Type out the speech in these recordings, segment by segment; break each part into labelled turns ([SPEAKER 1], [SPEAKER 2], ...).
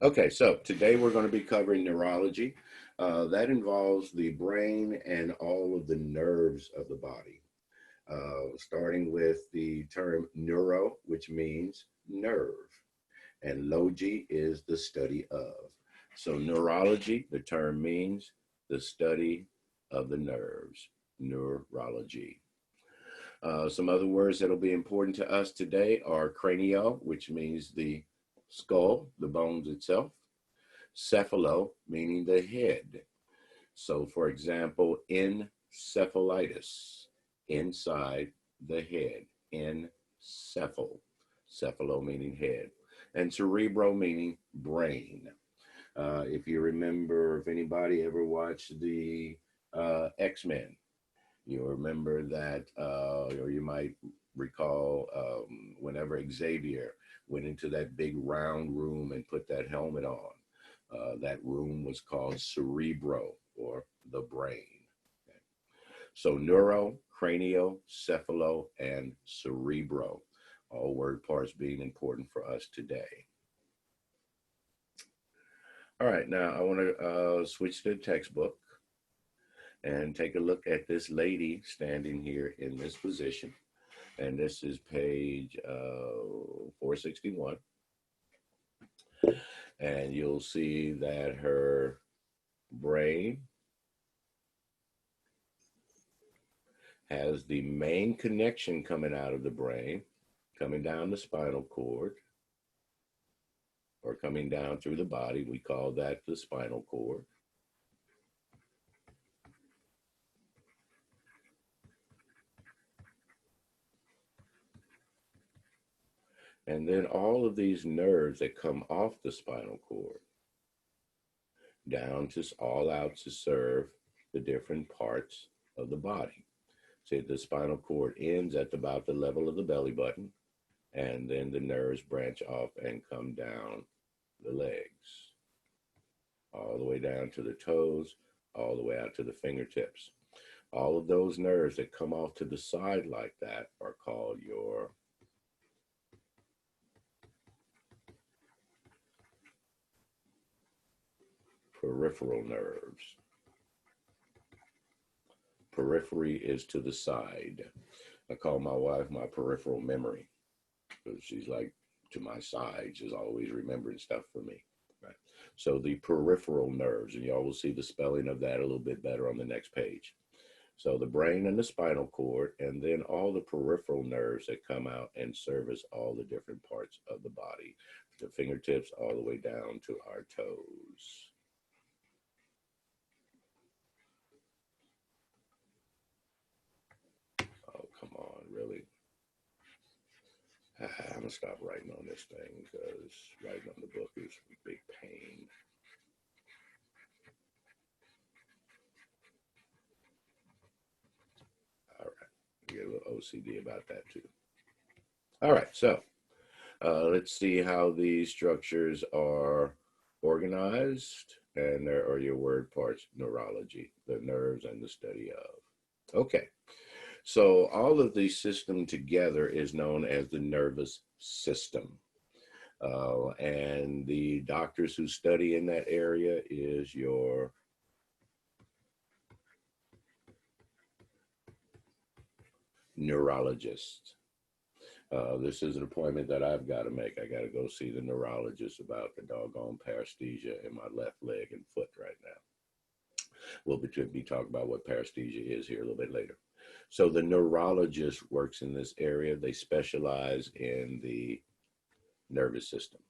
[SPEAKER 1] Okay, so today we're going to be covering neurology. That involves the brain and all of the nerves of the body, starting with the term neuro, which means nerve, and logi is the study of. So, neurology, the term means the study of the nerves, neurology. Some other words that will be important to us today are cranio, which means the skull, the bones itself. Cephalo, meaning the head. So, for example, encephalitis, inside the head, encephal, cephalo meaning head, and cerebro meaning brain. If you remember, if anybody ever watched the X-Men, you'll remember that, or you might recall whenever Xavier went into that big round room and put that helmet on. That room was called cerebro, or the brain. Okay. So neuro, cranio, cephalo, and cerebro, all word parts being important for us today. All right, now I want to switch to the textbook and take a look at this lady standing here in this position. And this is page 461. And you'll see that her brain has the main connection coming out of the brain, coming down the spinal cord, or coming down through the body. We call that the spinal cord. And then all of these nerves that come off the spinal cord down to all out to serve the different parts of the body. See, the spinal cord ends at about the level of the belly button, and then the nerves branch off and come down the legs, all the way down to the toes, all the way out to the fingertips. All of those nerves that come off to the side like that are called your peripheral nerves. Periphery is to the side. I call my wife my peripheral memory because she's like to my side. She's always remembering stuff for me. Right? So the peripheral nerves, and y'all will see the spelling of that a little bit better on the next page. So the brain and the spinal cord, and then all the peripheral nerves that come out and service all the different parts of the body, the fingertips all the way down to our toes. Oh, come on, really? I'm going to stop writing on this thing because writing on the book is a big pain. All right, get a little OCD about that too. All right, so let's see how these structures are organized, and there are your word parts: neurology, the nerves, and the study of. Okay, so all of these systems together is known as the nervous system. And the doctors who study in that area is your neurologist. This is an appointment that I've got to make. I got to go see the neurologist about the doggone paresthesia in my left leg and foot right now. We'll be talking about what paresthesia is here a little bit later. So the neurologist works in this area. They specialize in the nervous system.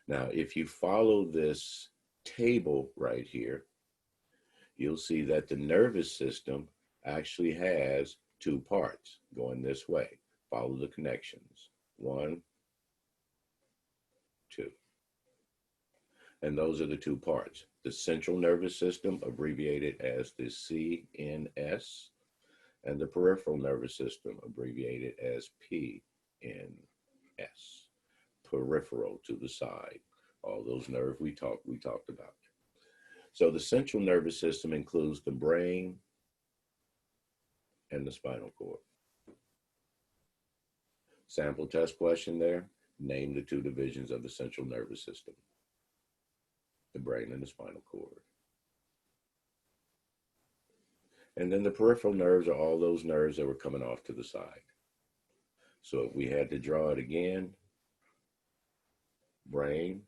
[SPEAKER 1] Now, if you follow this table right here, you'll see that the nervous system actually has two parts going this way. Follow the connections. 1, 2. And those are the two parts. The central nervous system, abbreviated as the CNS, and the peripheral nervous system, abbreviated as PNS. Peripheral, to the side. All those nerves we talked about. So the central nervous system includes the brain and the spinal cord. Sample test question there. Name the two divisions of the central nervous system, the brain and the spinal cord. And then the peripheral nerves are all those nerves that were coming off to the side. So if we had to draw it again, brain,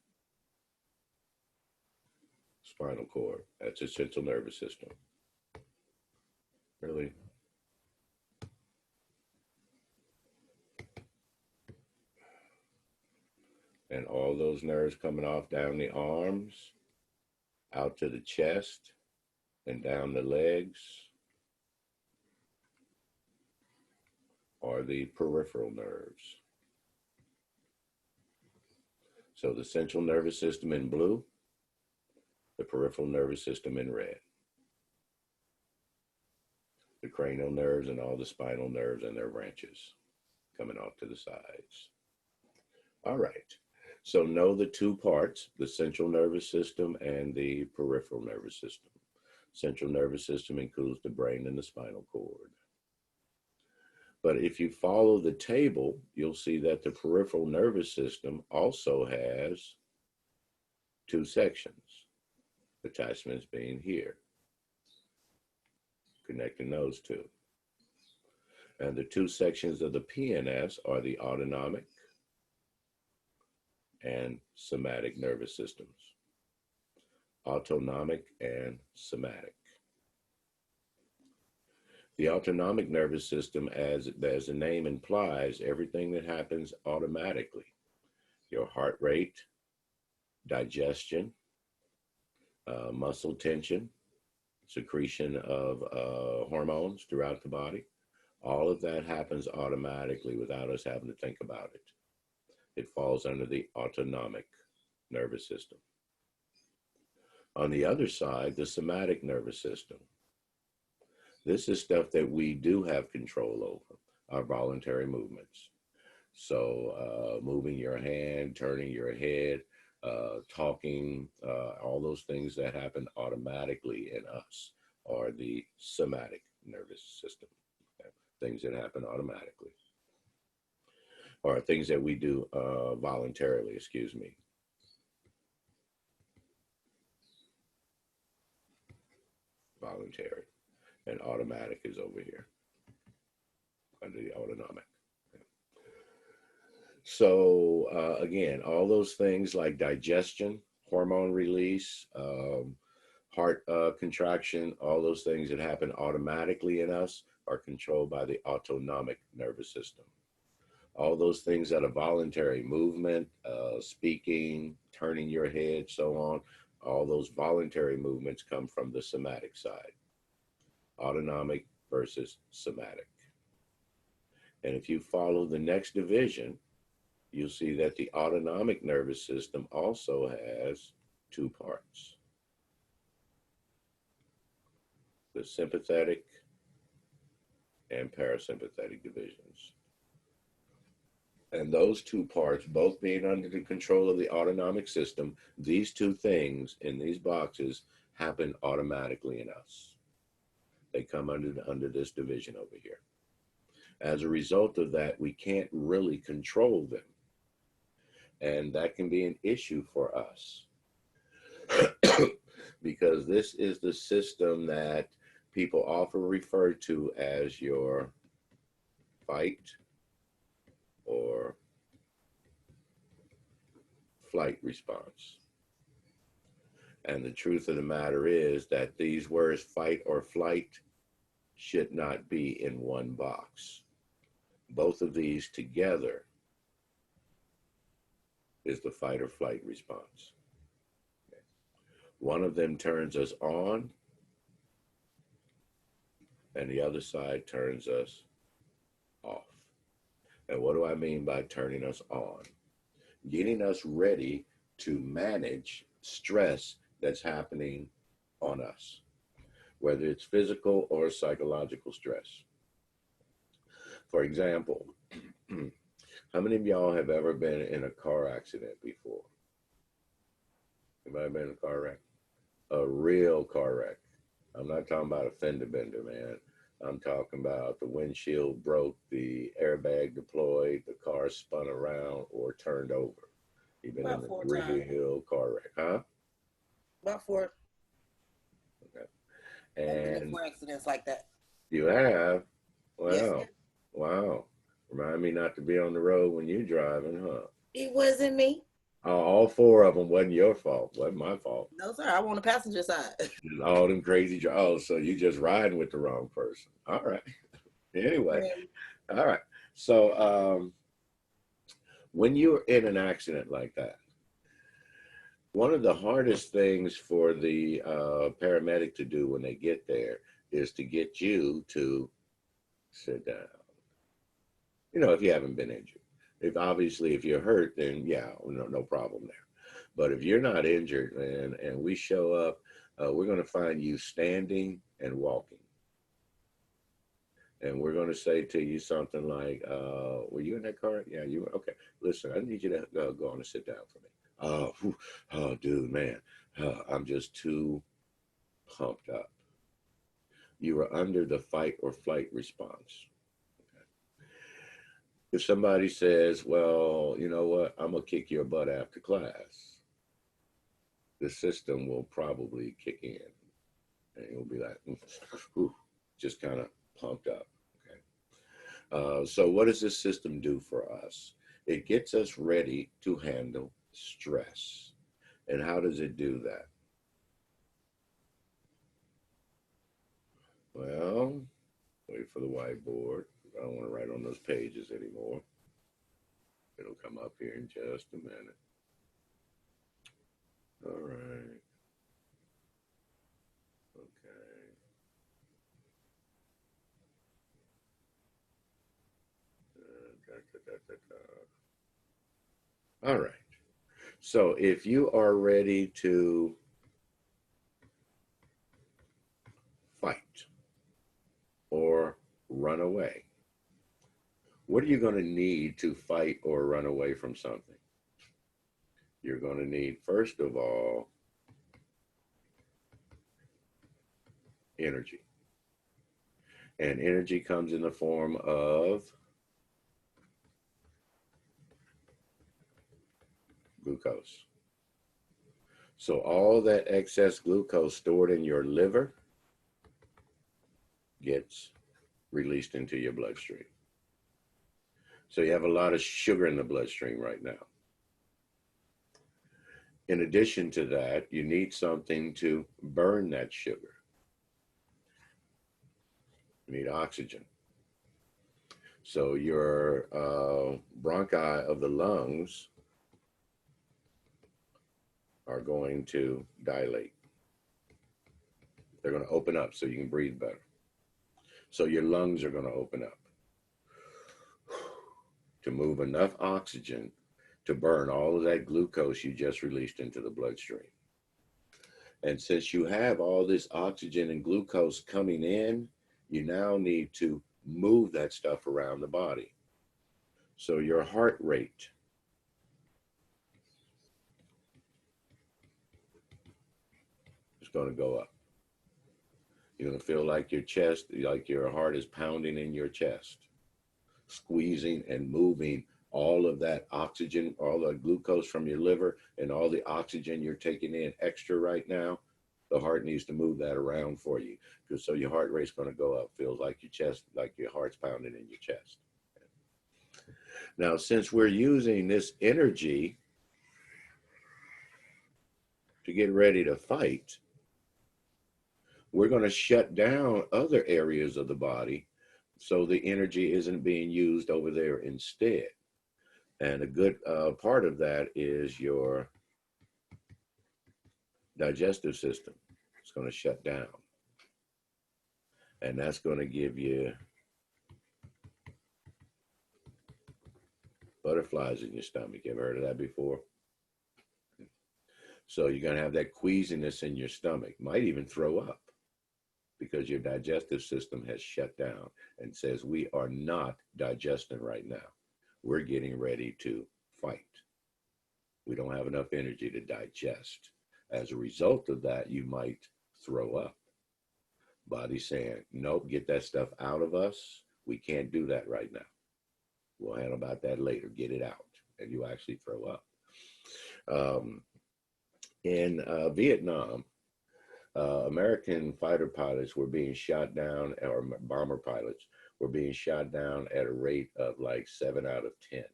[SPEAKER 1] spinal cord, that's the central nervous system. Really? And all those nerves coming off down the arms, out to the chest, and down the legs are the peripheral nerves. So the central nervous system in blue, the peripheral nervous system in red. The cranial nerves and all the spinal nerves and their branches coming off to the sides. All right. So know the two parts, the central nervous system and the peripheral nervous system. Central nervous system includes the brain and the spinal cord. But if you follow the table, you'll see that the peripheral nervous system also has two sections, attachments being here, connecting those two. And the two sections of the PNS are the autonomic and somatic nervous systems. Autonomic and somatic. The autonomic nervous system, as the name implies, everything that happens automatically. Your heart rate, digestion, muscle tension, secretion of hormones throughout the body. All of that happens automatically without us having to think about it. It falls under the autonomic nervous system. On the other side, the somatic nervous system. This is stuff that we do have control over, our voluntary movements. So moving your hand, turning your head, talking, all those things that happen automatically in us are the somatic nervous system, okay? Things that happen automatically, or things that we do voluntarily, excuse me. Voluntary. And automatic is over here under the autonomic. So again, all those things like digestion, hormone release, heart contraction, all those things that happen automatically in us are controlled by the autonomic nervous system. All those things that are voluntary, movement, speaking, turning your head, so on, all those voluntary movements come from the somatic side. Autonomic versus somatic. And if you follow the next division, you'll see that the autonomic nervous system also has two parts. The sympathetic and parasympathetic divisions. And those two parts, both being under the control of the autonomic system, these two things in these boxes happen automatically in us. They come under this division over here. As a result of that, we can't really control them. And that can be an issue for us because this is the system that people often refer to as your fight or flight response. And the truth of the matter is that these words, fight or flight, should not be in one box. Both of these together is the fight or flight response. Okay. One of them turns us on, and the other side turns us off. And what do I mean by turning us on? Getting us ready to manage stress that's happening on us, whether it's physical or psychological stress. For example, how many of y'all have ever been in a car accident before? Anybody been in a car wreck? A real car wreck. I'm not talking about a fender bender, man. I'm talking about the windshield broke, the airbag deployed, the car spun around or turned over. You've been in
[SPEAKER 2] About
[SPEAKER 1] a
[SPEAKER 2] four times.
[SPEAKER 1] real car wreck, huh?
[SPEAKER 2] About four.
[SPEAKER 1] Okay.
[SPEAKER 2] I've been in
[SPEAKER 1] And
[SPEAKER 2] four accidents like that.
[SPEAKER 1] you have,
[SPEAKER 2] Yes,
[SPEAKER 1] wow,
[SPEAKER 2] ma'am.
[SPEAKER 1] wow. Remind me not to be on the road when you're driving, huh?
[SPEAKER 2] It wasn't me.
[SPEAKER 1] All four of them wasn't your fault, wasn't my fault.
[SPEAKER 2] No, sir. I'm on the passenger side.
[SPEAKER 1] All them crazy, oh, so you just riding with the wrong person. All right. Anyway,
[SPEAKER 2] Man,
[SPEAKER 1] all right. So, when you're in an accident like that, one of the hardest things for the paramedic to do when they get there is to get you to sit down. You know, if you haven't been injured. If obviously if you're hurt, then yeah, no problem there. But if you're not injured and we show up, we're going to find you standing and walking. And we're going to say to you something like, were you in that car? Yeah, you were. Okay. Listen, I need you to go on and sit down for me. Oh, dude, man, I'm just too pumped up. You are under the fight or flight response. If somebody says, well, you know what, I'm going to kick your butt after class, the system will probably kick in and you'll be like, whew, just kind of pumped up. Okay. So, what does this system do for us? It gets us ready to handle stress. And how does it do that? Well, wait for the whiteboard. I don't want to write on those pages anymore. It'll come up here in just a minute. All right. Okay. Da, da, da, all right. So if you are ready to fight or run away, what are you going to need to fight or run away from something? You're going to need, first of all, energy. And energy comes in the form of glucose. So all that excess glucose stored in your liver gets released into your bloodstream. So you have a lot of sugar in the bloodstream right now. In addition to that, you need something to burn that sugar. You need oxygen. So your bronchi of the lungs are going to dilate. They're going to open up so you can breathe better. So your lungs are going to open up to move enough oxygen to burn all of that glucose you just released into the bloodstream. And since you have all this oxygen and glucose coming in, you now need to move that stuff around the body. So your heart rate is going to go up. You're going to feel like your chest, like your heart is pounding in your chest, squeezing and moving all of that oxygen, all the glucose from your liver, and all the oxygen you're taking in extra right now. The heart needs to move that around for you, because so your heart rate's going to go up. Feels like your chest, like your heart's pounding in your chest. Now, since we're using this energy to get ready to fight, we're going to shut down other areas of the body so the energy isn't being used over there instead. And a good part of that is your digestive system. It's going to shut down. And that's going to give you butterflies in your stomach. You ever heard of that before? So you're going to have that queasiness in your stomach. Might even throw up because your digestive system has shut down and says, we are not digesting right now. We're getting ready to fight. We don't have enough energy to digest. As a result of that, you might throw up. Body's saying, nope, get that stuff out of us. We can't do that right now. We'll handle about that later. Get it out. And you actually throw up. In Vietnam, American fighter pilots were being shot down, or bomber pilots were being shot down at a rate of like 7 out of 10.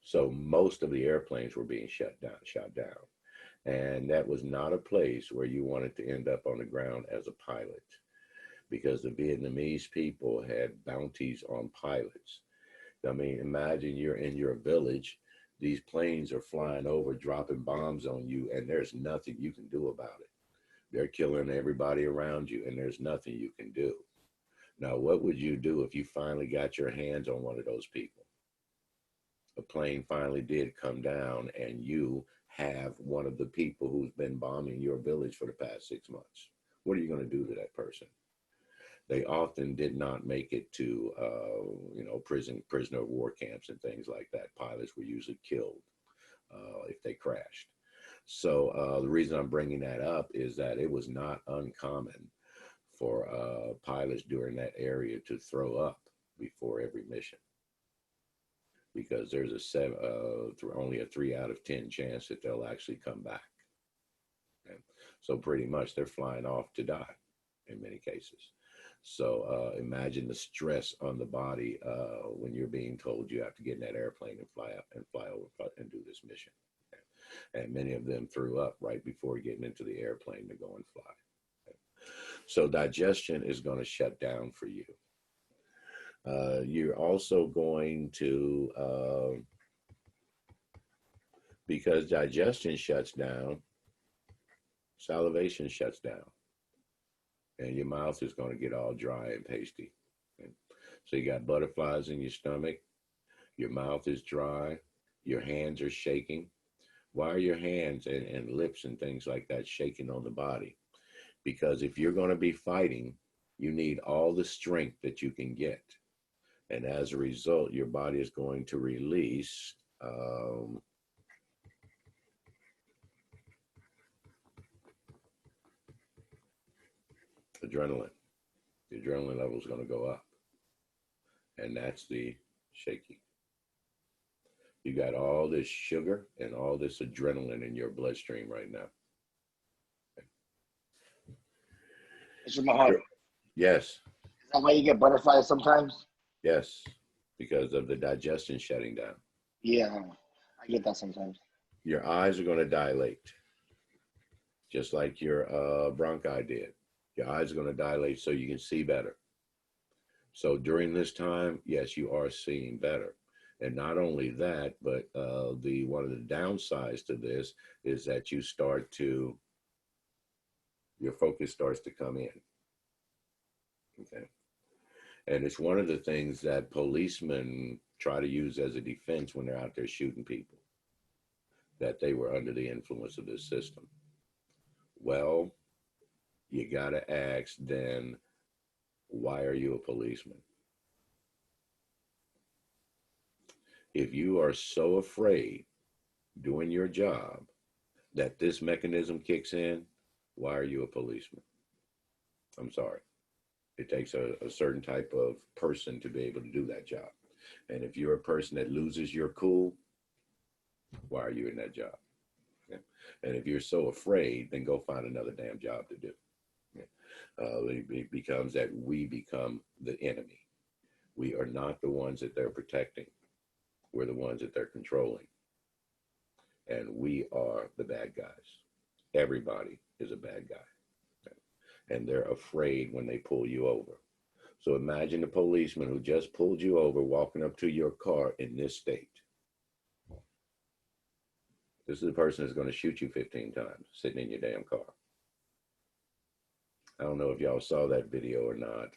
[SPEAKER 1] So most of the airplanes were being shot down. And that was not a place where you wanted to end up on the ground as a pilot, because the Vietnamese people had bounties on pilots. I mean, imagine you're in your village, these planes are flying over, dropping bombs on you, and there's nothing you can do about it. They're killing everybody around you, and there's nothing you can do. Now, what would you do if you finally got your hands on one of those people? A plane finally did come down, and you have one of the people who's been bombing your village for the past 6 months. What are you going to do to that person? They often did not make it to, prisoner of war camps and things like that. Pilots were usually killed if they crashed. So the reason I'm bringing that up is that it was not uncommon for pilots during that area to throw up before every mission, because there's only a 3 out of 10 chance that they'll actually come back. Okay? So pretty much they're flying off to die in many cases. So imagine the stress on the body when you're being told you have to get in that airplane and fly over and do this mission. Okay? And many of them threw up right before getting into the airplane to go and fly. Okay? So digestion is going to shut down for you. You're also going to, because digestion shuts down, salivation shuts down. And your mouth is going to get all dry and pasty. Okay? So you got butterflies in your stomach, your mouth is dry, your hands are shaking. Why are your hands and lips and things like that shaking on the body? Because if you're going to be fighting, you need all the strength that you can get. And as a result, your body is going to release adrenaline. The adrenaline level is going to go up. And that's the shaking. You got all this sugar and all this adrenaline in your bloodstream right now.
[SPEAKER 3] Mr. Muhammad.
[SPEAKER 1] Yes.
[SPEAKER 3] Is that why you get butterflies sometimes?
[SPEAKER 1] Yes, because of the digestion shutting down.
[SPEAKER 3] Yeah, I get that sometimes.
[SPEAKER 1] Your eyes are going to dilate, just like your bronchi did. Your eyes are going to dilate so you can see better. So during this time, yes, you are seeing better. And not only that, but one of the downsides to this is that your focus starts to come in. Okay. And it's one of the things that policemen try to use as a defense when they're out there shooting people, that they were under the influence of this system. Well, you got to ask then, why are you a policeman? If you are so afraid doing your job that this mechanism kicks in, why are you a policeman? I'm sorry. It takes a certain type of person to be able to do that job. And if you're a person that loses your cool, why are you in that job? Okay? And if you're so afraid, then go find another damn job to do. Okay? It becomes that we become the enemy. We are not the ones that they're protecting. We're the ones that they're controlling. And we are the bad guys. Everybody is a bad guy. And they're afraid when they pull you over. So imagine the policeman who just pulled you over walking up to your car in this state. This is the person that's going to shoot you 15 times sitting in your damn car. I don't know if y'all saw that video or not.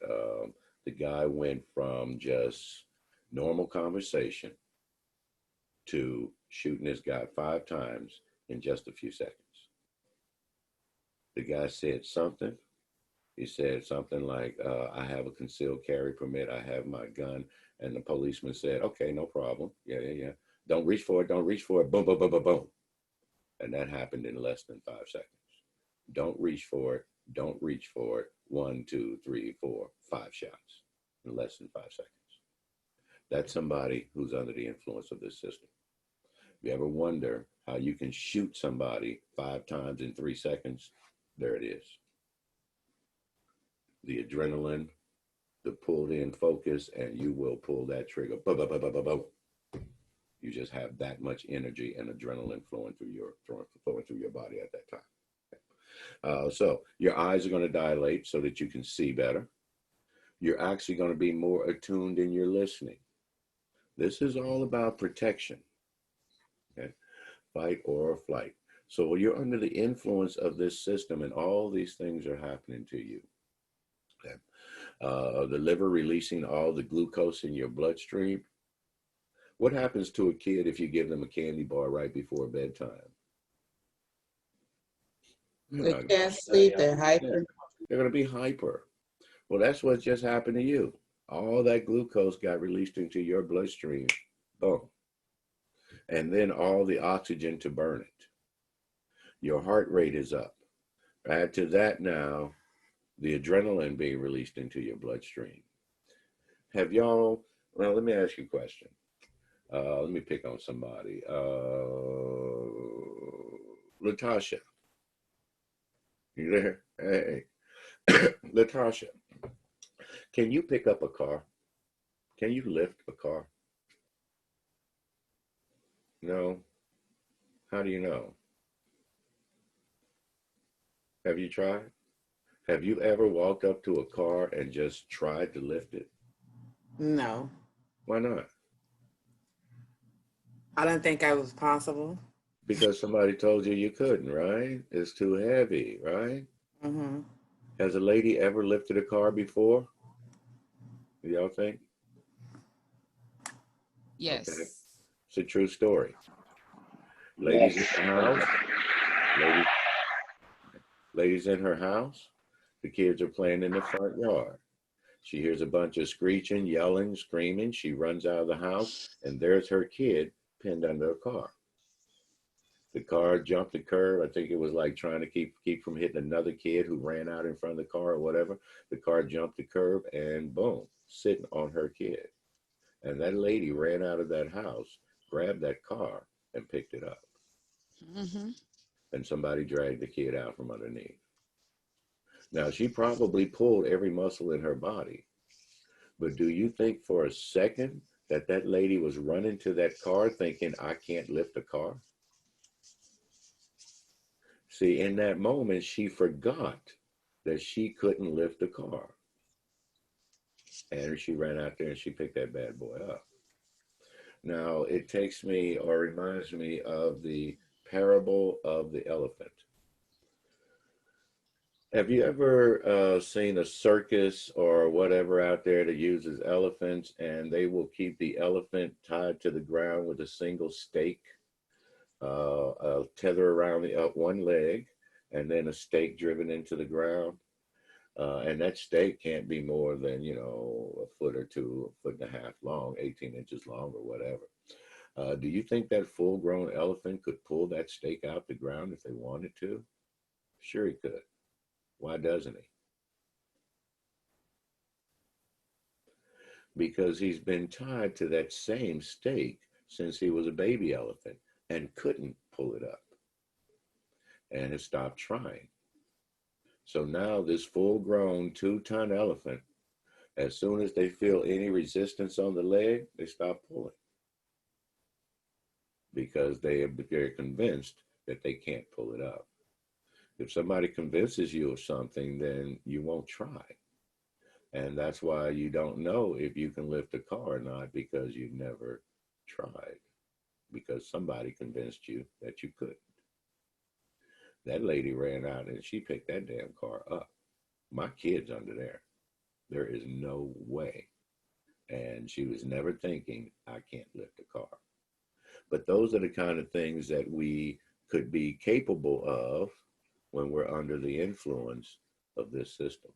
[SPEAKER 1] The guy went from just normal conversation to shooting this guy 5 times in just a few seconds. The guy said something. He said something like, I have a concealed carry permit. I have my gun. And the policeman said, okay, no problem. Yeah. Don't reach for it. Don't reach for it. Boom, boom, boom, boom, boom. And that happened in less than 5 seconds. Don't reach for it. Don't reach for it. 1, 2, 3, 4, 5 shots in less than 5 seconds. That's somebody who's under the influence of this system. If you ever wonder how you can shoot somebody 5 times in 3 seconds, there it is. The adrenaline, the pulled in focus, and you will pull that trigger. Boom, boom, boom, boom, boom, boom. You just have that much energy and adrenaline flowing through your body at that time. So your eyes are going to dilate so that you can see better. You're actually going to be more attuned in your listening. This is all about protection. Okay? Fight or flight. So you're under the influence of this system, and all these things are happening to you. Okay? The liver releasing all the glucose in your bloodstream. What happens to a kid if you give them a candy bar right before bedtime?
[SPEAKER 4] They can't sleep, they're hyper.
[SPEAKER 1] They're going to be hyper. Well, that's what just happened to you. All that glucose got released into your bloodstream. Boom. And then all the oxygen to burn it. Your heart rate is up. Add to that now the adrenaline being released into your bloodstream. Have y'all, well, let me ask you a question. Let me pick on somebody. Latasha. You there? Hey. Latasha, can you pick up a car? Can you lift a car? No. How do you know? Have you tried? Have you ever walked up to a car and just tried to lift it?
[SPEAKER 4] No.
[SPEAKER 1] Why not?
[SPEAKER 4] I don't think I was possible.
[SPEAKER 1] Because somebody told you you couldn't, right? It's too heavy, right?
[SPEAKER 4] Mm-hmm.
[SPEAKER 1] Has a lady ever lifted a car before? Do y'all think?
[SPEAKER 5] Yes.
[SPEAKER 1] Okay. It's a true story. Ladies in the house. Ladies in her house. The kids are playing in the front yard. She hears a bunch of screeching, yelling, screaming. She runs out of the house, and there's her kid pinned under a car. The car jumped the curb. I think it was like trying to keep from hitting another kid who ran out in front of the car or whatever. The car jumped the curb and boom, sitting on her kid. And that lady ran out of that house, grabbed that car, and picked it up.
[SPEAKER 5] Mm-hmm.
[SPEAKER 1] And somebody dragged the kid out from underneath. Now, she probably pulled every muscle in her body. But do you think for a second that that lady was running to that car thinking, I can't lift a car? See, in that moment, she forgot that she couldn't lift a car. And she ran out there and she picked that bad boy up. Now, it takes me or reminds me of the parable of the elephant. Have you ever seen a circus or whatever out there that uses elephants, and they will keep the elephant tied to the ground with a single stake, a tether around the one leg, and then a stake driven into the ground? And that stake can't be more than, a foot or two, a foot and a half long, 18 inches long or whatever. Do you think that full-grown elephant could pull that stake out the ground if they wanted to? Sure he could. Why doesn't he? Because he's been tied to that same stake since he was a baby elephant and couldn't pull it up and has stopped trying. So now this full-grown 2-ton elephant, as soon as they feel any resistance on the leg, they stop pulling because they're convinced that they can't pull it up. If somebody convinces you of something, then you won't try. And that's why you don't know if you can lift a car or not, because you've never tried, because somebody convinced you that you couldn't. That lady ran out and she picked that damn car up. My kid's under there. There is no way. And she was never thinking, I can't lift a car. But those are the kind of things that we could be capable of when we're under the influence of this system.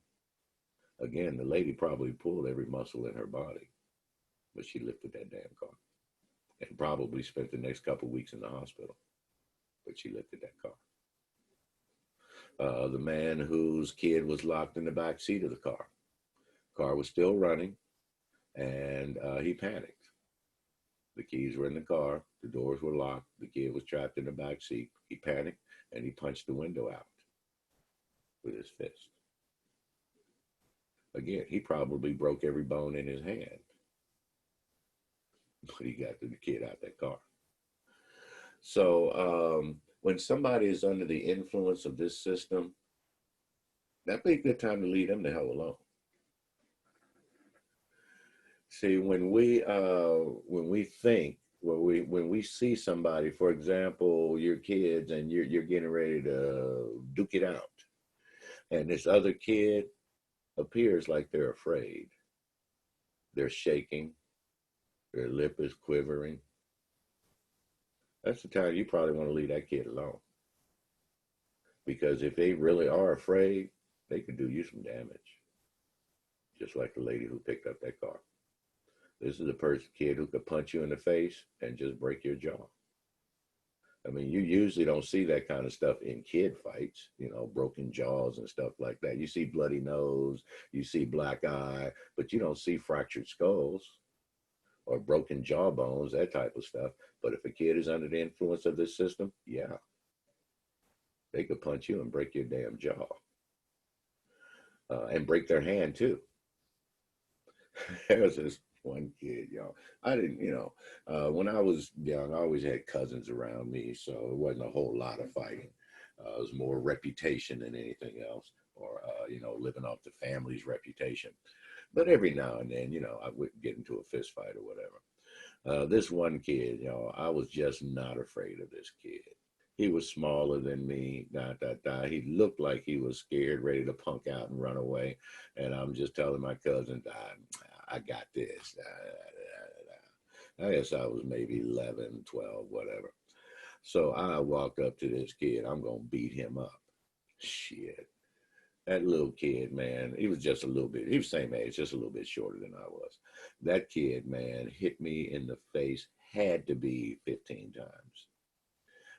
[SPEAKER 1] Again, the lady probably pulled every muscle in her body, but she lifted that damn car and probably spent the next couple of weeks in the hospital, but she lifted that car. The man whose kid was locked in the back seat of the car. Car was still running, and he panicked. The keys were in the car. The doors were locked. The kid was trapped in the back seat. He panicked, and he punched the window out with his fist. Again, he probably broke every bone in his hand, but he got the kid out that car. So when somebody is under the influence of this system, that'd be a good time to leave them the hell alone. See, when we think, when we see somebody, for example, your kids, and you're getting ready to duke it out, and this other kid appears like they're afraid, they're shaking, their lip is quivering, that's the time you probably want to leave that kid alone. Because if they really are afraid, they could do you some damage. Just like the lady who picked up that car. This is a kid who could punch you in the face and just break your jaw. I mean, you usually don't see that kind of stuff in kid fights, you know, broken jaws and stuff like that. You see bloody nose, you see black eye, but you don't see fractured skulls or broken jawbones, that type of stuff. But if a kid is under the influence of this system, yeah, they could punch you and break your damn jaw. And break their hand too. There's this one kid, y'all. I didn't, when I was young, I always had cousins around me, so it wasn't a whole lot of fighting. It was more reputation than anything else, or, living off the family's reputation. But every now and then, I would get into a fist fight or whatever. This one kid, I was just not afraid of this kid. He was smaller than me, He looked like he was scared, ready to punk out and run away. And I'm just telling my cousin, I got this. I guess I was maybe 11, 12, whatever. So I walked up to this kid. I'm going to beat him up. Shit. That little kid, man, he was just a little bit, he was the same age, just a little bit shorter than I was. That kid, man, hit me in the face, had to be 15 times.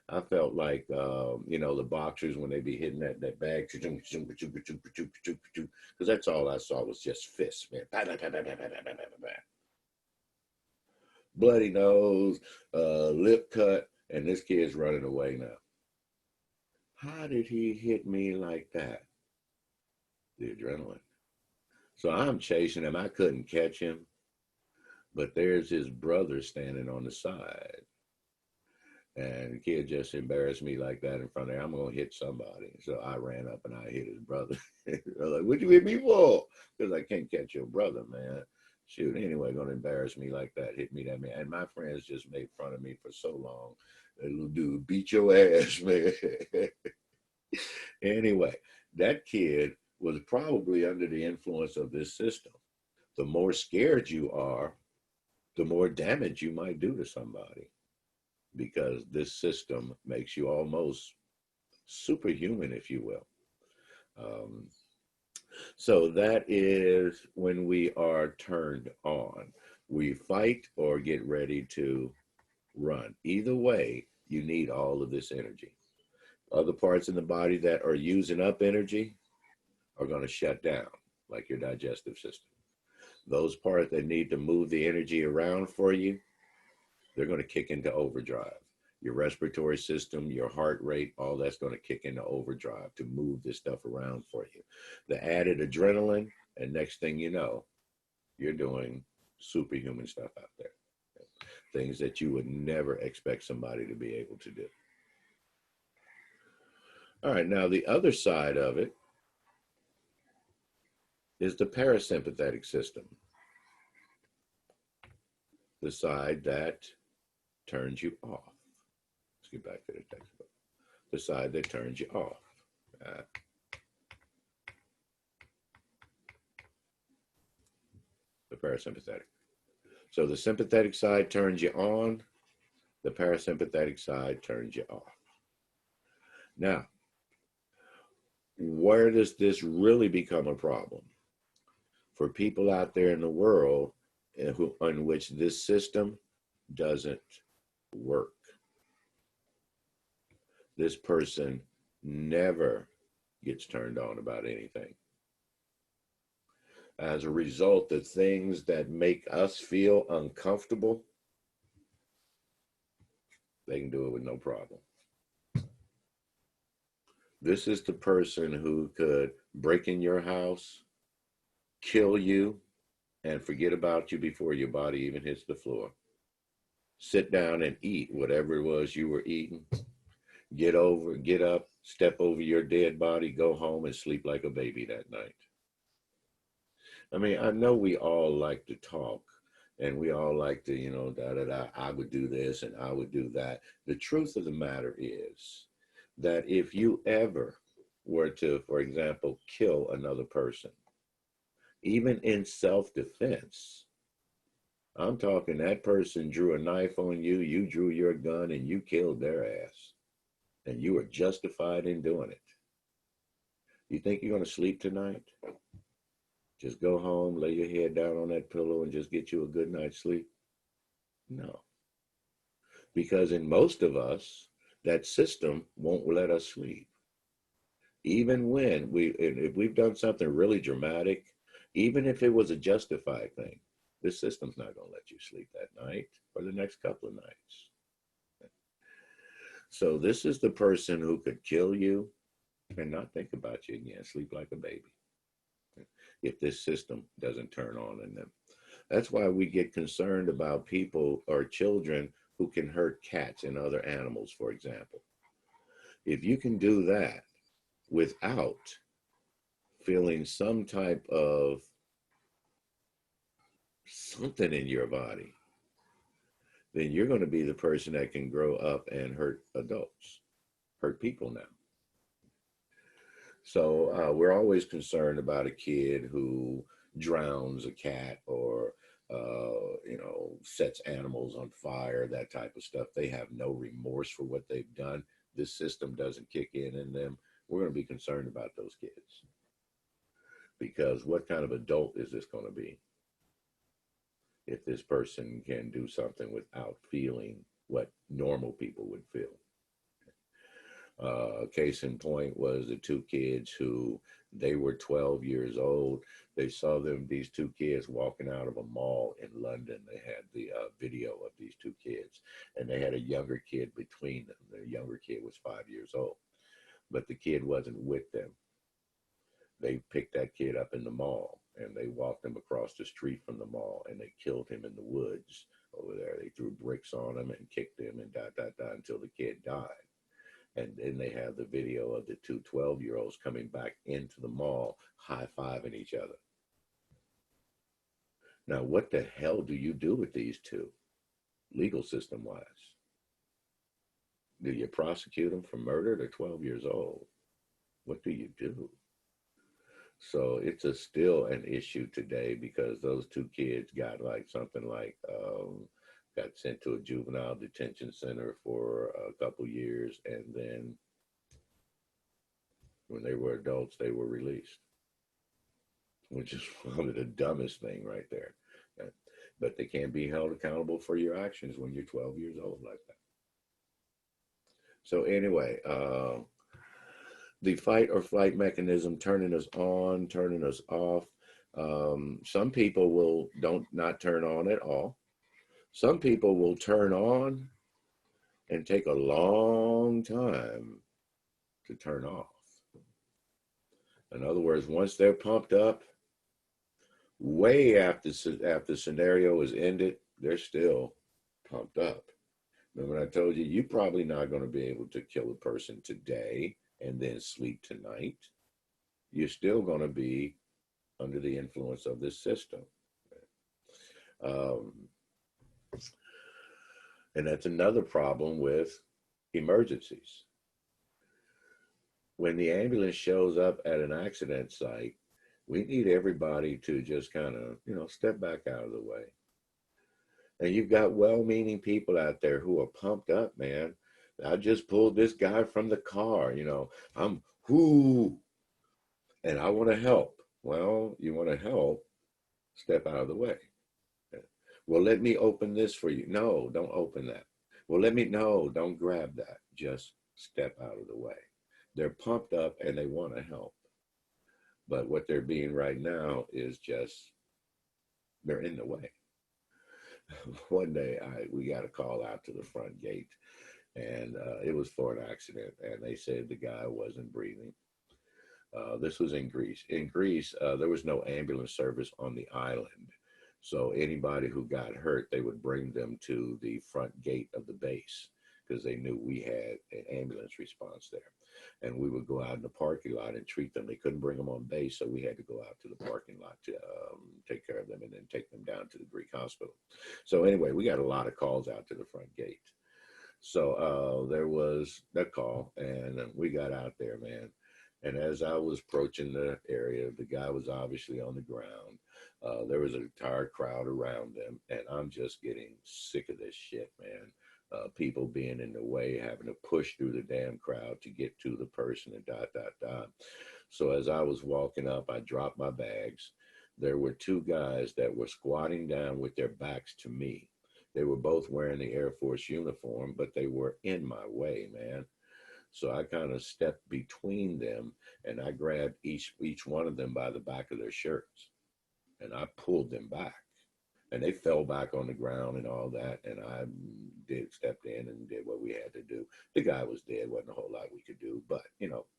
[SPEAKER 1] I felt like, the boxers, when they be hitting that bag, because that's all I saw was just fists, man. Bloody nose, lip cut, and this kid's running away now. How did he hit me like that? The adrenaline. So I'm chasing him. I couldn't catch him, but there's his brother standing on the side. And the kid just embarrassed me like that in front of him. I'm going to hit somebody. So I ran up and I hit his brother. I was like, what you hit me for? Because I can't catch your brother, man. Shoot, anyway, going to embarrass me like that, hit me that, man. And my friends just made fun of me for so long. That little dude beat your ass, man. Anyway, that kid was probably under the influence of this system. The more scared you are, the more damage you might do to somebody. Because this system makes you almost superhuman, if you will. So that is when we are turned on. We fight or get ready to run. Either way, you need all of this energy. Other parts in the body that are using up energy are going to shut down, like your digestive system. Those parts that need to move the energy around for you, they're going to kick into overdrive. Your respiratory system, your heart rate, all that's going to kick into overdrive to move this stuff around for you. The added adrenaline, and next thing you know, you're doing superhuman stuff out there. Things that you would never expect somebody to be able to do. All right, now the other side of it is the parasympathetic system. The side that turns you off. Let's get back to the textbook. The side that turns you off. The parasympathetic. So the sympathetic side turns you on. The parasympathetic side turns you off. Now, where does this really become a problem? For people out there in the world in which this system doesn't work. This person never gets turned on about anything. As a result, the things that make us feel uncomfortable, they can do it with no problem. This is the person who could break in your house, kill you, and forget about you before your body even hits the floor. Sit down and eat whatever it was you were eating. Get up, step over your dead body, go home and sleep like a baby that night. I mean, I know we all like to talk and we all like to, I would do this and I would do that. The truth of the matter is that if you ever were to, for example, kill another person, even in self-defense, I'm talking that person drew a knife on you, you drew your gun, and you killed their ass. And you were justified in doing it. You think you're going to sleep tonight? Just go home, lay your head down on that pillow, and just get you a good night's sleep? No. Because in most of us, that system won't let us sleep. Even when if we've done something really dramatic, even if it was a justified thing, this system's not going to let you sleep that night or the next couple of nights. So this is the person who could kill you and not think about you again, sleep like a baby, if this system doesn't turn on in them. That's why we get concerned about people or children who can hurt cats and other animals, for example. If you can do that without feeling some type of something in your body, then you're going to be the person that can grow up and hurt adults, hurt people now. So we're always concerned about a kid who drowns a cat or, sets animals on fire, that type of stuff. They have no remorse for what they've done. This system doesn't kick in them. We're going to be concerned about those kids. Because what kind of adult is this going to be if this person can do something without feeling what normal people would feel? Case in point was the two kids who, they were 12 years old. They saw these two kids walking out of a mall in London. They had the video of these two kids, and they had a younger kid between them. The younger kid was 5 years old, but the kid wasn't with them. They picked that kid up in the mall, and they walked him across the street from the mall, and they killed him in the woods over there. They threw bricks on him and kicked him and until the kid died. And then they have the video of the two 12-year-olds coming back into the mall, high-fiving each other. Now, what the hell do you do with these two, legal system-wise? Do you prosecute them for murder? They're 12 years old. What do you do? So it's still an issue today because those two kids got got sent to a juvenile detention center for a couple years, and then when they were adults, they were released, which is one of the dumbest thing right there. But they can't be held accountable for your actions when you're 12 years old like that. So anyway, the fight or flight mechanism, turning us on, turning us off. Some people will not turn on at all. Some people will turn on and take a long time to turn off. In other words, once they're pumped up, way after the scenario is ended, they're still pumped up. Remember I told you, you're probably not going to be able to kill a person today and then sleep tonight. You're still going to be under the influence of this system. And that's another problem with emergencies. When the ambulance shows up at an accident site, we need everybody to just kind of, step back out of the way. And you've got well-meaning people out there who are pumped up, man. I just pulled this guy from the car, I'm and I want to help. Well, you want to help, step out of the way. Well, let me open this for you. No, don't open that. Well, no, don't grab that. Just step out of the way. They're pumped up and they want to help. But what they're being right now is just, they're in the way. One day we got a call out to the front gate, and it was for an accident, and they said the guy wasn't breathing. This was in Greece. In Greece, there was no ambulance service on the island. So anybody who got hurt, they would bring them to the front gate of the base because they knew we had an ambulance response there. And we would go out in the parking lot and treat them. They couldn't bring them on base, so we had to go out to the parking lot to take care of them and then take them down to the Greek hospital. So anyway, we got a lot of calls out to the front gate. So there was that call, and we got out there, man. And as I was approaching the area, the guy was obviously on the ground. There was an entire crowd around him, and I'm just getting sick of this shit, man. People being in the way, having to push through the damn crowd to get to the person and dot, dot, dot. So as I was walking up, I dropped my bags. There were two guys that were squatting down with their backs to me. They were both wearing the Air Force uniform, but they were in my way, man. So I kind of stepped between them, and I grabbed each one of them by the back of their shirts, and I pulled them back, and they fell back on the ground and all that. And I stepped in and did what we had to do. The guy was dead. Wasn't a whole lot we could do, but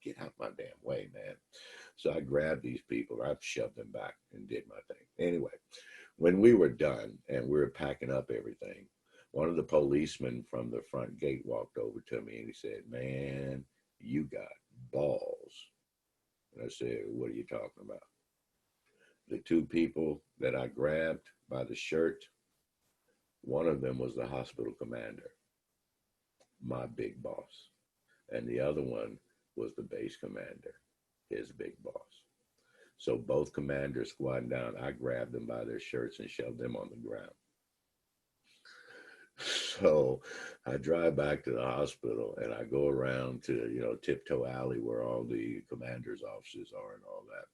[SPEAKER 1] get out my damn way, man. So I grabbed these people. I shoved them back and did my thing. Anyway, when we were done and we were packing up everything, one of the policemen from the front gate walked over to me and he said, "Man, you got balls." And I said, "What are you talking about?" The two people that I grabbed by the shirt, one of them was the hospital commander, my big boss. And the other one was the base commander, his big boss. So both commanders squatting down, I grabbed them by their shirts and shoved them on the ground. So I drive back to the hospital and I go around to, Tiptoe Alley where all the commander's offices are and all that.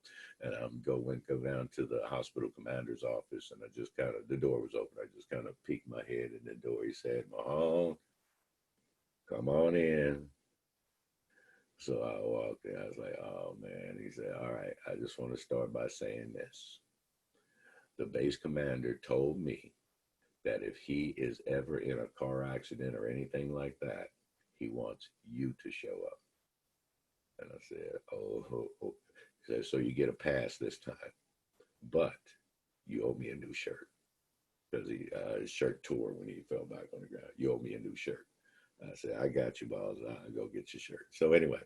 [SPEAKER 1] And I'm go down to the hospital commander's office, and I just the door was open. I just kind of peeked my head in the door. He said, "Mahone, come on in." So I walked in. I was like, "Oh man." He said, "All right, I just want to start by saying this. The base commander told me that if he is ever in a car accident or anything like that, he wants you to show up." And I said, oh. He said, "So you get a pass this time, but you owe me a new shirt." Because his shirt tore when he fell back on the ground. "You owe me a new shirt." I said, "I got you, boss. I'll go get your shirt." So anyway,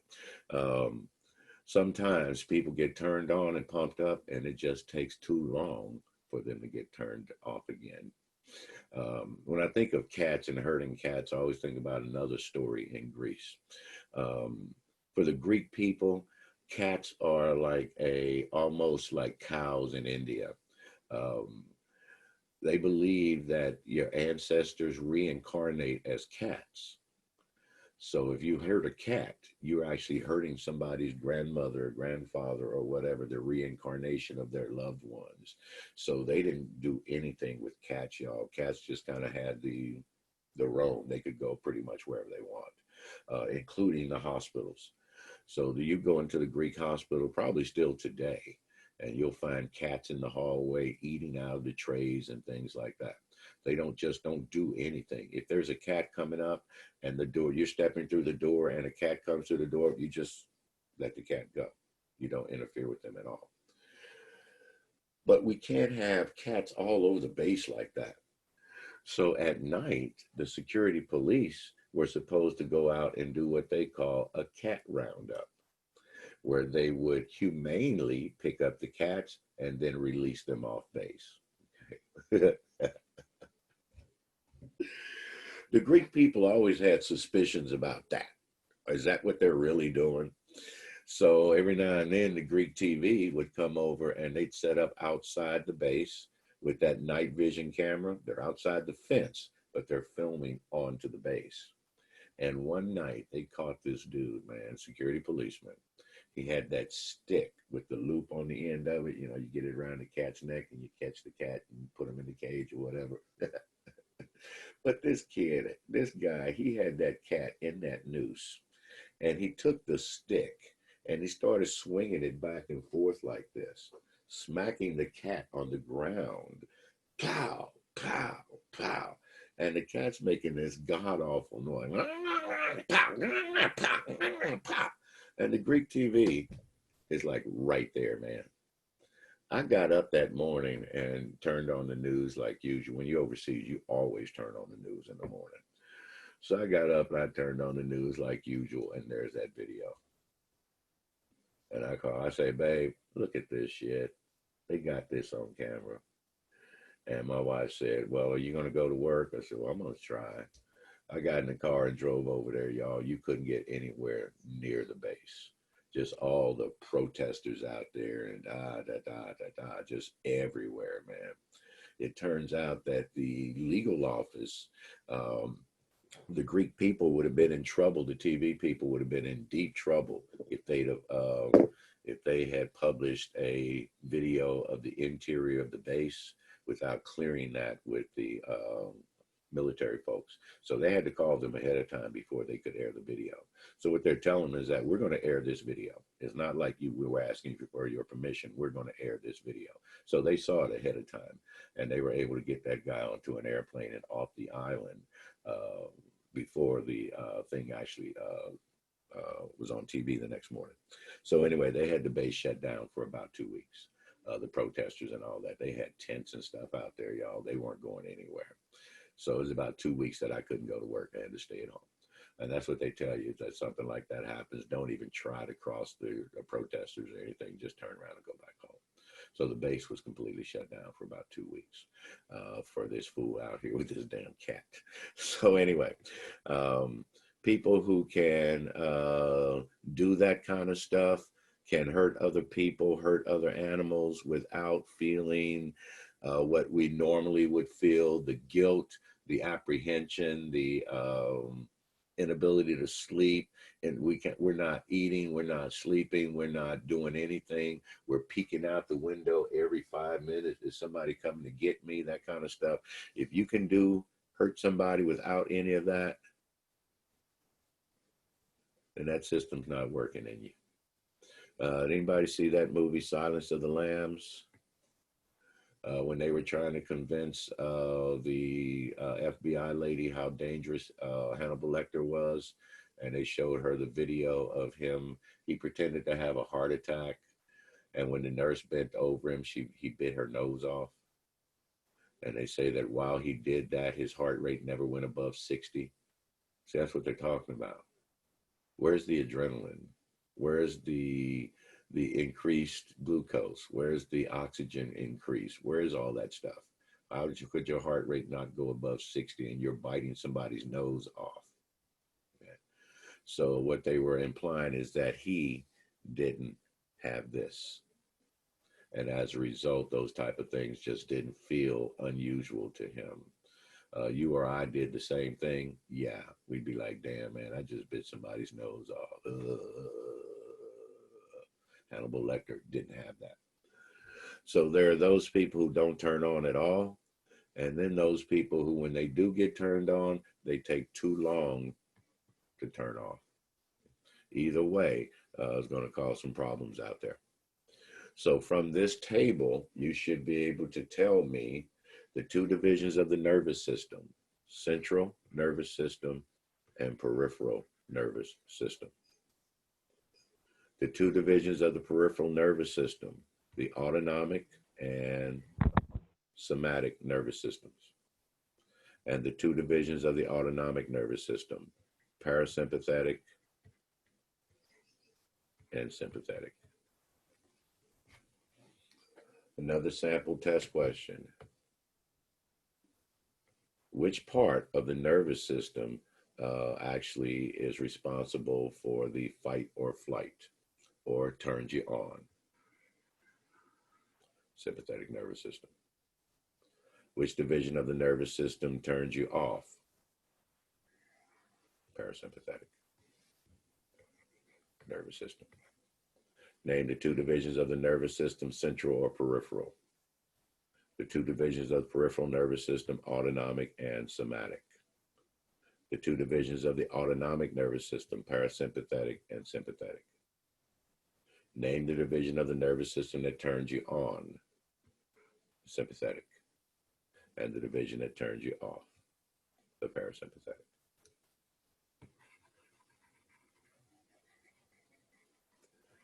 [SPEAKER 1] sometimes people get turned on and pumped up, and it just takes too long for them to get turned off again. When I think of cats and herding cats, I always think about another story in Greece. For the Greek people, cats are almost like cows in India. They believe that your ancestors reincarnate as cats. So if you hurt a cat, you're actually hurting somebody's grandmother or grandfather or whatever, the reincarnation of their loved ones. So they didn't do anything with cats, y'all. Cats just kind of had the roam. They could go pretty much wherever they want, including the hospitals. So you go into the Greek hospital, probably still today, and you'll find cats in the hallway eating out of the trays and things like that. They don't do anything. If there's a cat coming up and the door, you're stepping through the door and a cat comes through the door, you just let the cat go. You don't interfere with them at all. But we can't have cats all over the base like that. So at night, the security police were supposed to go out and do what they call a cat roundup, where they would humanely pick up the cats and then release them off base. The Greek people always had suspicions about that. Is that what they're really doing? So every now and then the Greek TV would come over and they'd set up outside the base with that night vision camera. They're outside the fence, but they're filming onto the base. And one night they caught this dude, man, security policeman. He had that stick with the loop on the end of it. You get it around the cat's neck and you catch the cat and put him in the cage or whatever. But this guy, he had that cat in that noose. And he took the stick and he started swinging it back and forth like this, smacking the cat on the ground. Pow, pow, pow. And the cat's making this god awful noise. Pow, pow, pow. And the Greek TV is like right there, man. I got up that morning and turned on the news like usual. When you're overseas, you always turn on the news in the morning. So I got up and I turned on the news like usual, and there's that video. And I say, babe, look at this shit. They got this on camera. And my wife said, well, are you going to go to work? I said, well, I'm going to try. I got in the car and drove over there, y'all. You couldn't get anywhere near the base. Just all the protesters out there and just everywhere, man. It turns out that the legal office, the Greek people would have been in trouble. The TV people would have been in deep trouble if they had published a video of the interior of the base without clearing that with the military folks. So they had to call them ahead of time before they could air the video. So what they're telling them is that we're going to air this video. It's not like we were asking for your permission. We're going to air this video. So they saw it ahead of time, and they were able to get that guy onto an airplane and off the island before the thing actually was on TV the next morning. So anyway, they had the base shut down for about 2 weeks. The protesters and all that, they had tents and stuff out there, y'all. They weren't going anywhere. So it was about 2 weeks that I couldn't go to work. I had to stay at home. And that's what they tell you, that something like that happens, don't even try to cross the protesters or anything. Just turn around and go back home. So the base was completely shut down for about 2 weeks for this fool out here with this damn cat. So anyway, people who can do that kind of stuff can hurt other people, hurt other animals without feeling what we normally would feel, the guilt, the apprehension, the inability to sleep, and we're not eating, we're not sleeping, we're not doing anything. We're peeking out the window every 5 minutes. Is somebody coming to get me? That kind of stuff. If you can hurt somebody without any of that, then that system's not working in you. Anybody see that movie, Silence of the Lambs? When they were trying to convince the FBI lady how dangerous Hannibal Lecter was, and they showed her the video of him. He pretended to have a heart attack, and when the nurse bent over him, he bit her nose off. And they say that while he did that, his heart rate never went above 60. See, that's what they're talking about. Where's the adrenaline? Where's the increased glucose? Where's the oxygen increase? Where's all that stuff? How could your heart rate not go above 60 and you're biting somebody's nose off? Okay. So what they were implying is that he didn't have this. And as a result, those type of things just didn't feel unusual to him. You or I did the same thing. Yeah, we'd be like, damn, man, I just bit somebody's nose off. Hannibal Lecter didn't have that. So there are those people who don't turn on at all. And then those people who, when they do get turned on, they take too long to turn off. Either way, it's going to cause some problems out there. So from this table, you should be able to tell me the two divisions of the nervous system: central nervous system and peripheral nervous system. The two divisions of the peripheral nervous system: the autonomic and somatic nervous systems. And the two divisions of the autonomic nervous system: parasympathetic and sympathetic. Another sample test question. Which part of the nervous system actually is responsible for the fight or flight, or turns you on? Sympathetic nervous system. Which division of the nervous system turns you off? Parasympathetic nervous system. Name the two divisions of the nervous system, central or peripheral. The two divisions of the peripheral nervous system, autonomic and somatic. The two divisions of the autonomic nervous system, parasympathetic and sympathetic. Name the division of the nervous system that turns you on, sympathetic, and the division that turns you off, the parasympathetic.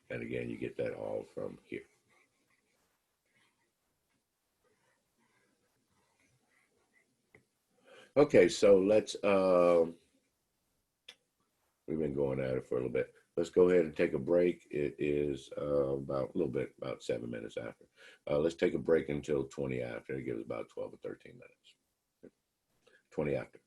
[SPEAKER 1] And again, you get that all from here. Okay, so let's, we've been going at it for a little bit. Let's go ahead and take a break. It is about 7 minutes after. Let's take a break until 20 after. It gives about 12 or 13 minutes. 20 after.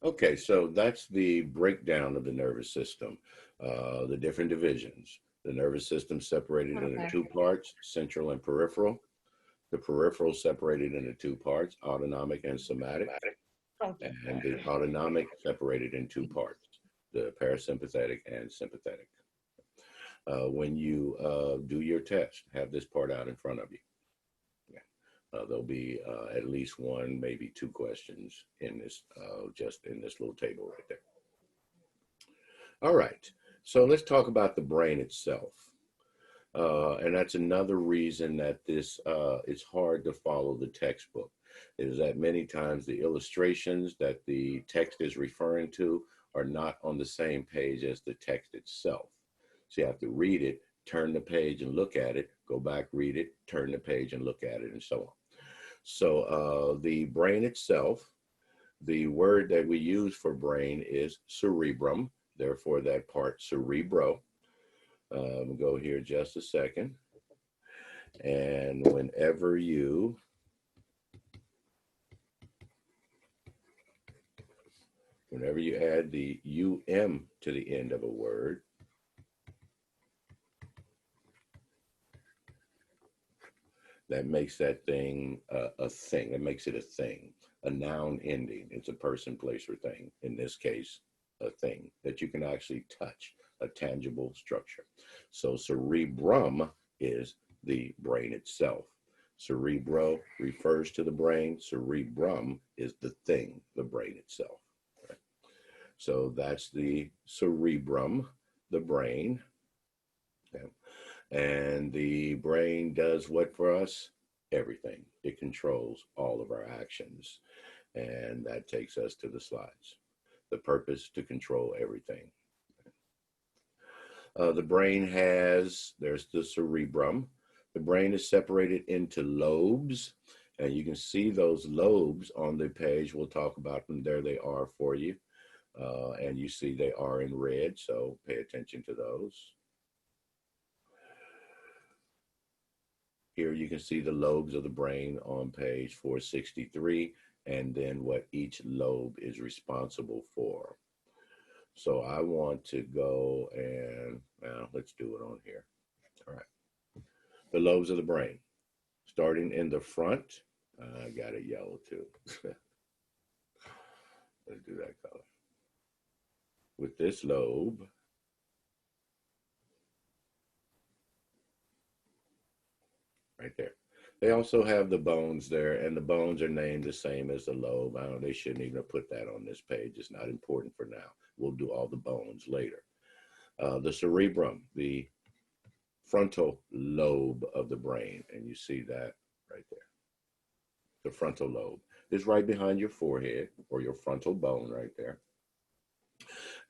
[SPEAKER 1] Okay, so that's the breakdown of the nervous system, the different divisions. The nervous system separated into two parts, central and peripheral. The peripheral separated into two parts, autonomic and somatic. And the autonomic separated in two parts, the parasympathetic and sympathetic. When you do your test, have this part out in front of you. There'll be at least one, maybe two questions in this, just in this little table right there. All right, so let's talk about the brain itself. And that's another reason that this is hard to follow the textbook, is that many times the illustrations that the text is referring to are not on the same page as the text itself. So you have to read it, turn the page and look at it, go back, read it, turn the page and look at it, and so on. So the brain itself, the word that we use for brain is cerebrum, therefore that part cerebro. Go here just a second. And whenever you add the UM to the end of a word, that makes that thing a thing. That makes it a thing, a noun ending. It's a person, place, or thing. In this case, a thing that you can actually touch, a tangible structure. So cerebrum is the brain itself. Cerebro refers to the brain. Cerebrum is the thing, the brain itself. Right? So that's the cerebrum, the brain. Okay. And the brain does what for us? Everything. It controls all of our actions. And that takes us to the slides. The purpose to control everything. The brain has, there's the cerebrum. The brain is separated into lobes. And you can see those lobes on the page. We'll talk about them. There they are for you. And you see they are in red, so pay attention to those. Here you can see the lobes of the brain on page 463, and then what each lobe is responsible for. So I want to go and, let's do it on here. All right. The lobes of the brain, starting in the front. I got it yellow too. Let's do that color. With this lobe, right there. They also have the bones there, and the bones are named the same as the lobe. I don't know, they shouldn't even have put that on this page. It's not important for now. We'll do all the bones later. The cerebrum, the frontal lobe of the brain, and you see that right there. The frontal lobe is right behind your forehead, or your frontal bone right there.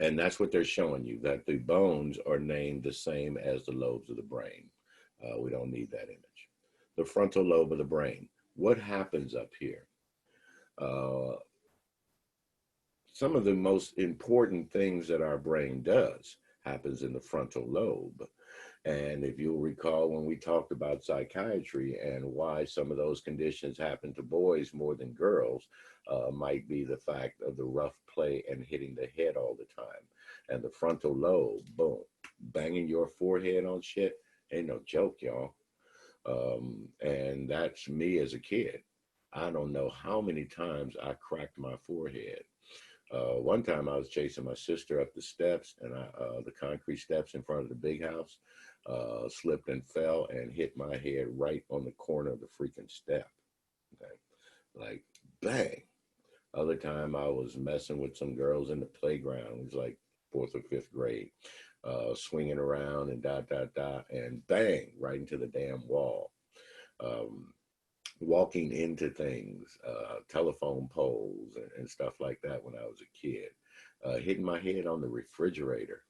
[SPEAKER 1] And that's what they're showing you, that the bones are named the same as the lobes of the brain. We don't need that image. The frontal lobe of the brain. What happens up here? Some of the most important things that our brain does happens in the frontal lobe. And if you'll recall, when we talked about psychiatry and why some of those conditions happen to boys more than girls, might be the fact of the rough play and hitting the head all the time. And the frontal lobe, boom, banging your forehead on shit, ain't no joke, y'all. And that's me as a kid. I don't know how many times I cracked my forehead. One time I was chasing my sister up the steps, and the concrete steps in front of the big house, slipped and fell and hit my head right on the corner of the freaking step. Okay? Like, bang. Other time I was messing with some girls in the playground. It was like 4th or 5th grade, swinging around and and bang, right into the damn wall. Walking into things, telephone poles and stuff like that when I was a kid. Hitting my head on the refrigerator.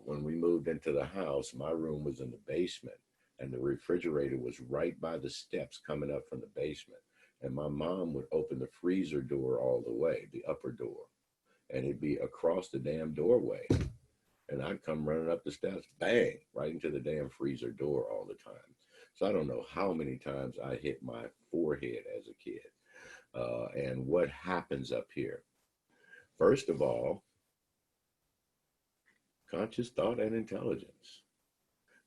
[SPEAKER 1] When we moved into the house, my room was in the basement, and the refrigerator was right by the steps coming up from the basement. And my mom would open the freezer door all the way, the upper door, and it'd be across the damn doorway. And I'd come running up the steps, bang, right into the damn freezer door all the time. So I don't know how many times I hit my forehead as a kid. And what happens up here? First of all, conscious thought and intelligence.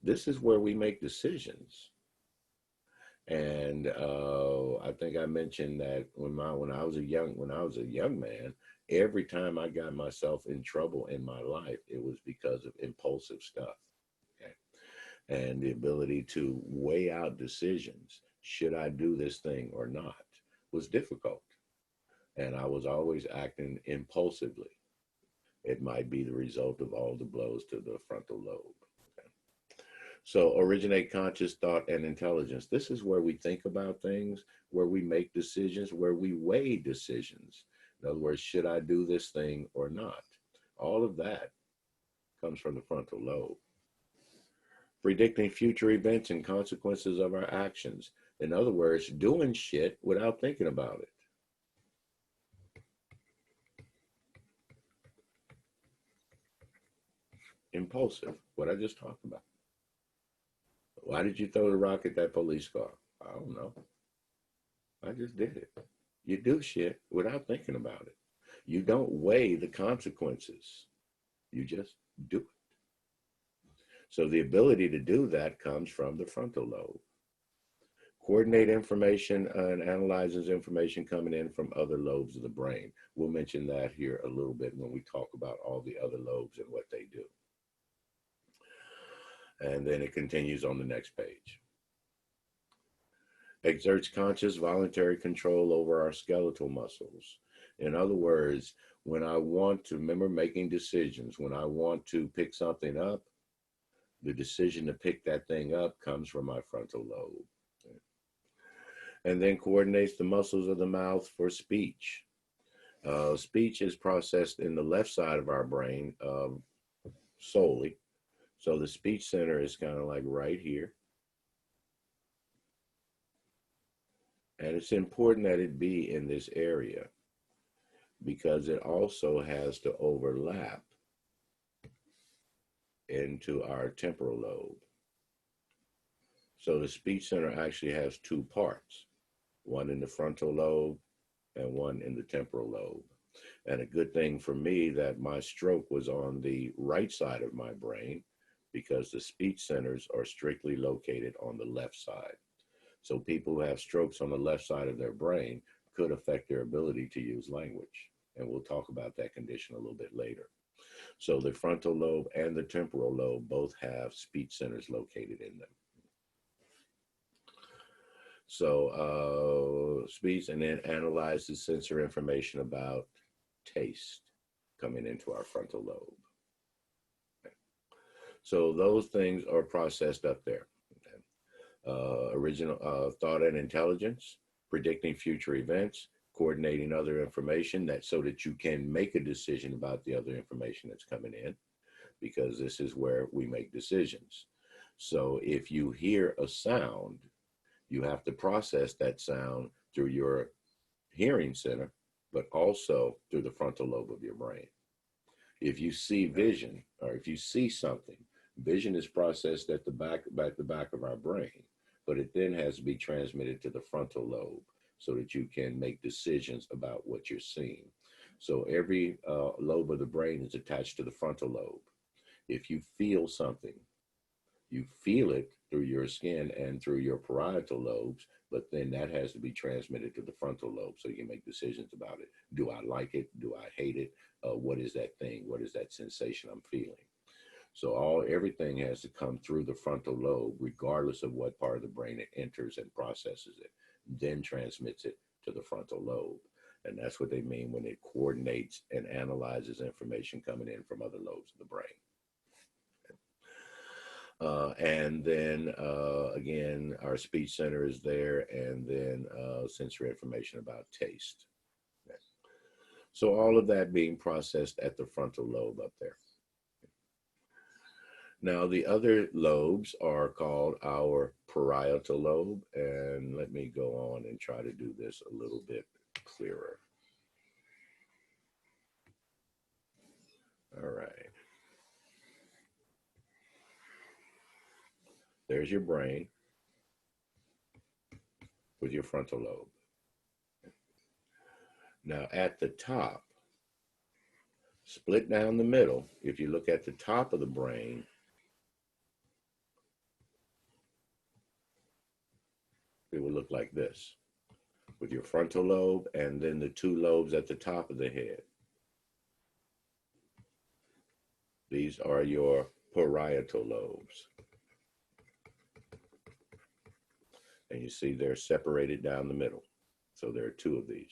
[SPEAKER 1] This is where we make decisions. And I think I mentioned that when I was a young man, every time I got myself in trouble in my life, it was because of impulsive stuff. Okay? And the ability to weigh out decisions, should I do this thing or not, was difficult. And I was always acting impulsively. It might be the result of all the blows to the frontal lobe. Okay? So originate conscious thought and intelligence. This is where we think about things, where we make decisions, where we weigh decisions. In other words, should I do this thing or not? All of that comes from the frontal lobe. Predicting future events and consequences of our actions. In other words, doing shit without thinking about it. Impulsive, what I just talked about. Why did you throw the rock at that police car? I don't know. I just did it. You do shit without thinking about it. You don't weigh the consequences. You just do it. So the ability to do that comes from the frontal lobe. Coordinate information and analyzes information coming in from other lobes of the brain. We'll mention that here a little bit when we talk about all the other lobes and what they do. And then it continues on the next page. Exerts conscious voluntary control over our skeletal muscles. In other words, when I want to, remember making decisions, when I want to pick something up, the decision to pick that thing up comes from my frontal lobe. And then coordinates the muscles of the mouth for speech. Speech is processed in the left side of our brain solely. So the speech center is kind of like right here. And it's important that it be in this area because it also has to overlap into our temporal lobe. So the speech center actually has two parts, one in the frontal lobe and one in the temporal lobe. And a good thing for me that my stroke was on the right side of my brain because the speech centers are strictly located on the left side. So people who have strokes on the left side of their brain could affect their ability to use language. And we'll talk about that condition a little bit later. So the frontal lobe and the temporal lobe both have speech centers located in them. So speech, and then analyze the sensory information about taste coming into our frontal lobe. Okay. So those things are processed up there. Okay. Original thought and intelligence, predicting future events, coordinating other information that so that you can make a decision about the other information that's coming in, because this is where we make decisions. So if you hear a sound, you have to process that sound through your hearing center, but also through the frontal lobe of your brain. If you see vision, or if you see something, vision is processed at the back of our brain, but it then has to be transmitted to the frontal lobe so that you can make decisions about what you're seeing. So every lobe of the brain is attached to the frontal lobe. If you feel something, you feel it through your skin and through your parietal lobes, but then that has to be transmitted to the frontal lobe so you can make decisions about it. Do I like it? Do I hate it? What is that thing? What is that sensation I'm feeling? So everything has to come through the frontal lobe, regardless of what part of the brain it enters and processes it, then transmits it to the frontal lobe. And that's what they mean when it coordinates and analyzes information coming in from other lobes of the brain. And then again, our speech center is there, and then sensory information about taste. Okay. So all of that being processed at the frontal lobe up there. Now, the other lobes are called our parietal lobe, and let me go on and try to do this a little bit clearer. All right. There's your brain with your frontal lobe. Now, at the top, Split down the middle. If you look at the top of the brain, it will look like this, with your frontal lobe and then the two lobes at the top of the head. These are your parietal lobes. And you see they're separated down the middle. So there are two of these.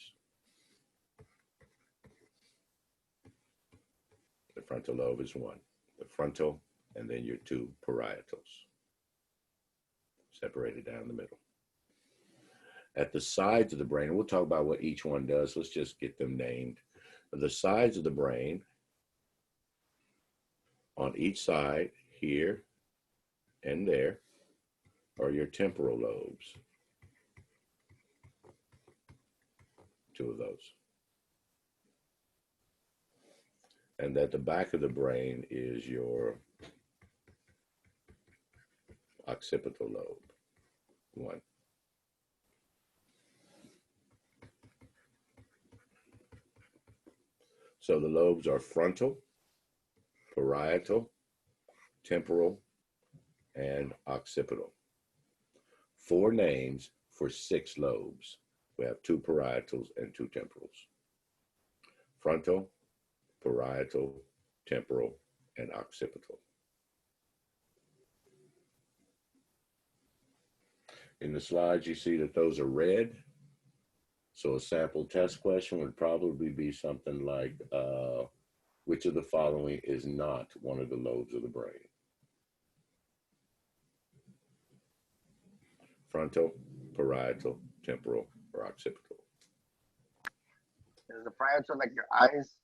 [SPEAKER 1] The frontal lobe is one. The frontal and then your two parietals. Separated down the middle. At the sides of the brain, and we'll talk about what each one does. Let's just get them named. The sides of the brain, on each side, here and there, are your temporal lobes. Two of those. And at the back of the brain is your occipital lobe. One. So the lobes are frontal, parietal, temporal, and occipital. 4 names for 6 lobes. We have 2 parietals and 2 temporals. Frontal, parietal, temporal, and occipital. In the slides, you see that those are red. So a sample test question would probably be something like, which of the following is not one of the lobes of the brain? Frontal, parietal, temporal, or occipital.
[SPEAKER 3] Is the parietal like your eyes?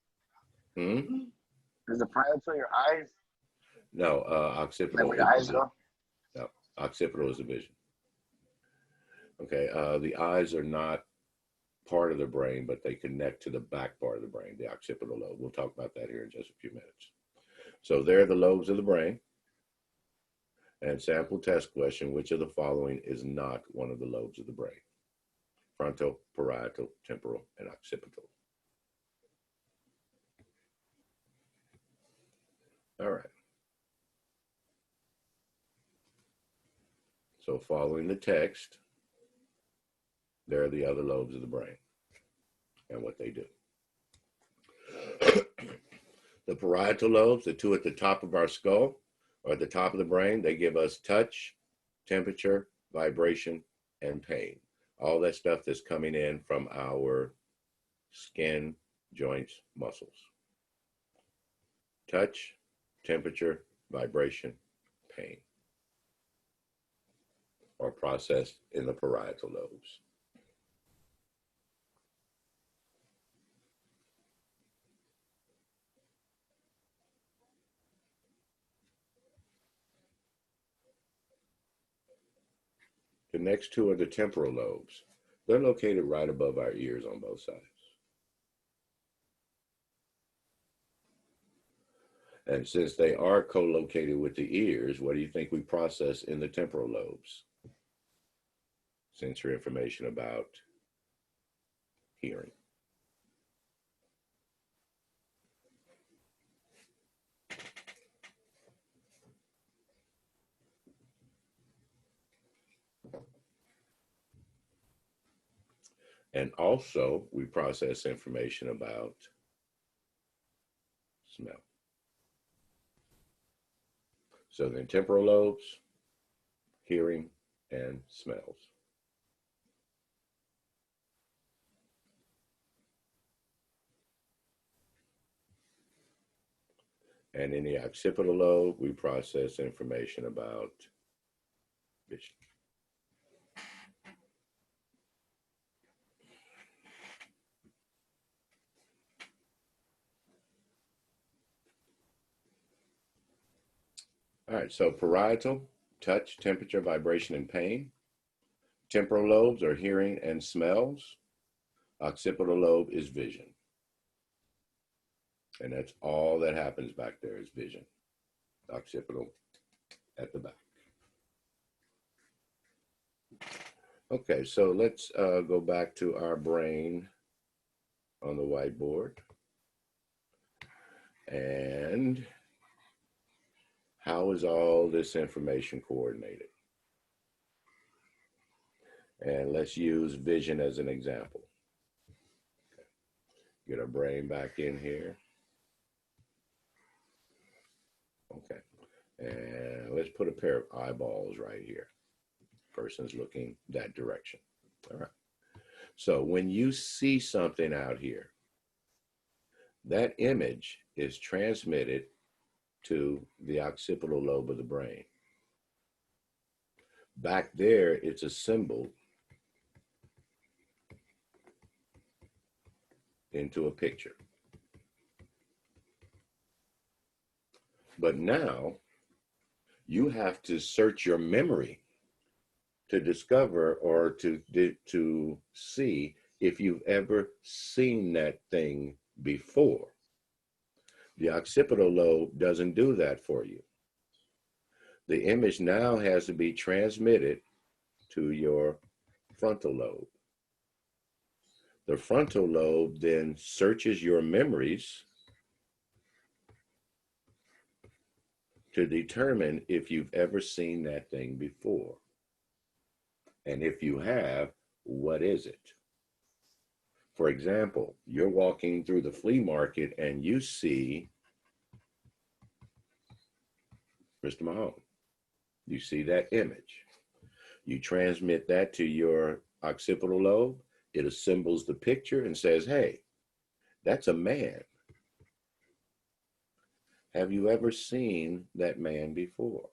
[SPEAKER 3] Is the parietal your eyes?
[SPEAKER 1] No,
[SPEAKER 3] Like
[SPEAKER 1] occipital.
[SPEAKER 3] where your eyes go?
[SPEAKER 1] No, occipital is the vision. Okay, the eyes are not part of the brain, but they connect to the back part of the brain, the occipital lobe. We'll talk about that here in just a few minutes. So they're the lobes of the brain. And sample test question, which of the following is not one of the lobes of the brain? Frontal, parietal, temporal, and occipital. All right. So following the text, there are the other lobes of the brain and what they do. The parietal lobes, the 2 at the top of our skull or at the top of the brain, they give us touch, temperature, vibration, and pain. All that stuff that's coming in from our skin, joints, muscles. Touch, temperature, vibration, pain. Are processed in the parietal lobes. The next 2 are the temporal lobes. They're located right above our ears on both sides. And since they are co-located with the ears, what do you think we process in the temporal lobes? Sensory information about hearing. And also, we process information about smell. So the temporal lobes, hearing, and smells. And in the occipital lobe, we process information about vision. All right, so parietal, touch, temperature, vibration, and pain. Temporal lobes are hearing and smells. Occipital lobe is vision. And that's all that happens back there is vision. Occipital at the back. Okay, so let's go back to our brain on the whiteboard. And how is all this information coordinated? And let's use vision as an example. Get our brain back in here. Okay. And let's put a pair of eyeballs right here. Person's looking that direction. All right. So when you see something out here, that image is transmitted to the occipital lobe of the brain. Back there, it's a symbol into a picture. But now you have to search your memory to discover or to see if you've ever seen that thing before. The occipital lobe doesn't do that for you. The image now has to be transmitted to your frontal lobe. The frontal lobe then searches your memories to determine if you've ever seen that thing before. And if you have, what is it? For example, you're walking through the flea market and you see Mr. Mahone. You see that image. You transmit that to your occipital lobe. It assembles the picture and says, hey, that's a man. Have you ever seen that man before?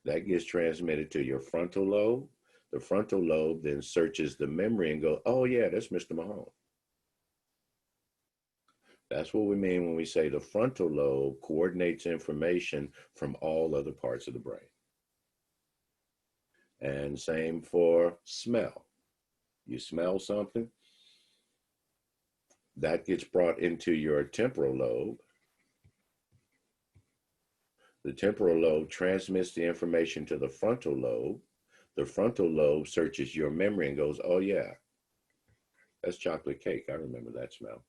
[SPEAKER 1] That gets transmitted to your frontal lobe. The frontal lobe then searches the memory and goes, oh yeah, that's Mr. Mahone. That's what we mean when we say the frontal lobe coordinates information from all other parts of the brain. And same for smell. You smell something, that gets brought into your temporal lobe. The temporal lobe transmits the information to the frontal lobe. The frontal lobe searches your memory and goes, oh yeah, that's chocolate cake. I remember that smell.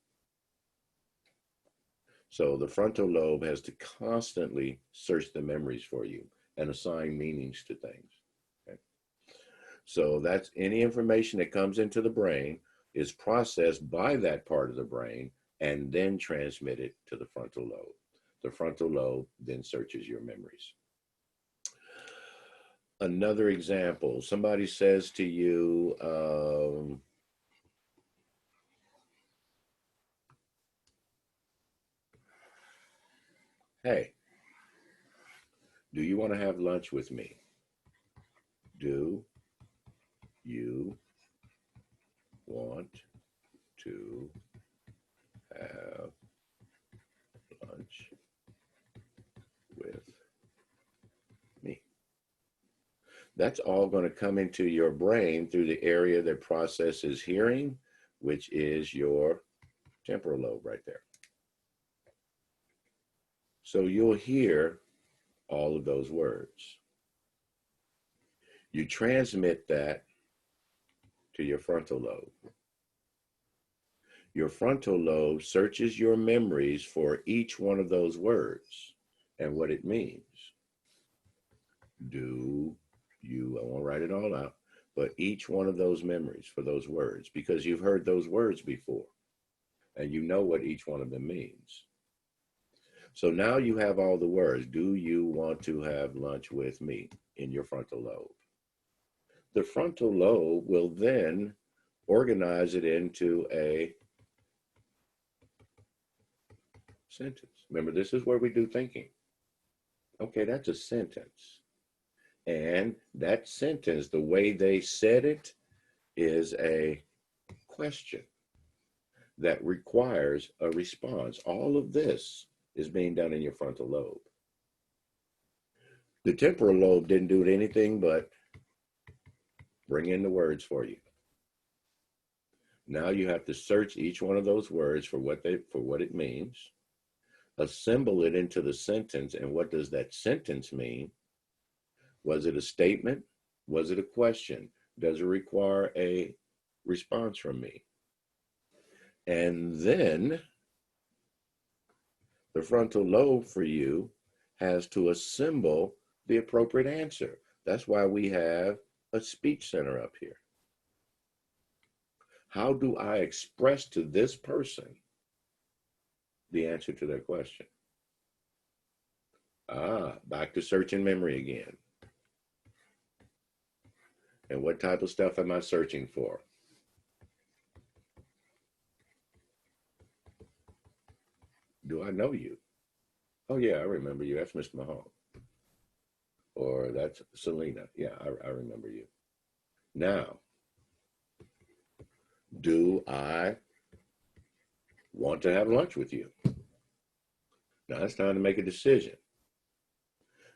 [SPEAKER 1] So the frontal lobe has to constantly search the memories for you and assign meanings to things. Okay? So that's any information that comes into the brain is processed by that part of the brain and then transmitted to the frontal lobe. The frontal lobe then searches your memories. Another example, somebody says to you, hey, do you want to have lunch with me? Do you want to have lunch with me? That's all going to come into your brain through the area that processes hearing, which is your temporal lobe right there. So you'll hear all of those words. You transmit that to your frontal lobe. Your frontal lobe searches your memories for each one of those words and what it means. Do you, I won't write it all out, but each one of those memories for those words, because you've heard those words before and you know what each one of them means. So now you have all the words. Do you want to have lunch with me in your frontal lobe? The frontal lobe will then organize it into a sentence. Remember, this is where we do thinking. Okay, that's a sentence. And that sentence, the way they said it, is a question that requires a response. All of this is being done in your frontal lobe. The temporal lobe didn't do anything but bring in the words for you. Now you have to search each one of those words for what it means, assemble it into the sentence, and what does that sentence mean? Was it a statement? Was it a question? Does it require a response from me? And then The frontal lobe for you has to assemble the appropriate answer. That's why we have a speech center up here. How do I express to this person the answer to their question? Back to search and memory again. And what type of stuff am I searching for? Do I know you? Oh, yeah, I remember you. That's Mr. Mahone. Or that's Selena. Yeah, I remember you. Now, do I want to have lunch with you? Now it's time to make a decision.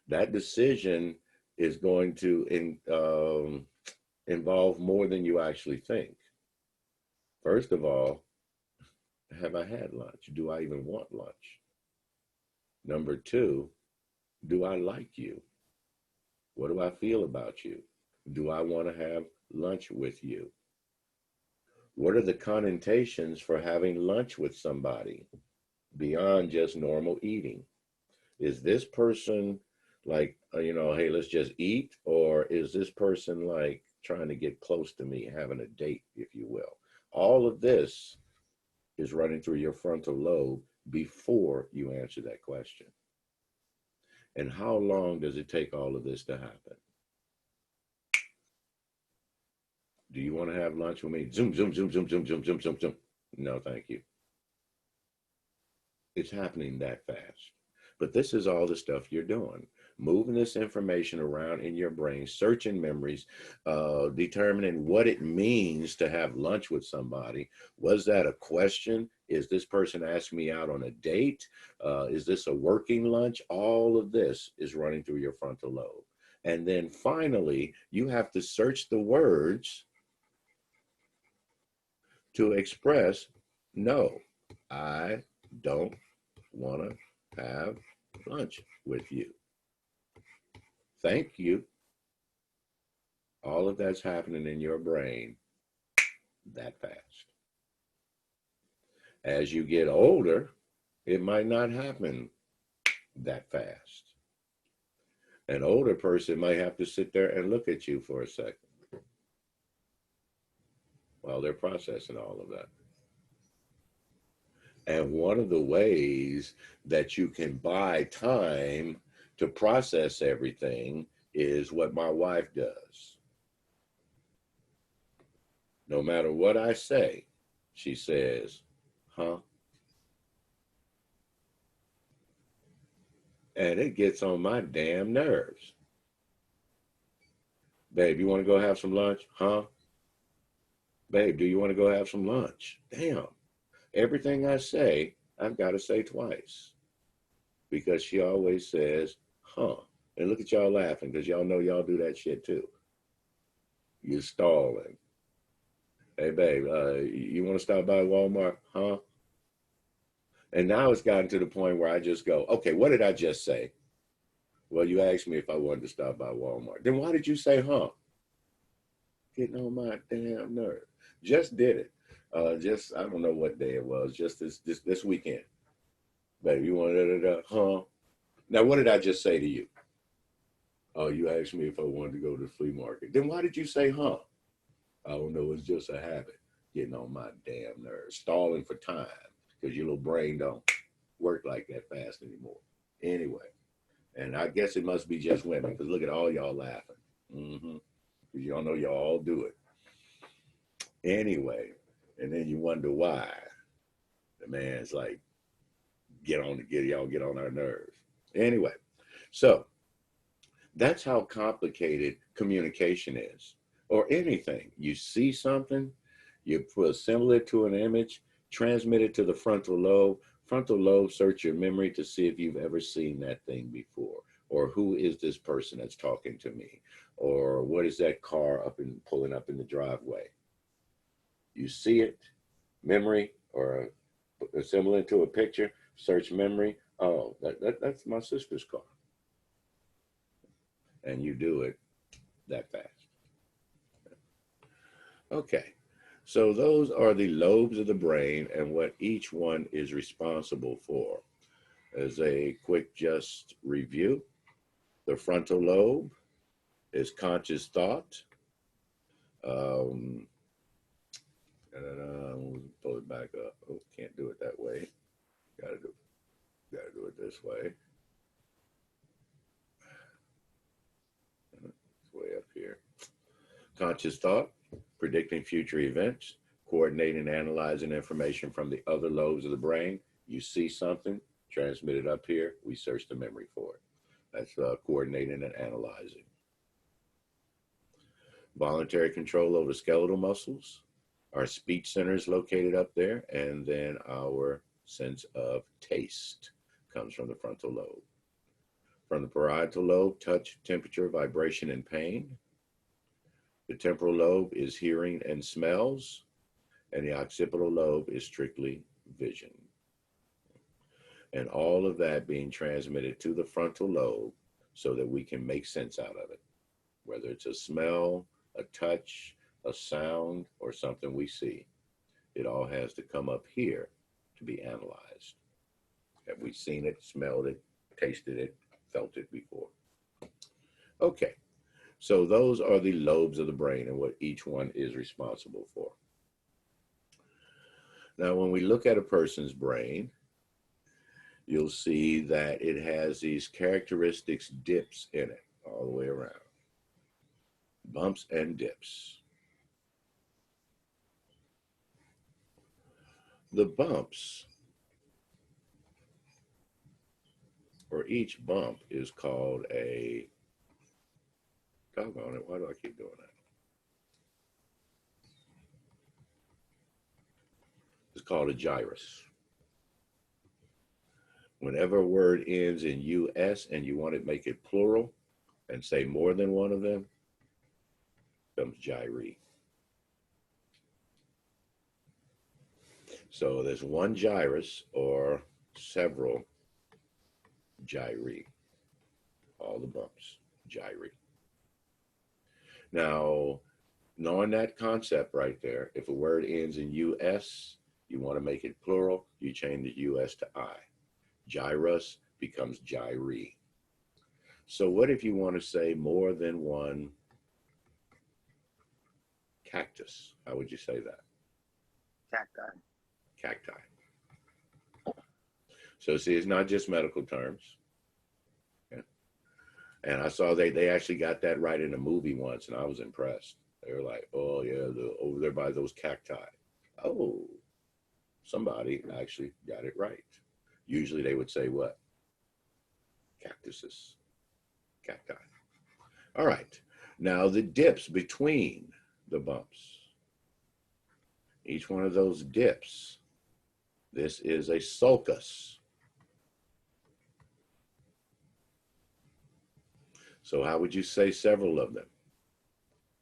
[SPEAKER 1] That decision is going to involve more than you actually think. First of all, have I had lunch? Do I even want lunch? Number two, do I like you? What do I feel about you? Do I want to have lunch with you? What are the connotations for having lunch with somebody beyond just normal eating? Is this person like, hey, let's just eat? Or is this person like trying to get close to me, having a date, if you will? All of this is running through your frontal lobe before you answer that question. And how long does it take all of this to happen? Do you want to have lunch with me? Zoom, zoom, zoom, zoom, zoom, zoom, zoom, zoom, zoom. No, thank you. It's happening that fast. But this is all the stuff you're doing. Moving this information around in your brain, searching memories, determining what it means to have lunch with somebody. Was that a question? Is this person asking me out on a date? Is this a working lunch? All of this is running through your frontal lobe. And then finally, you have to search the words to express, no, I don't want to have lunch with you. Thank you. All of that's happening in your brain that fast. As you get older, it might not happen that fast. An older person might have to sit there and look at you for a second while they're processing all of that. And one of the ways that you can buy time to process everything is what my wife does. No matter what I say, she says, huh? And it gets on my damn nerves. Babe, you want to go have some lunch? Huh? Babe, do you want to go have some lunch? Damn. Everything I say, I've got to say twice. Because she always says, huh. And look at y'all laughing because y'all know y'all do that shit too. You're stalling. Hey, babe, you want to stop by Walmart? Huh? And now it's gotten to the point where I just go, okay, what did I just say? Well, you asked me if I wanted to stop by Walmart. Then why did you say, huh? Getting on my damn nerve. Just did it. I don't know what day it was, just this weekend. Babe, you want to, huh? Now, what did I just say to you? Oh, you asked me if I wanted to go to the flea market. Then why did you say, huh? I don't know, it's just a habit. Getting on my damn nerves. Stalling for time because your little brain don't work like that fast anymore. Anyway, and I guess it must be just women because look at all y'all laughing. Because y'all know y'all all do it. Anyway, and then you wonder why the man's like, get on our nerves. Anyway, so that's how complicated communication is, or anything. You see something, you assemble it to an image, transmit it to the frontal lobe. Frontal lobe search your memory to see if you've ever seen that thing before, or who is this person that's talking to me, or what is that car pulling up in the driveway. You see it, memory, or assemble it to a picture, search memory. Oh, that's my sister's car. And you do it that fast. Okay, so those are the lobes of the brain and what each one is responsible for. As a quick just review, the frontal lobe is conscious thought. Um, pull it back up. Oh, can't do it that way. Gotta do it this way. It's way up here. Conscious thought, predicting future events, coordinating and analyzing information from the other lobes of the brain. You see something, transmit it up here. We search the memory for it. That's coordinating and analyzing. Voluntary control over skeletal muscles. Our speech center is located up there, and then our sense of taste comes from the frontal lobe. From the parietal lobe, touch, temperature, vibration, and pain. The temporal lobe is hearing and smells, and the occipital lobe is strictly vision. And all of that being transmitted to the frontal lobe so that we can make sense out of it, whether it's a smell, a touch, a sound, or something we see. It all has to come up here to be analyzed. Have we seen it, smelled it, tasted it, felt it before? Okay, so those are the lobes of the brain and what each one is responsible for. Now, when we look at a person's brain, you'll see that it has these characteristics dips in it all the way around. Bumps and dips. The bumps, or each bump, is called a, doggone it, why do I keep doing that? It's called a gyrus. Whenever a word ends in US and you want to make it plural and say more than one of them, comes gyri. So there's one gyrus or several gyri. All the bumps, gyri. Now, knowing that concept right there, if a word ends in US, you want to make it plural, you change the US to I. Gyrus becomes gyri. So what if you want to say more than one cactus? How would you say that?
[SPEAKER 3] Cacti.
[SPEAKER 1] Cacti. So see, it's not just medical terms. Yeah. And I saw they actually got that right in a movie once, and I was impressed. They were like, oh yeah, over there by those cacti. Oh, somebody actually got it right. Usually they would say what? Cactuses. Cacti. All right. Now the dips between the bumps. Each one of those dips, this is a sulcus. So how would you say several of them?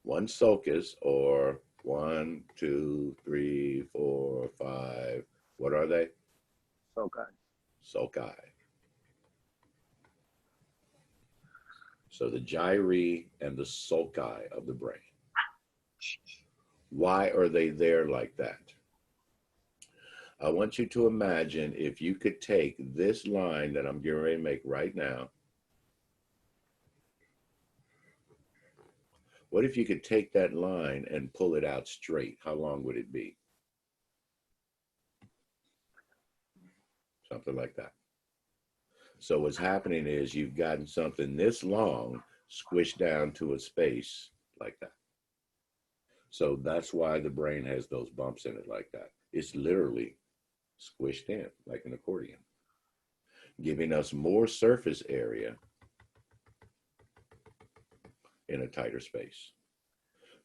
[SPEAKER 1] One sulcus, or 1, 2, 3, 4, 5. What are they?
[SPEAKER 3] Sulci.
[SPEAKER 1] Sulci. So the gyri and the sulci of the brain. Why are they there like that? I want you to imagine if you could take this line that I'm getting ready to make right now. What if you could take that line and pull it out straight? How long would it be? Something like that. So what's happening is you've gotten something this long squished down to a space like that. So that's why the brain has those bumps in it like that. It's literally squished in like an accordion, giving us more surface area in a tighter space.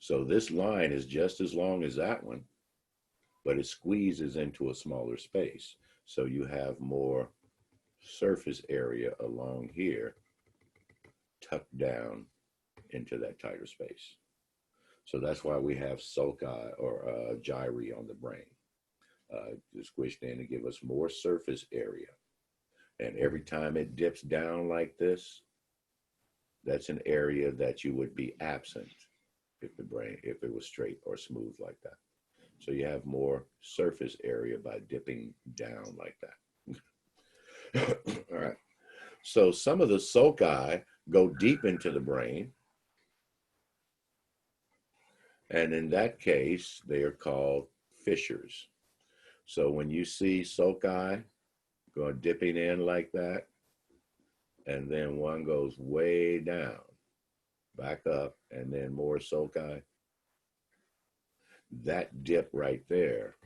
[SPEAKER 1] So this line is just as long as that one, but it squeezes into a smaller space. So you have more surface area along here tucked down into that tighter space. So that's why we have sulci or gyri on the brain, squished in to give us more surface area. And every time it dips down like this, that's an area that you would be absent if it was straight or smooth like that. So you have more surface area by dipping down like that. All right. So some of the sulci go deep into the brain. And in that case, they are called fissures. So when you see sulci going dipping in like that, and then one goes way down, back up, and then more sulci, that dip right there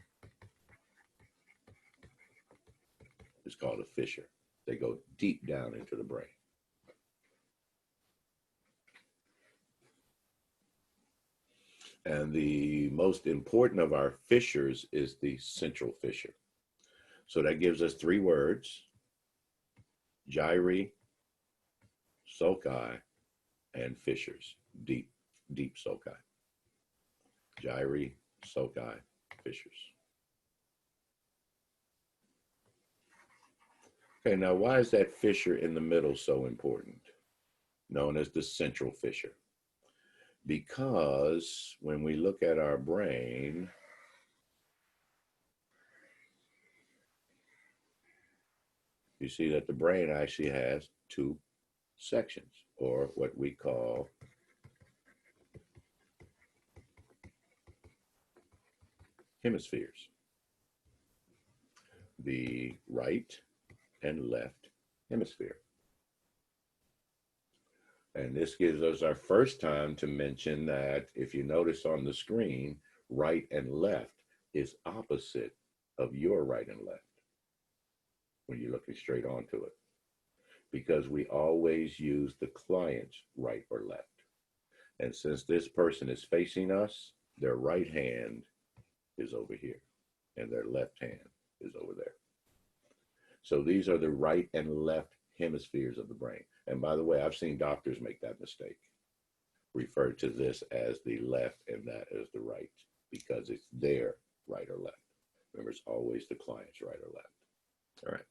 [SPEAKER 1] is called a fissure. They go deep down into the brain. And the most important of our fissures is the central fissure. So that gives us three words: gyri, sulci, and fissures. Deep sulci. Gyri, sulci, fissures. Okay, now why is that fissure in the middle so important? Known as the central fissure. Because when we look at our brain, you see that the brain actually has two sections, or what we call hemispheres. The right and left hemisphere. And this gives us our first time to mention that if you notice on the screen, right and left is opposite of your right and left when you're looking straight onto it, because we always use the client's right or left. And since this person is facing us, their right hand is over here and their left hand is over there. So these are the right and left hemispheres of the brain. And by the way, I've seen doctors make that mistake. Refer to this as the left and that as the right, because it's their right or left. Remember, it's always the client's right or left. All right.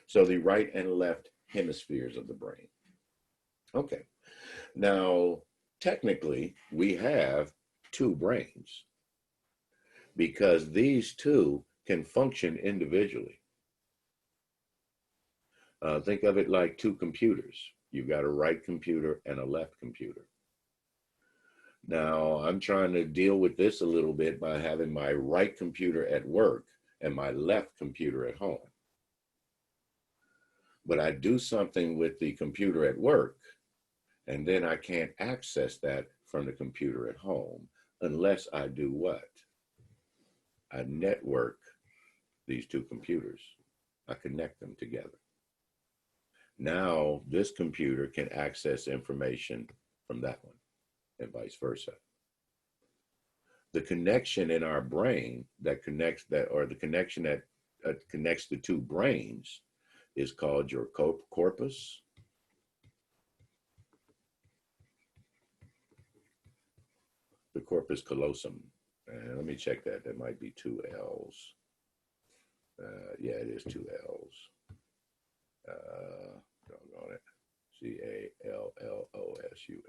[SPEAKER 1] So the right and left hemispheres of the brain. Okay. Now, technically, we have two brains because these two can function individually. Think of it like two computers. You've got a right computer and a left computer. Now, I'm trying to deal with this a little bit by having my right computer at work and my left computer at home. But I do something with the computer at work, and then I can't access that from the computer at home unless I do what? I network these two computers. I connect them together. Now, this computer can access information from that one and vice versa. The connection in our brain that connects that, or the connection that connects the two brains is called your corpus the corpus callosum. And let me check that. That might be two L's. Yeah, it is two L's. Doggone it. CALLOSUM.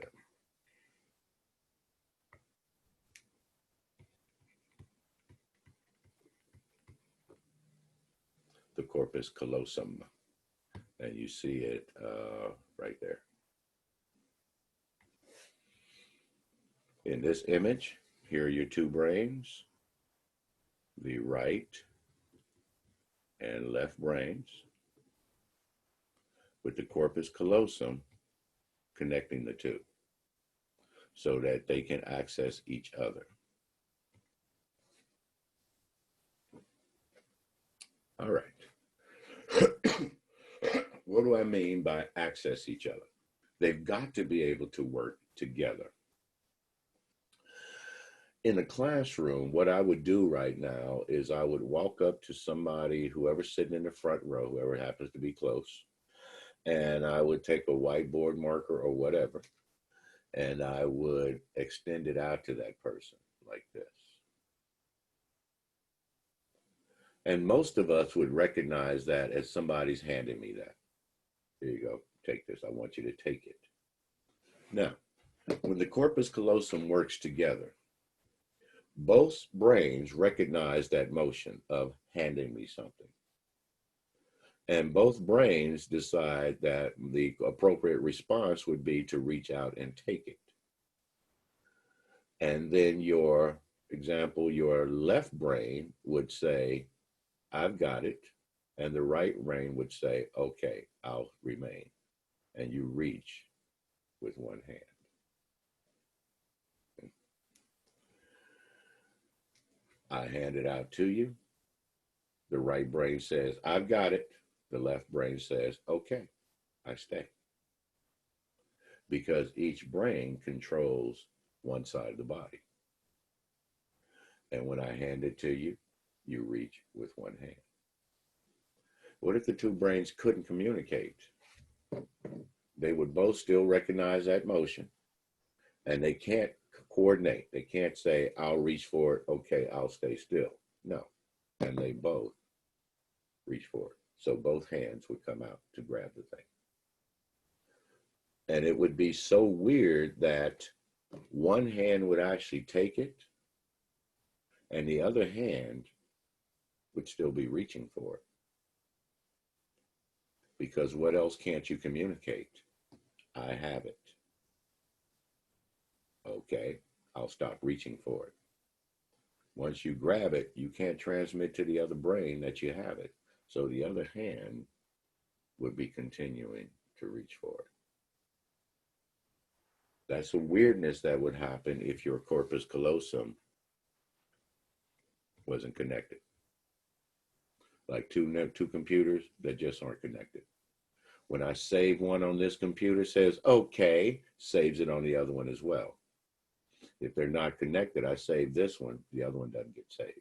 [SPEAKER 1] The corpus callosum. And you see it right there. In this image, here are your two brains, the right and left brains, with the corpus callosum connecting the two so that they can access each other. All right. What do I mean by access each other? They've got to be able to work together. In a classroom, what I would do right now is I would walk up to somebody, whoever's sitting in the front row, whoever happens to be close, and I would take a whiteboard marker or whatever, and I would extend it out to that person like this. And most of us would recognize that as somebody's handing me that. Here you go, take this, I want you to take it. Now, when the corpus callosum works together, both brains recognize that motion of handing me something. And both brains decide that the appropriate response would be to reach out and take it. And then your left brain would say, I've got it. And the right brain would say, okay, I'll remain. And you reach with one hand. I hand it out to you. The right brain says, I've got it. The left brain says, okay, I stay. Because each brain controls one side of the body. And when I hand it to you, you reach with one hand. What if the two brains couldn't communicate? They would both still recognize that motion, and they can't coordinate. They can't say, I'll reach for it, okay, I'll stay still. No. And they both reach for it. So both hands would come out to grab the thing. And it would be so weird that one hand would actually take it, and the other hand would still be reaching for it. Because what else can't you communicate? I have it. Okay, I'll stop reaching for it. Once you grab it, you can't transmit to the other brain that you have it. So the other hand would be continuing to reach for it. That's a weirdness that would happen if your corpus callosum wasn't connected. Like two computers that just aren't connected. When I save one on this computer, says, okay, saves it on the other one as well. If they're not connected, I save this one, the other one doesn't get saved.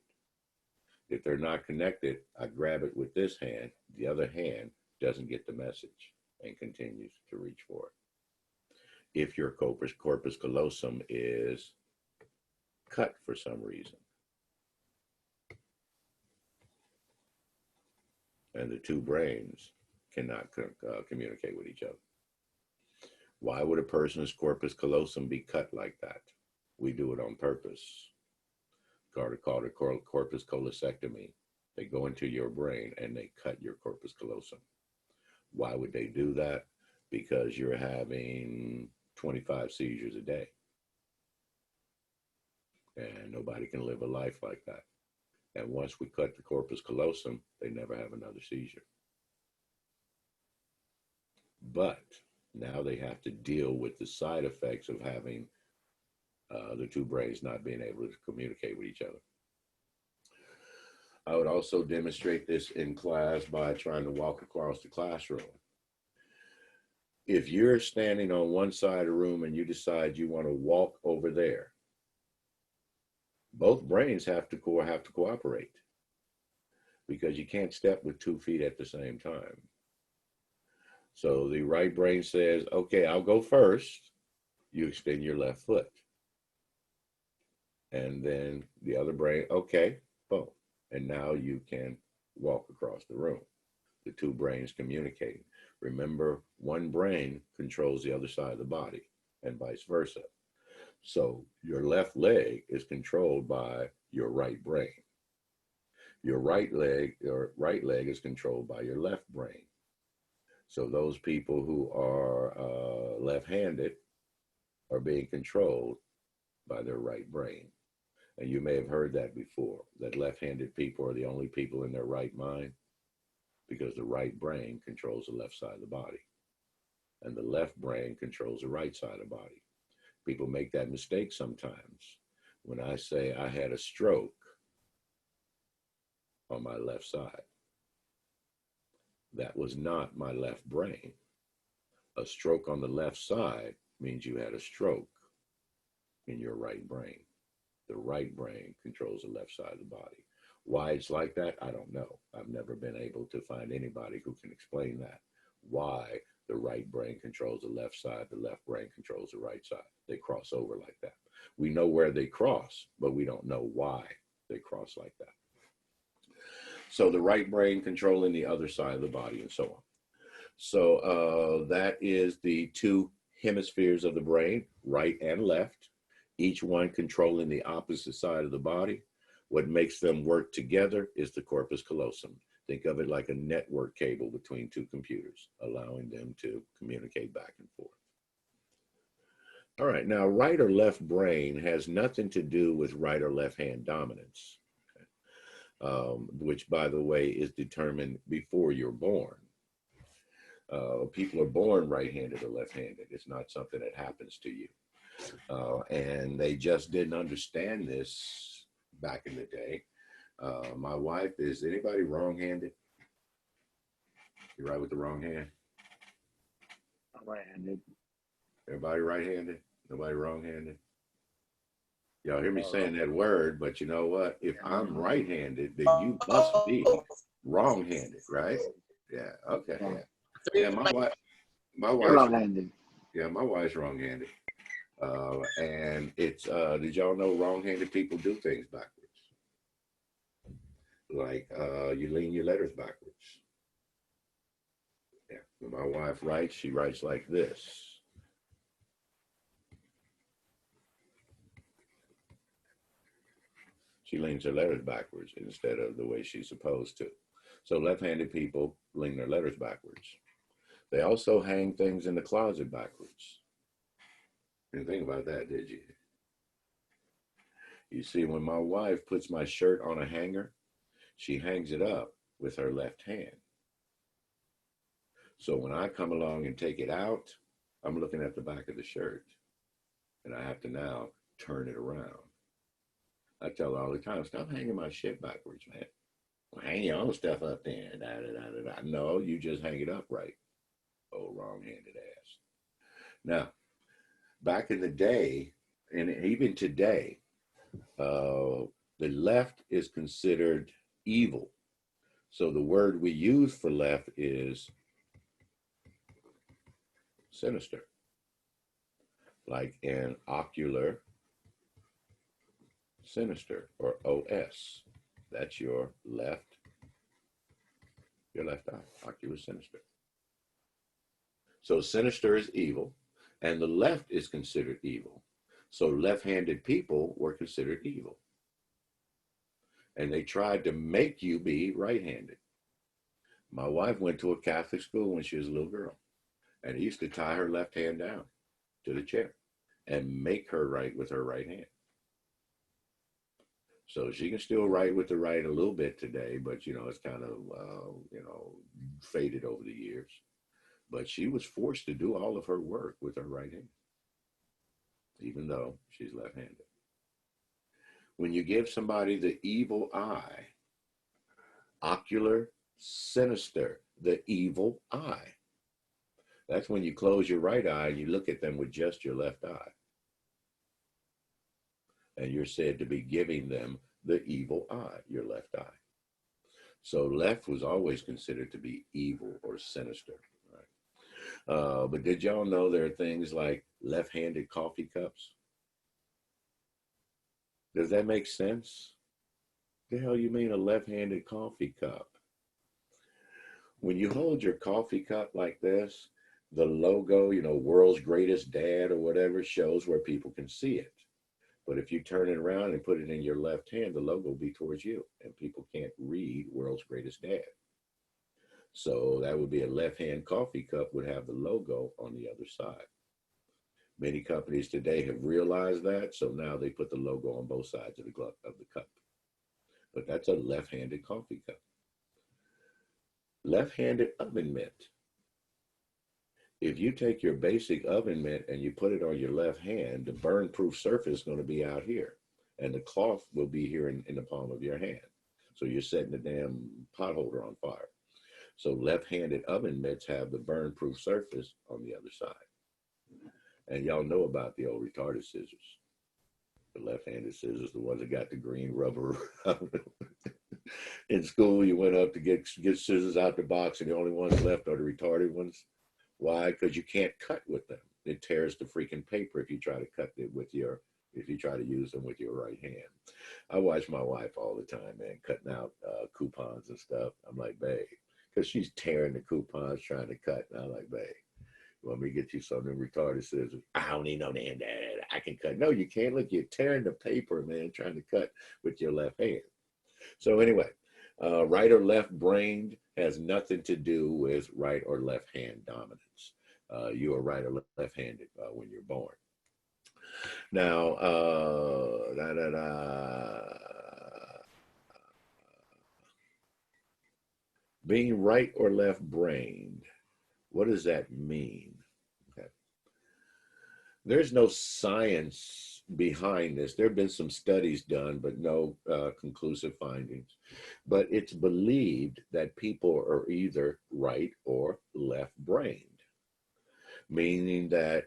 [SPEAKER 1] If they're not connected, I grab it with this hand, the other hand doesn't get the message and continues to reach for it. If your corpus callosum is cut for some reason, and the two brains cannot communicate with each other. Why would a person's corpus callosum be cut like that? We do it on purpose. Called a corpus callosectomy. They go into your brain and they cut your corpus callosum. Why would they do that? Because you're having 25 seizures a day. And nobody can live a life like that. And once we cut the corpus callosum, they never have another seizure. But now they have to deal with the side effects of having the two brains not being able to communicate with each other. I would also demonstrate this in class by trying to walk across the classroom. If you're standing on one side of the room and you decide you want to walk over there, both brains have to cooperate, because you can't step with 2 feet at the same time. So the right brain says, okay, I'll go first. You extend your left foot. And then the other brain, okay, boom. And now you can walk across the room. The two brains communicating. Remember, one brain controls the other side of the body and vice versa. So your left leg is controlled by your right brain. Your right leg is controlled by your left brain. So those people who are left-handed are being controlled by their right brain. And you may have heard that before, that left-handed people are the only people in their right mind, because the right brain controls the left side of the body. And the left brain controls the right side of the body. People make that mistake sometimes. When I say I had a stroke on my left side, that was not my left brain. A stroke on the left side means you had a stroke in your right brain. The right brain controls the left side of the body. Why it's like that, I don't know. I've never been able to find anybody who can explain that. Why the right brain controls the left side, the left brain controls the right side. They cross over like that. We know where they cross, but we don't know why they cross like that. So the right brain controlling the other side of the body and so on. So that is the two hemispheres of the brain, right and left, each one controlling the opposite side of the body. What makes them work together is the corpus callosum. Think of it like a network cable between two computers, allowing them to communicate back and forth. All right, now right or left brain has nothing to do with right or left hand dominance, which, by the way, is determined before you're born. People are born right-handed or left-handed. It's not something that happens to you. And they just didn't understand this back in the day. My wife, is anybody wrong-handed? You right with the wrong hand?
[SPEAKER 3] I'm right-handed.
[SPEAKER 1] Everybody right-handed? Nobody wrong-handed? Y'all hear me saying that word, but you know what? If I'm right-handed, then you must be wrong-handed, right? Yeah, okay. Yeah, my wife.
[SPEAKER 3] Wrong-handed.
[SPEAKER 1] Yeah, my wife's wrong-handed. And it's, did y'all know wrong-handed people do things backwards? Like you lean your letters backwards. Yeah, when my wife writes, she writes like this. She leans her letters backwards instead of the way she's supposed to. So left-handed people lean their letters backwards. They also hang things in the closet backwards. Didn't think about that, did you? You see, when my wife puts my shirt on a hanger, she hangs it up with her left hand. So when I come along and take it out, I'm looking at the back of the shirt, and I have to now turn it around. I tell her all the time, stop hanging my shit backwards, man. Well, hang your own stuff up there. Da, da, da, da, da. No, you just hang it up right. Oh, wrong-handed ass. Now, back in the day, and even today, the left is considered evil. So the word we use for left is sinister, like an ocular sinister, or OS. That's your left eye, ocular sinister. So sinister is evil, and the left is considered evil. So left-handed people were considered evil. And they tried to make you be right-handed. My wife went to a Catholic school when she was a little girl, and he used to tie her left hand down to the chair and make her write with her right hand. So she can still write with the right a little bit today, but you know, it's kind of, faded over the years. But she was forced to do all of her work with her right hand, even though she's left-handed. When you give somebody the evil eye, ocular sinister, the evil eye, that's when you close your right eye and you look at them with just your left eye. And you're said to be giving them the evil eye, your left eye. So left was always considered to be evil or sinister. Right? But did y'all know there are things like left-handed coffee cups? Does that make sense? The hell you mean a left-handed coffee cup? When you hold your coffee cup like this, the logo, world's greatest dad or whatever, shows where people can see it. But if you turn it around and put it in your left hand, the logo will be towards you, and people can't read world's greatest dad. So that would be a left-hand coffee cup would have the logo on the other side. Many companies today have realized that, so now they put the logo on both sides of the cup. But that's a left-handed coffee cup. Left-handed oven mitt. If you take your basic oven mitt and you put it on your left hand, the burn-proof surface is going to be out here, and the cloth will be here in the palm of your hand. So you're setting the damn pot holder on fire. So left-handed oven mitts have the burn-proof surface on the other side. And y'all know about the old retarded scissors. The left-handed scissors, the ones that got the green rubber. In school, you went up to get scissors out the box, and the only ones left are the retarded ones. Why? Because you can't cut with them. It tears the freaking paper if you try to cut it if you try to use them with your right hand. I watch my wife all the time, man, cutting out coupons and stuff. I'm like, babe, because she's tearing the coupons trying to cut. And I'm like, babe, you want me to get you some of them retarded scissors? I don't need no damn dad. I can cut. No, you can't. Look, you're tearing the paper, man, trying to cut with your left hand. So anyway, right or left brained has nothing to do with right or left hand dominance. You are right or left-handed when you're born. Now, being right or left-brained, what does that mean? Okay. There's no science behind this. There have been some studies done, but no conclusive findings. But it's believed that people are either right or left-brained, meaning that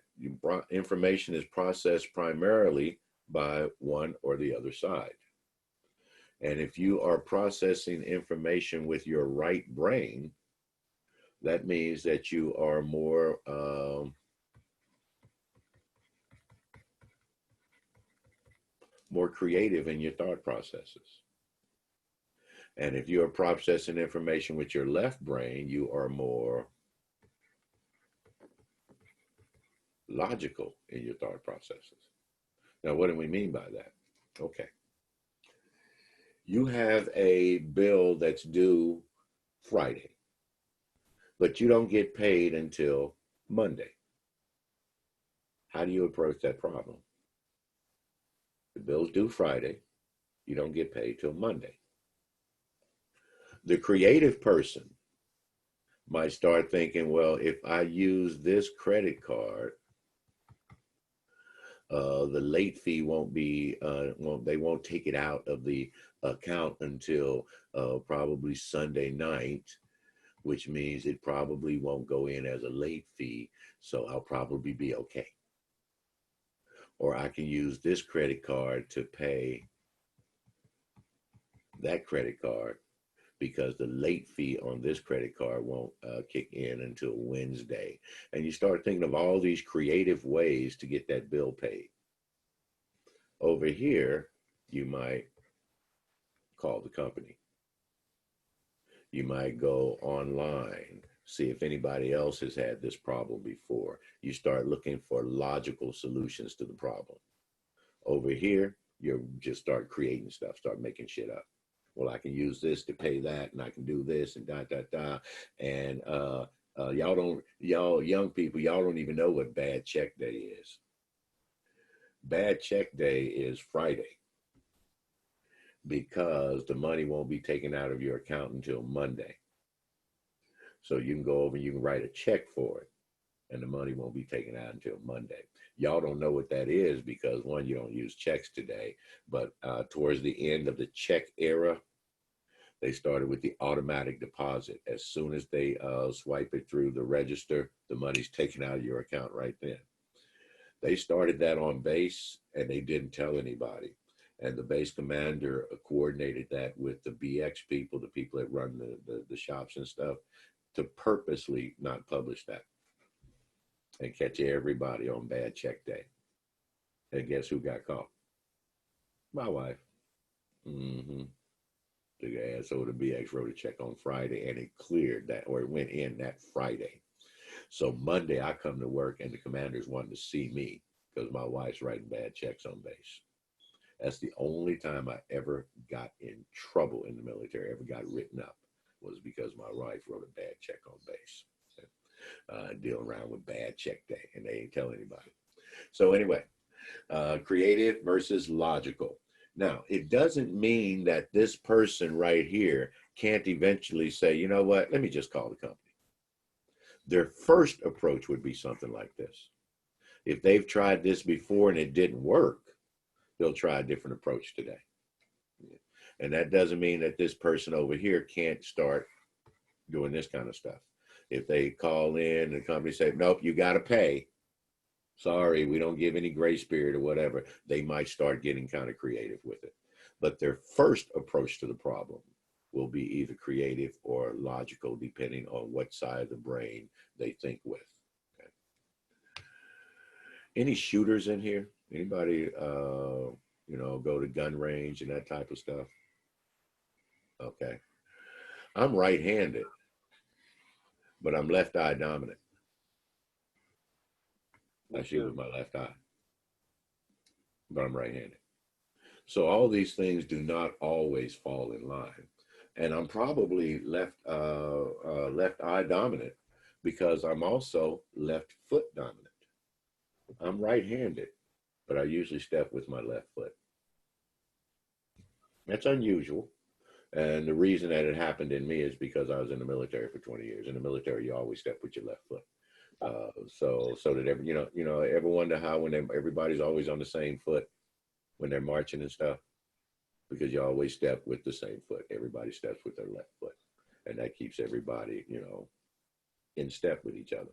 [SPEAKER 1] information is processed primarily by one or the other side. And if you are processing information with your right brain, that means that you are more more creative in your thought processes. And if you are processing information with your left brain, you are more logical in your thought processes. Now, what do we mean by that? Okay. You have a bill that's due Friday, but you don't get paid until Monday. How do you approach that problem? The bill's due Friday, you don't get paid till Monday. The creative person might start thinking, well, if I use this credit card, the late fee won't be, they won't take it out of the account until probably Sunday night, which means it probably won't go in as a late fee, so I'll probably be okay. Or I can use this credit card to pay that credit card because the late fee on this credit card won't kick in until Wednesday. And you start thinking of all these creative ways to get that bill paid. Over here, you might call the company. You might go online, see if anybody else has had this problem before. You start looking for logical solutions to the problem. Over here, you just start creating stuff, start making shit up. Well, I can use this to pay that, and I can do this, and and y'all young people, y'all don't even know what bad check day is. Bad check day is Friday, because the money won't be taken out of your account until Monday. So you can go over and you can write a check for it, and the money won't be taken out until Monday. Y'all don't know what that is because, one, you don't use checks today, but towards the end of the check era, they started with the automatic deposit. As soon as they swipe it through the register, the money's taken out of your account right then. They started that on base, and they didn't tell anybody. And the base commander coordinated that with the BX people, the people that run the shops and stuff, to purposely not publish that and catch everybody on bad check day. And guess who got caught? My wife. Mm-hmm. The asshole, the BX wrote a check on Friday, and it cleared that, or it went in that Friday. So Monday, I come to work, and the commanders wanted to see me because my wife's writing bad checks on base. That's the only time I ever got in trouble in the military, ever got written up, was because my wife wrote a bad check on base. Dealing around with bad check day, and they ain't tell anybody. So anyway, creative versus logical. Now, it doesn't mean that this person right here can't eventually say, you know what, let me just call the company. Their first approach would be something like this. If they've tried this before and it didn't work, they'll try a different approach today. And that doesn't mean that this person over here can't start doing this kind of stuff. If they call in and the company say, nope, you got to pay. Sorry, we don't give any grace period or whatever. They might start getting kind of creative with it. But their first approach to the problem will be either creative or logical, depending on what side of the brain they think with. Okay. Any shooters in here? Anybody, go to gun range and that type of stuff? Okay. I'm right-handed, but I'm left eye dominant. I shoot with my left eye. but I'm right-handed. So all these things do not always fall in line. And I'm probably left eye dominant because I'm also left foot dominant. I'm right-handed, but I usually step with my left foot. That's unusual. And the reason that it happened in me is because I was in the military for 20 years. In the military, you always step with your left foot. So that ever wonder how when everybody's always on the same foot when they're marching and stuff? Because you always step with the same foot. Everybody steps with their left foot. And that keeps everybody, in step with each other.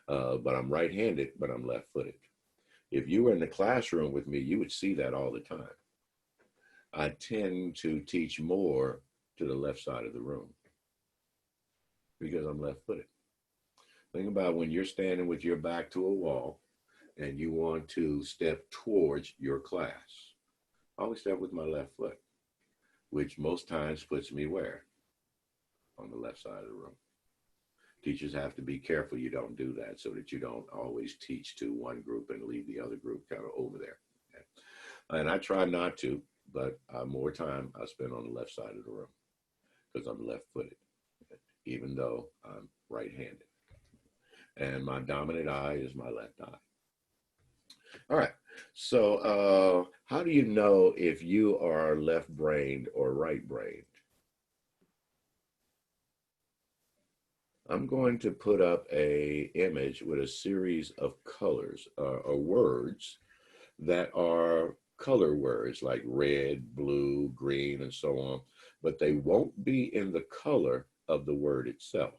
[SPEAKER 1] But I'm right-handed, but I'm left-footed. If you were in the classroom with me, you would see that all the time. I tend to teach more to the left side of the room because I'm left-footed. Think about when you're standing with your back to a wall and you want to step towards your class. I always step with my left foot, which most times puts me where? On the left side of the room. Teachers have to be careful you don't do that so that you don't always teach to one group and leave the other group kind of over there. Okay? And I try not to, but more time I spend on the left side of the room because I'm left-footed, even though I'm right-handed. And my dominant eye is my left eye. All right. So how do you know if you are left-brained or right-brained? I'm going to put up a image with a series of colors or words that are color words like red, blue, green, and so on, but they won't be in the color of the word itself.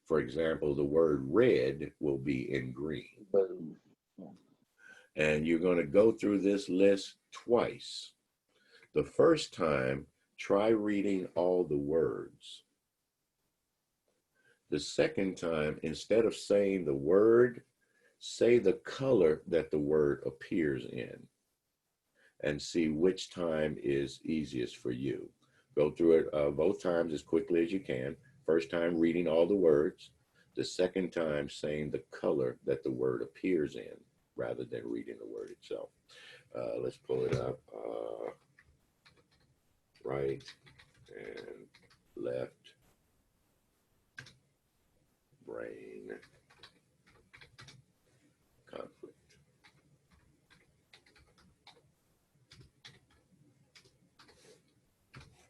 [SPEAKER 1] For example, the word red will be in green. And you're going to go through this list twice. The first time, try reading all the words. The second time, instead of saying the word, say the color that the word appears in and see which time is easiest for you. Go through it both times as quickly as you can. First time reading all the words. The second time saying the color that the word appears in rather than reading the word itself. Let's pull it up. Right and left brain conflict.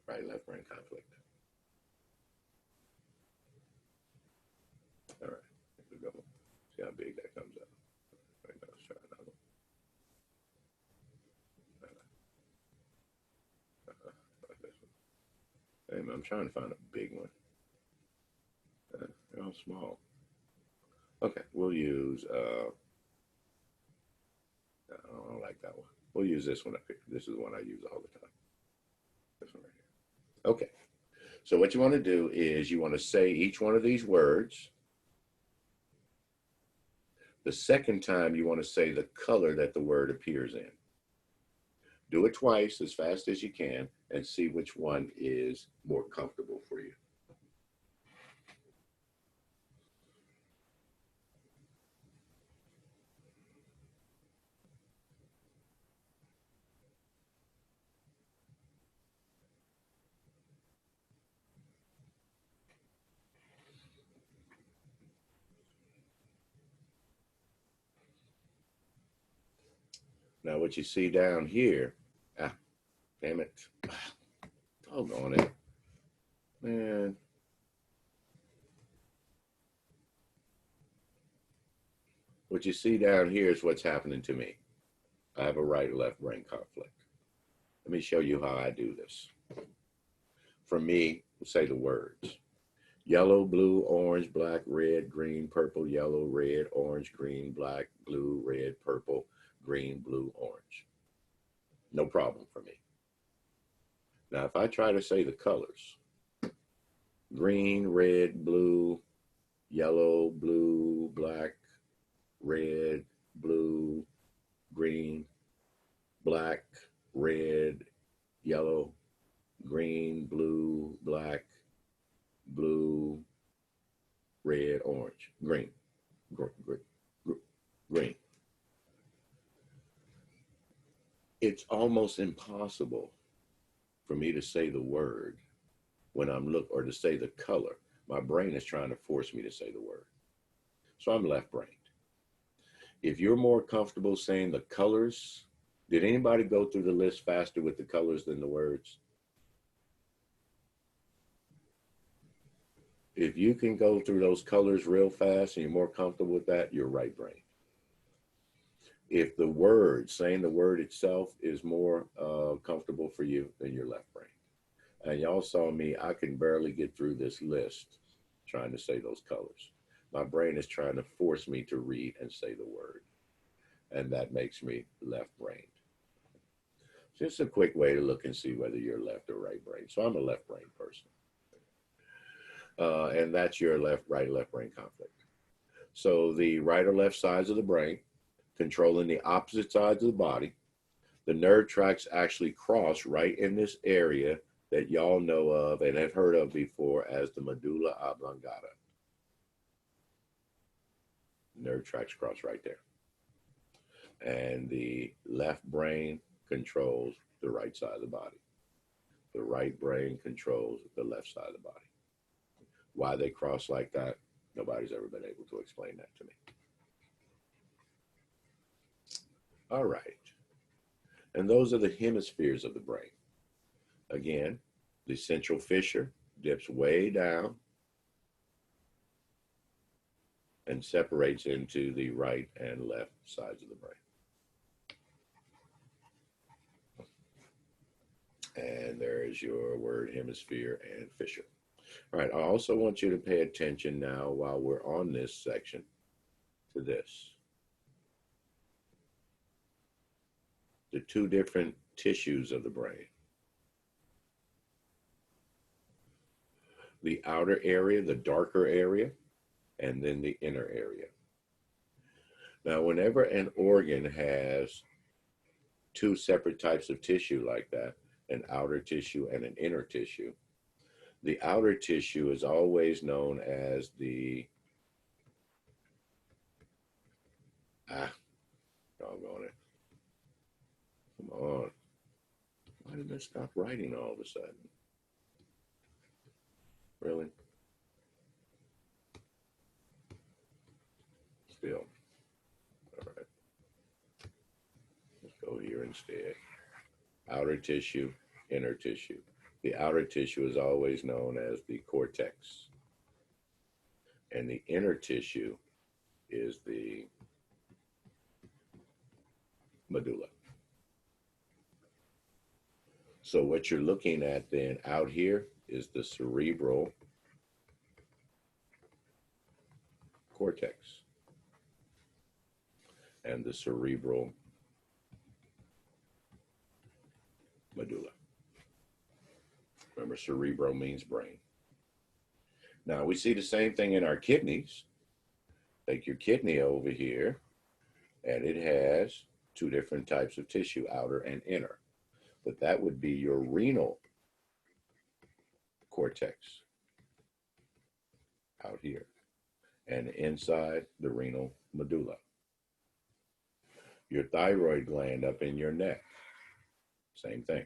[SPEAKER 1] Right, left brain conflict. All right, here we go. See how big that comes up. Right now, let's try another one. Like this one. Hey, I'm trying to find a big one. They're all small. Okay, we'll use, I don't like that one. We'll use this one up here. This is the one I use all the time. This one right here. Okay, so what you want to do is you want to say each one of these words. The second time you want to say the color that the word appears in. Do it twice as fast as you can and see which one is more comfortable for you. Now what you see down here, damn it, doggone it, man. What you see down here is what's happening to me. I have a right-left brain conflict. Let me show you how I do this. For me, we'll say the words. Yellow, blue, orange, black, red, green, purple, yellow, red, orange, green, black, blue, red, purple, green, blue, orange. No problem for me. Now, if I try to say the colors, green, red, blue, yellow, blue, black, red, blue, green, black, red, yellow, green, blue, black, blue, red, orange, green, green. it's almost impossible for me to say the word when or to say the color. My brain is trying to force me to say the word. So I'm left-brained. If you're more comfortable saying the colors, did anybody go through the list faster with the colors than the words? If you can go through those colors real fast and you're more comfortable with that, you're right-brained. If the word, saying the word itself is more comfortable for you, then you're left-brained. And y'all saw me, I can barely get through this list trying to say those colors. My brain is trying to force me to read and say the word. And that makes me left-brained. Just a quick way to look and see whether you're left or right-brained. So I'm a left-brained person. And that's your left-brain conflict. So the right or left sides of the brain controlling the opposite sides of the body. The nerve tracks actually cross right in this area that y'all know of and have heard of before as the medulla oblongata. Nerve tracks cross right there. And the left brain controls the right side of the body. The right brain controls the left side of the body. Why they cross like that, nobody's ever been able to explain that to me. All right. And those are the hemispheres of the brain. Again, the central fissure dips way down and separates into the right and left sides of the brain. And there is your word hemisphere and fissure. All right, I also want you to pay attention now while we're on this section to this. The two different tissues of the brain. The outer area, the darker area, and then the inner area. Now, whenever an organ has two separate types of tissue like that, an outer tissue and an inner tissue, the outer tissue is always known as the, doggone it. Come on. Why did I stop writing all of a sudden? Really? Still. All right. Let's go here instead. Outer tissue, inner tissue. The outer tissue is always known as the cortex. And the inner tissue is the medulla. So what you're looking at then out here is the cerebral cortex and the cerebral medulla. Remember, cerebro means brain. Now, we see the same thing in our kidneys. Take your kidney over here, and it has two different types of tissue, outer and inner. But that would be your renal cortex out here, and inside the renal medulla. Your thyroid gland up in your neck, same thing.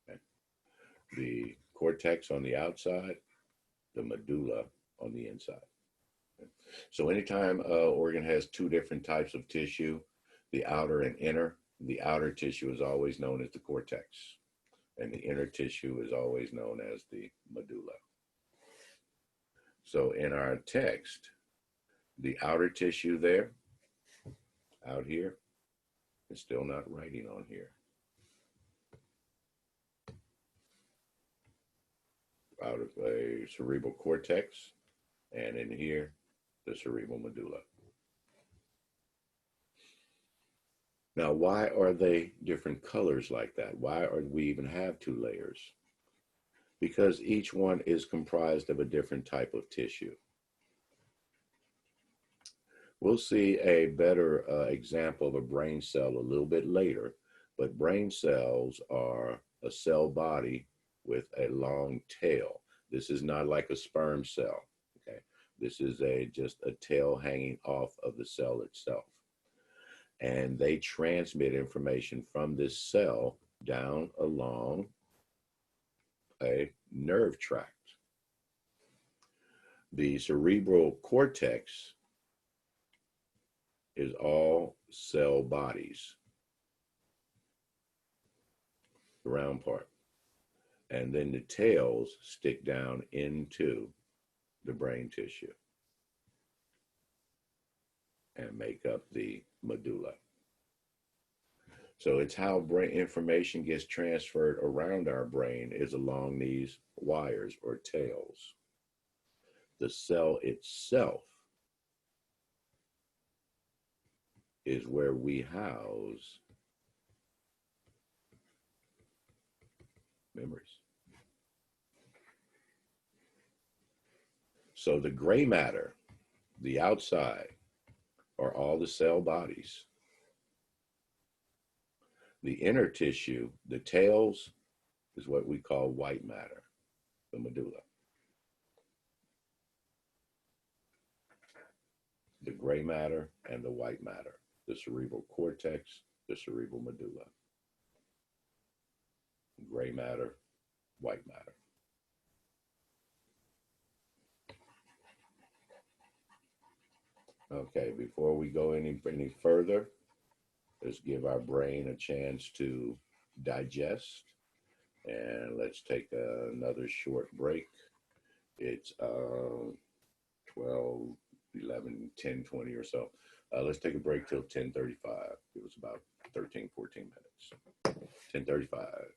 [SPEAKER 1] Okay. The cortex on the outside, the medulla on the inside. Okay. So anytime an organ has two different types of tissue, the outer and inner, the outer tissue is always known as the cortex, and the inner tissue is always known as the medulla. So in our text, the outer tissue there, out here, is still not writing on here. Out of a cerebral cortex, and in here, the cerebral medulla. Now, why are they different colors like that? Why do we even have two layers? Because each one is comprised of a different type of tissue. We'll see a better example of a brain cell a little bit later, but brain cells are a cell body with a long tail. This is not like a sperm cell, okay? This is just a tail hanging off of the cell itself. and they transmit information from this cell down along a nerve tract. The cerebral cortex is all cell bodies, the round part. And then the tails stick down into the brain tissue and make up the medulla. So it's how brain information gets transferred around our brain is along these wires or tails. The cell itself is where we house memories. So the gray matter, the outside, are all the cell bodies. The inner tissue, the tails, is what we call white matter, the medulla. The gray matter and the white matter, the cerebral cortex, the cerebral medulla. Gray matter, white matter. Okay, before we go any further, let's give our brain a chance to digest. And let's take another short break. It's 12, 11, 10, 20 or so. Let's take a break till 10:35. It was about 13, 14 minutes. 10:35.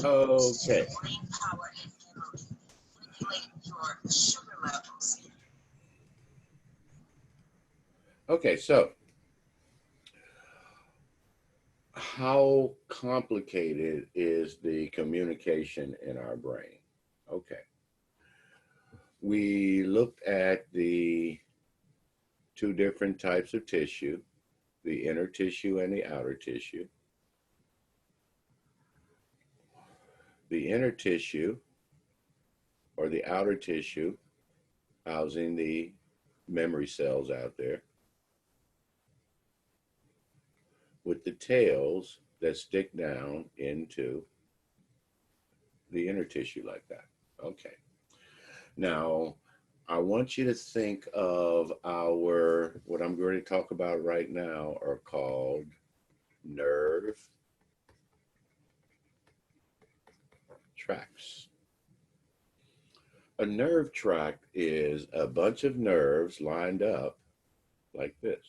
[SPEAKER 1] Okay. Okay, so how complicated is the communication in our brain? Okay. We looked at the two different types of tissue, the inner tissue and the outer tissue. The inner tissue or the outer tissue housing the memory cells out there with the tails that stick down into the inner tissue like that. Okay. Now, I want you to think of what I'm going to talk about right now are called nerve tracts. A nerve tract is a bunch of nerves lined up like this.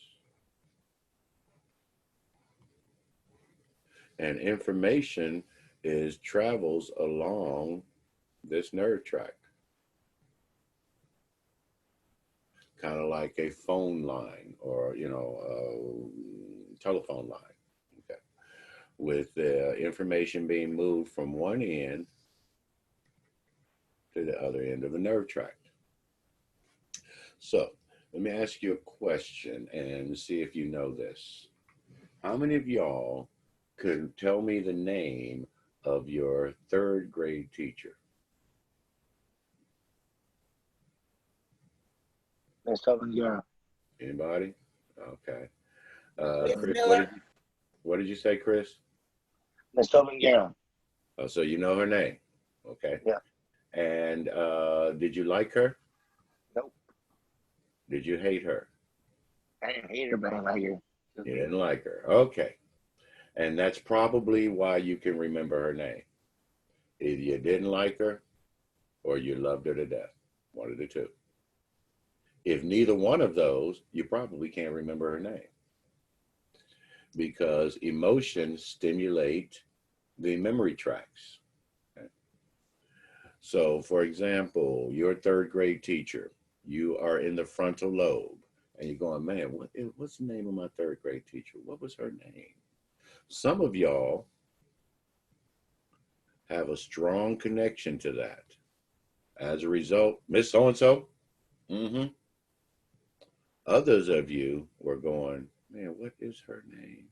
[SPEAKER 1] And information travels along this nerve tract. Kind of like a phone line or, a telephone line. Okay. With the information being moved from one end to the other end of the nerve tract. So let me ask you a question and see if you know this. How many of y'all could tell me the name of your third grade teacher?
[SPEAKER 3] Miss Girl.
[SPEAKER 1] Anybody? Okay.
[SPEAKER 2] Miss
[SPEAKER 1] Chris,
[SPEAKER 2] Miller.
[SPEAKER 1] what did you say, Chris?
[SPEAKER 3] Miss Girl.
[SPEAKER 1] Oh, so you know her name. Okay.
[SPEAKER 3] Yeah.
[SPEAKER 1] And did you like her?
[SPEAKER 3] Nope.
[SPEAKER 1] Did you hate her?
[SPEAKER 3] I didn't hate her, but I like her.
[SPEAKER 1] You didn't like her. Okay. And that's probably why you can remember her name. Either you didn't like her or you loved her to death. One of the two. If neither one of those, you probably can't remember her name. Because emotions stimulate the memory tracts. Okay? So, for example, your third grade teacher, you are in the frontal lobe, and you're going, man, what's the name of my third grade teacher? What was her name? Some of y'all have a strong connection to that. As a result, Miss So-and-so, Others of you were going, man, what is her name?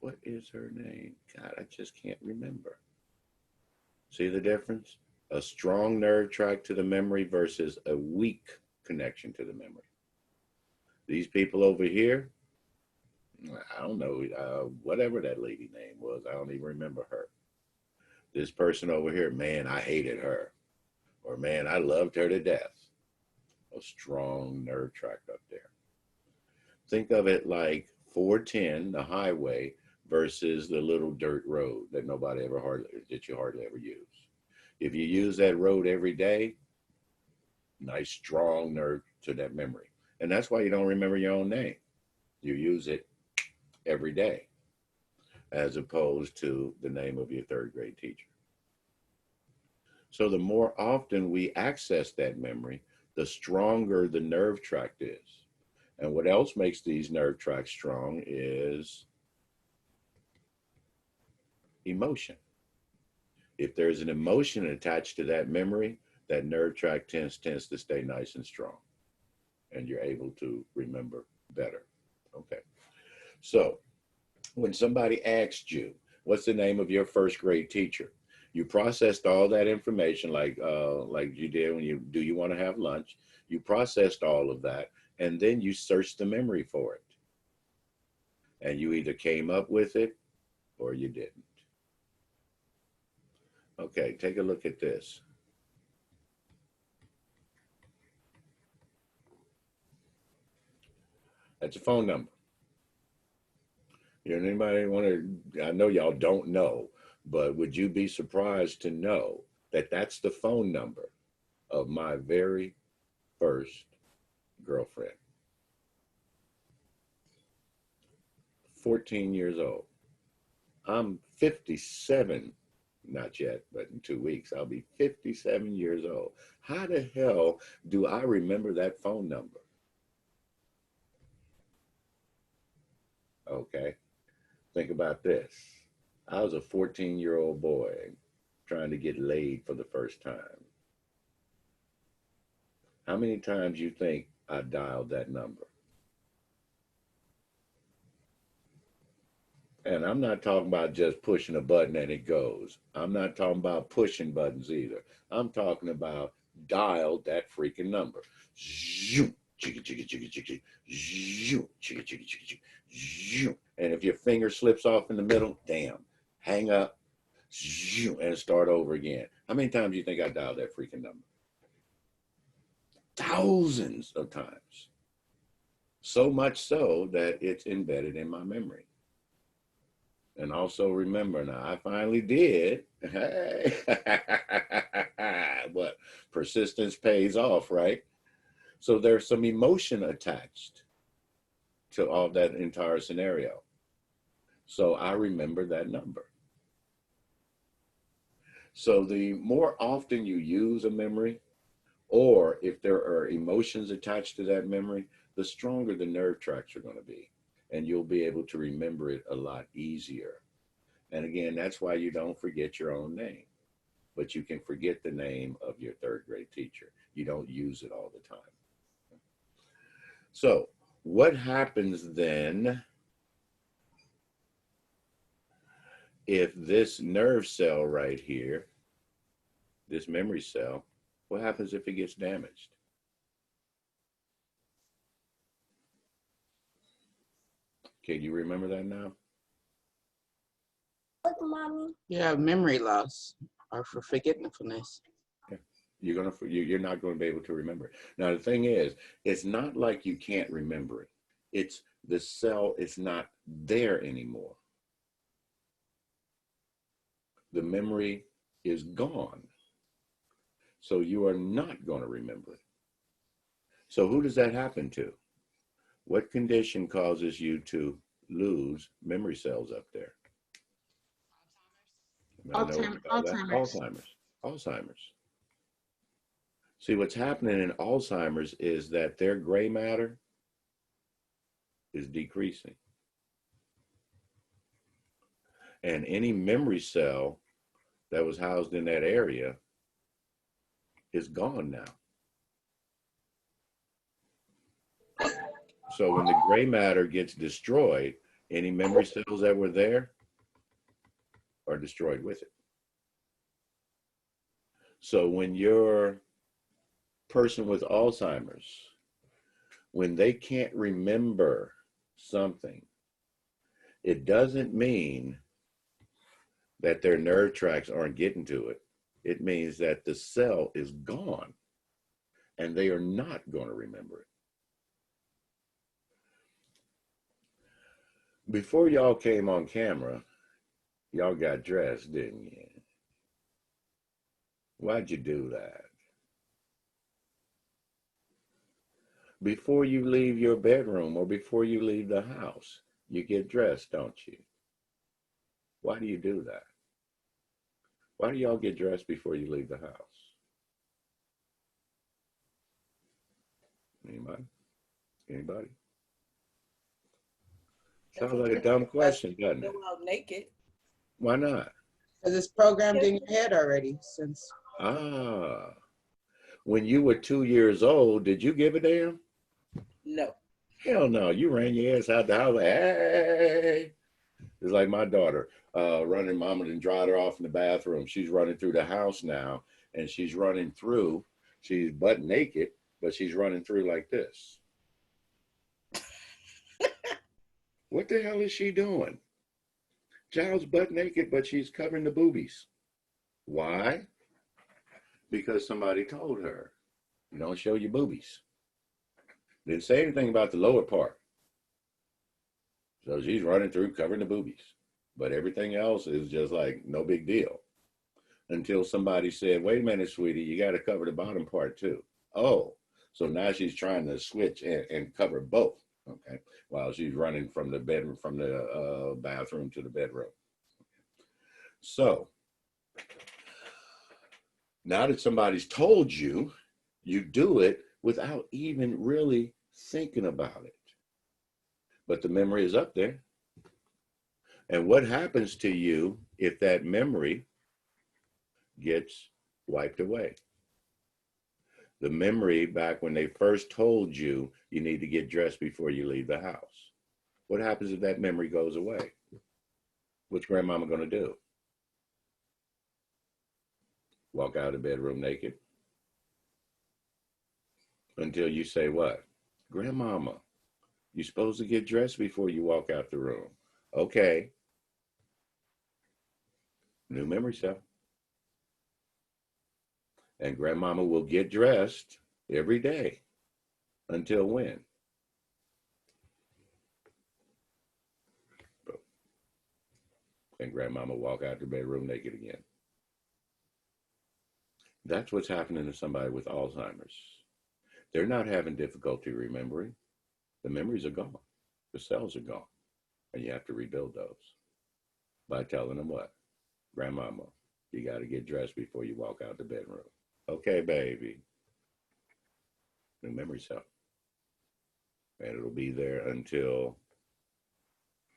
[SPEAKER 1] What is her name? God, I just can't remember. See the difference? A strong nerve tract to the memory versus a weak connection to the memory. These people over here, I don't know, whatever that lady name was, I don't even remember her. This person over here, man, I hated her. Or man, I loved her to death. A strong nerve tract up there. Think of it like 410, the highway, versus the little dirt road that you hardly ever use. If you use that road every day, nice strong nerve to that memory. And that's why you don't remember your own name. You use it every day, as opposed to the name of your third grade teacher. So the more often we access that memory, the stronger the nerve tract is. And what else makes these nerve tracts strong is emotion. If there's an emotion attached to that memory, that nerve tract tends to stay nice and strong, and you're able to remember better. Okay. So when somebody asked you, what's the name of your first grade teacher? You processed all that information like you did when you want to have lunch. You processed all of that, and then you searched the memory for it. And you either came up with it or you didn't. Okay, take a look at this. That's a phone number. You know, anybody want to? I know y'all don't know, but would you be surprised to know that that's the phone number of my very first girlfriend? 14 years old. I'm 57, not yet, but in 2 weeks, I'll be 57 years old. How the hell do I remember that phone number? Okay, think about this. I was a 14-year-old boy trying to get laid for the first time. How many times you think I dialed that number? And I'm not talking about just pushing a button and it goes. I'm not talking about pushing buttons either. I'm talking about dial that freaking number. Zoom, chicka, chicka, chicka, chicka, zoom, chicka, chicka, chicka, chicka, zoom. And if your finger slips off in the middle, damn, hang up, zoom, and start over again. How many times do you think I dialed that freaking number? Thousands of times. So much so that it's embedded in my memory. And also remember, now I finally did. Hey, but persistence pays off, right? So there's some emotion attached to all that entire scenario. So I remember that number. So the more often you use a memory, or if there are emotions attached to that memory, the stronger the nerve tracks are going to be. And you'll be able to remember it a lot easier. And again, that's why you don't forget your own name, but you can forget the name of your third grade teacher. You don't use it all the time. So what happens then if this nerve cell right here, this memory cell, what happens if it gets damaged? Can you remember that now?
[SPEAKER 4] You have memory loss or for forgetfulness.
[SPEAKER 1] You're not going to be able to remember it. Now the thing is, it's not like you can't remember it. It's the cell is not there anymore. The memory is gone. So you are not going to remember it. So who does that happen to? What condition causes you to lose memory cells up there? Alzheimer's. See, what's happening in Alzheimer's is that their gray matter is decreasing. And any memory cell that was housed in that area is gone now. So when the gray matter gets destroyed, any memory cells that were there are destroyed with it. So when your person with Alzheimer's, when they can't remember something, it doesn't mean that their nerve tracks aren't getting to it. It means that the cell is gone and they are not going to remember it. Before y'all came on camera, y'all got dressed, didn't you? Why'd you do that? Before you leave your bedroom or before you leave the house, you get dressed, don't you? Why do you do that? Why do y'all get dressed before you leave the house? Anybody? Sounds like a dumb question, doesn't it?
[SPEAKER 2] Go out naked.
[SPEAKER 1] Why not?
[SPEAKER 4] Because it's programmed in your head already since.
[SPEAKER 1] When you were 2 years old, did you give a damn?
[SPEAKER 2] No.
[SPEAKER 1] Hell no. You ran your ass out the house like, hey. It's like my daughter running, mama done dried her off in the bathroom. She's running through the house now, and she's butt naked, but she's running through like this. What the hell is she doing? Child's butt naked, but she's covering the boobies. Why? Because somebody told her, you don't show your boobies. Didn't say anything about the lower part. So she's running through covering the boobies. But everything else is just like no big deal. Until somebody said, wait a minute, sweetie, you got to cover the bottom part too. Oh, so now she's trying to switch and cover both. Okay, while she's running from the bedroom, from the bathroom to the bedroom. So now that somebody's told you, you do it without even really thinking about it. But the memory is up there. And what happens to you if that memory gets wiped away? The memory back when they first told you you need to get dressed before you leave the house. What happens if that memory goes away? What's grandmama going to do? Walk out of the bedroom naked? Until you say what? Grandmama, you're supposed to get dressed before you walk out the room. Okay. New memory cell. And grandmama will get dressed every day. Until when? And grandmama walk out the bedroom naked again. That's what's happening to somebody with Alzheimer's. They're not having difficulty remembering. The memories are gone. The cells are gone. And you have to rebuild those by telling them what? Grandmama, you got to get dressed before you walk out the bedroom. Okay, baby. New memory cell. And it'll be there until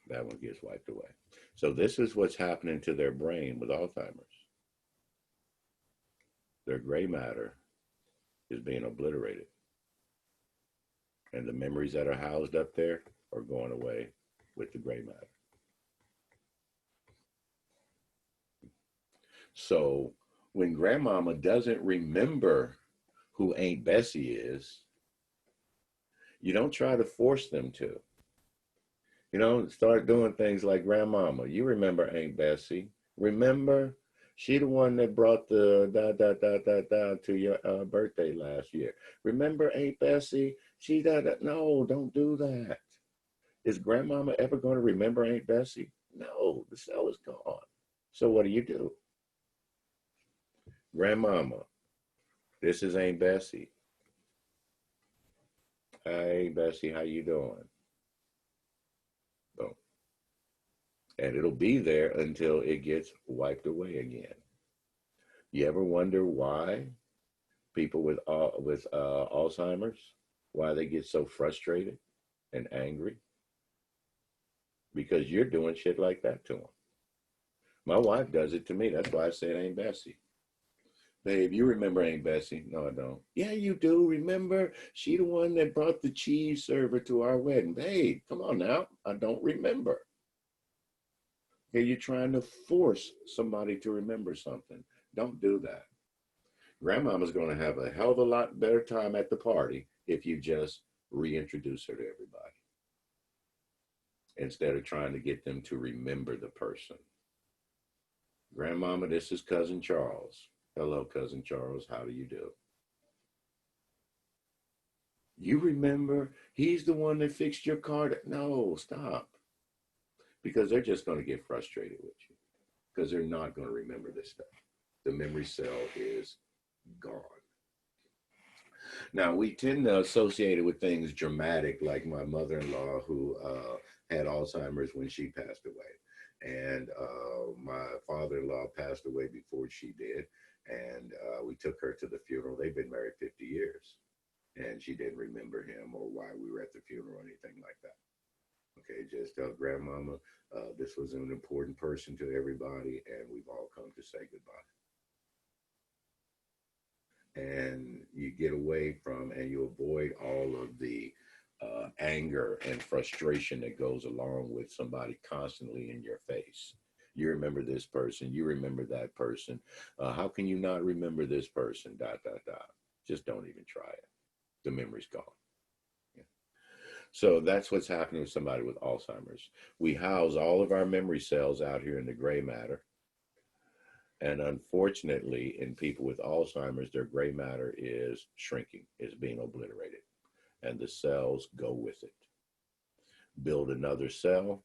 [SPEAKER 1] that one gets wiped away. So this is what's happening to their brain with Alzheimer's. Their gray matter is being obliterated. And the memories that are housed up there are going away with the gray matter. So when grandmama doesn't remember who Aunt Bessie is, you don't try to force them to. You know, start doing things like, grandmama, you remember Aunt Bessie. Remember? She the one that brought the to your birthday last year. Remember Aunt Bessie? She no, don't do that. Is grandmama ever going to remember Aunt Bessie? No, the cell is gone. So what do? Grandmama, this is Aunt Bessie. Hi, Aunt Bessie, how you doing? Boom. And it'll be there until it gets wiped away again. You ever wonder why people with Alzheimer's, why they get so frustrated and angry? Because you're doing shit like that to them. My wife does it to me. That's why I said Aunt Bessie. Babe, you remember Aunt Bessie? No, I don't. Yeah, you do. Remember? She the one that brought the cheese server to our wedding. Babe, come on now. I don't remember. Okay, you're trying to force somebody to remember something. Don't do that. Grandmama's going to have a hell of a lot better time at the party if you just reintroduce her to everybody instead of trying to get them to remember the person. Grandmama, this is Cousin Charles. Hello, Cousin Charles. How do you do? You remember? He's the one that fixed your car. No, stop. Because they're just going to get frustrated with you because they're not going to remember this stuff. The memory cell is gone. Now, we tend to associate it with things dramatic, like my mother-in-law who had Alzheimer's when she passed away. And my father-in-law passed away before she did. And we took her to the funeral. They've been married 50 years. And she didn't remember him or why we were at the funeral or anything like that. Okay, just tell grandmama this was an important person to everybody, and we've all come to say goodbye. And you get away from, and you avoid all of the anger and frustration that goes along with somebody constantly in your face. You remember this person, you remember that person. How can you not remember this person? ... Just don't even try it. The memory's gone. So that's what's happening with somebody with Alzheimer's. We house all of our memory cells out here in the gray matter. And unfortunately, in people with Alzheimer's, their gray matter is shrinking, is being obliterated. And the cells go with it. build another cell,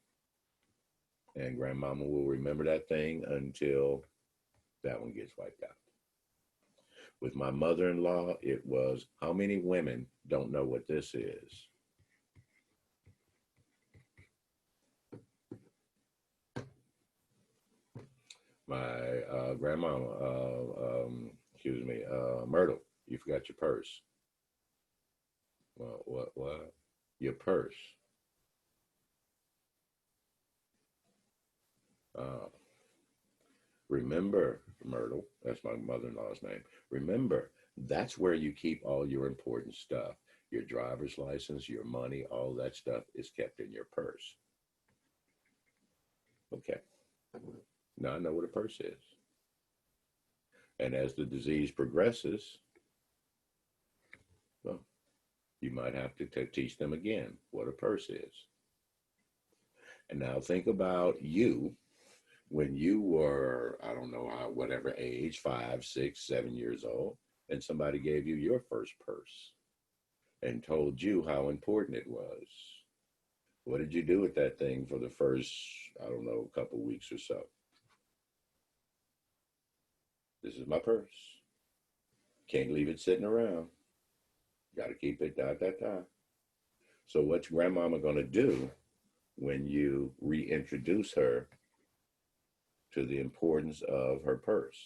[SPEAKER 1] and grandmama will remember that thing until that one gets wiped out. With my mother-in-law, it was, how many women don't know what this is? My grandmama, Myrtle, you forgot your purse. Well, what? Your purse. Remember, Myrtle, that's my mother-in-law's name. Remember, that's where you keep all your important stuff. Your driver's license, your money, all that stuff is kept in your purse. Okay. Now I know what a purse is. And as the disease progresses, well, you might have to teach them again what a purse is. And now think about you when you were, I don't know how, whatever age, 5, 6, 7 years old, and somebody gave you your first purse and told you how important it was. What did you do with that thing for the first, I don't know, couple weeks or so? This is my purse. Can't leave it sitting around. Got to keep it, So what's grandmama going to do when you reintroduce her to the importance of her purse?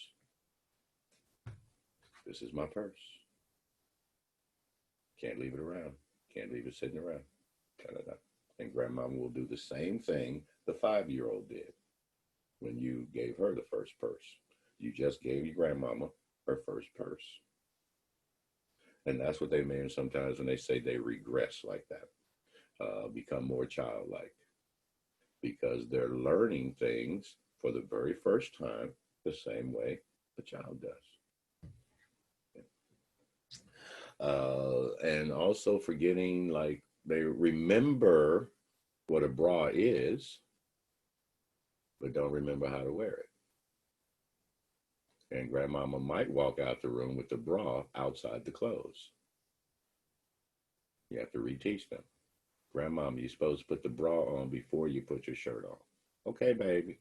[SPEAKER 1] This is my purse. Can't leave it around. Can't leave it sitting around. And grandmama will do the same thing the 5-year-old did when you gave her the first purse. You just gave your grandmama her first purse. And that's what they mean sometimes when they say they regress like that, become more childlike, because they're learning things for the very first time the same way a child does. And also forgetting, like, they remember what a bra is, but don't remember how to wear it. And grandmama might walk out the room with the bra outside the clothes. You have to reteach them. Grandmama, you're supposed to put the bra on before you put your shirt on. Okay, baby.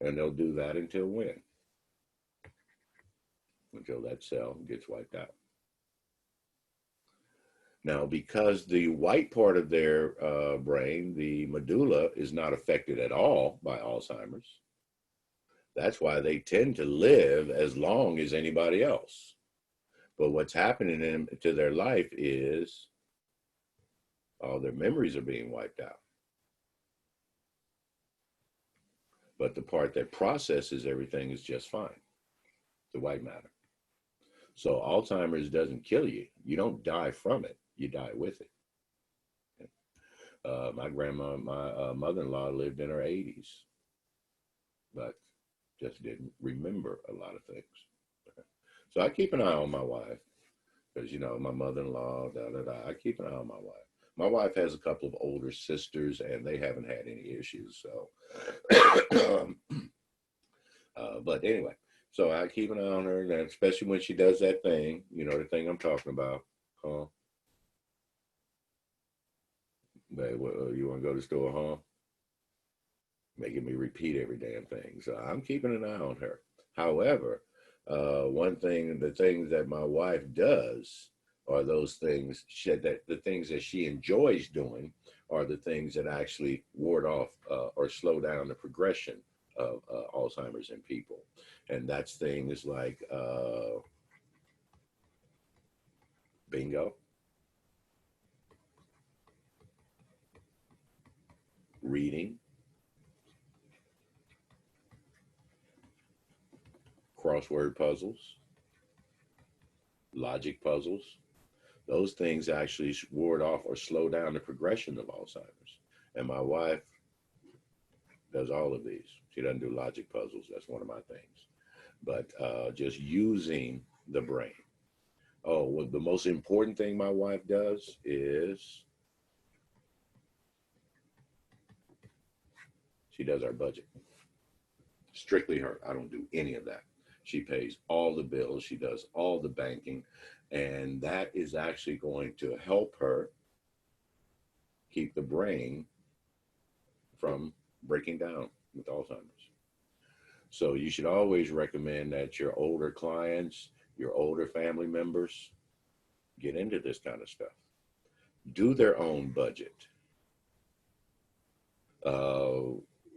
[SPEAKER 1] And they'll do that until when? Until that cell gets wiped out. Now, because the white part of their brain, the medulla, is not affected at all by Alzheimer's, that's why they tend to live as long as anybody else. But what's happening to their life is all their memories are being wiped out. But the part that processes everything is just fine, the white matter. So Alzheimer's doesn't kill you. You don't die from it. You die with it. My grandma, my mother-in-law lived in her 80s, but just didn't remember a lot of things. So I keep an eye on my wife because, you know, my mother-in-law, I keep an eye on my wife. My wife has a couple of older sisters and they haven't had any issues. So, but anyway, so I keep an eye on her, and especially when she does that thing, you know, the thing I'm talking about. Babe, you want to go to the store, huh? Making me repeat every damn thing. So I'm keeping an eye on her. However, the things that my wife does are those things the things that she enjoys doing are the things that actually ward off or slow down the progression of Alzheimer's in people. And that's things like bingo, reading, crossword puzzles, logic puzzles. Those things actually ward off or slow down the progression of Alzheimer's. And my wife does all of these. She doesn't do logic puzzles. That's one of my things. But just using the brain. Oh, well, the most important thing my wife does is she does our budget. Strictly her. I don't do any of that. She pays all the bills. She does all the banking. And that is actually going to help her keep the brain from breaking down with Alzheimer's. So you should always recommend that your older clients, your older family members get into this kind of stuff. Do their own budget.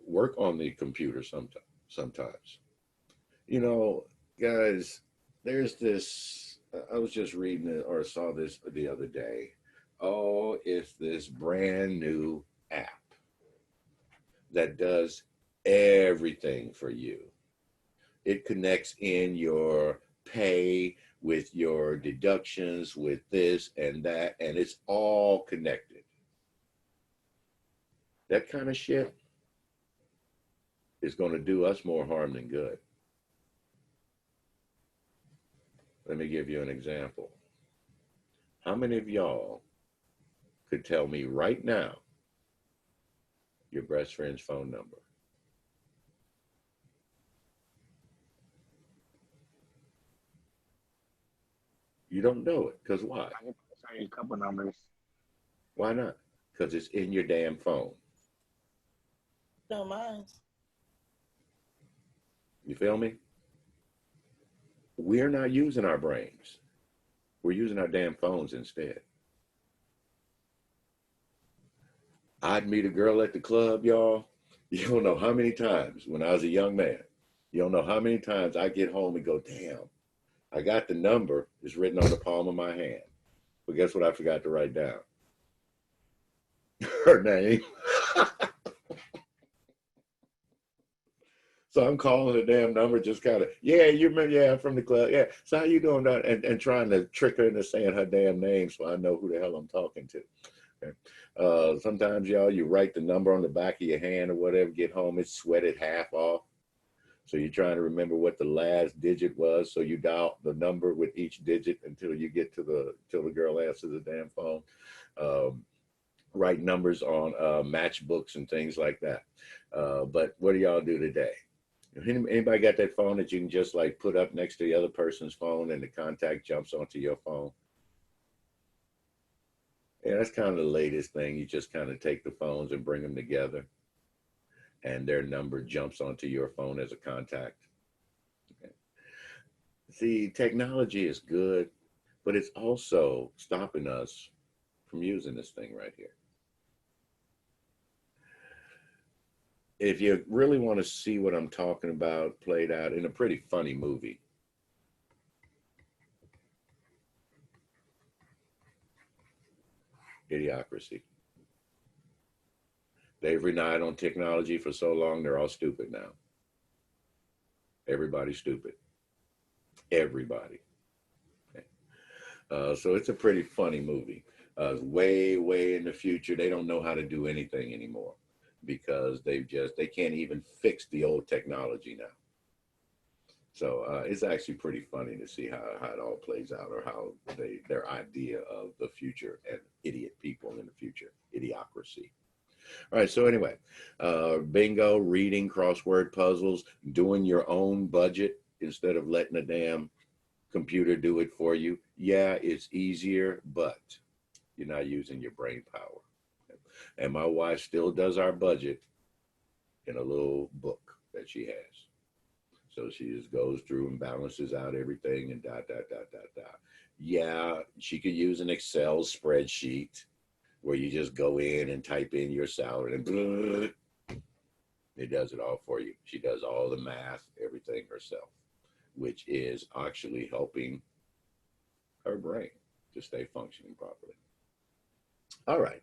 [SPEAKER 1] Work on the computer sometimes. You know, guys, there's this, I was just reading it or saw this the other day. Oh, it's this brand new app that does everything for you. It connects in your pay with your deductions, with this and that, and it's all connected. That kind of shit is going to do us more harm than good. Let me give you an example. How many of y'all could tell me right now your best friend's phone number? You don't know it, because why?
[SPEAKER 3] I can tell you a couple numbers.
[SPEAKER 1] Why not? Because it's in your damn phone.
[SPEAKER 2] Don't mind.
[SPEAKER 1] You feel me? We're not using our brains. We're using our damn phones instead. I'd meet a girl at the club, y'all. You don't know how many times when I was a young man, you don't know how many times I get home and go, damn, I got the number. It's written on the palm of my hand. But guess what I forgot to write down? Her name. So I'm calling the damn number, just kind of, yeah, you remember, yeah, I'm from the club. Yeah, so how you doing? And trying to trick her into saying her damn name so I know who the hell I'm talking to. Okay. Sometimes, y'all, you write the number on the back of your hand or whatever, get home, it's sweated half off. So you're trying to remember what the last digit was. So you dial the number with each digit until you get to till the girl answers the damn phone. Write numbers on matchbooks and things like that. But what do y'all do today? Anybody got that phone that you can just like put up next to the other person's phone and the contact jumps onto your phone? Yeah, that's kind of the latest thing. You just kind of take the phones and bring them together and their number jumps onto your phone as a contact. Okay. See, technology is good, but it's also stopping us from using this thing right here. If you really want to see what I'm talking about played out in a pretty funny movie, Idiocracy. They've relied on technology for so long, they're all stupid now. Everybody's stupid. Everybody. Okay. So it's a pretty funny movie. Way, way in the future, they don't know how to do anything anymore because they can't even fix the old technology now. So it's actually pretty funny to see how it all plays out, or how their idea of the future and idiot people in the future, idiocracy. All right, so anyway, bingo, reading, crossword puzzles, doing your own budget instead of letting a damn computer do it for you. Yeah, it's easier, but you're not using your brain power. And my wife still does our budget in a little book that she has. So she just goes through and balances out everything and dot, dot, dot, dot, dot. Yeah, she could use an Excel spreadsheet where you just go in and type in your salary and it does it all for you. She does all the math, everything herself, which is actually helping her brain to stay functioning properly. All right.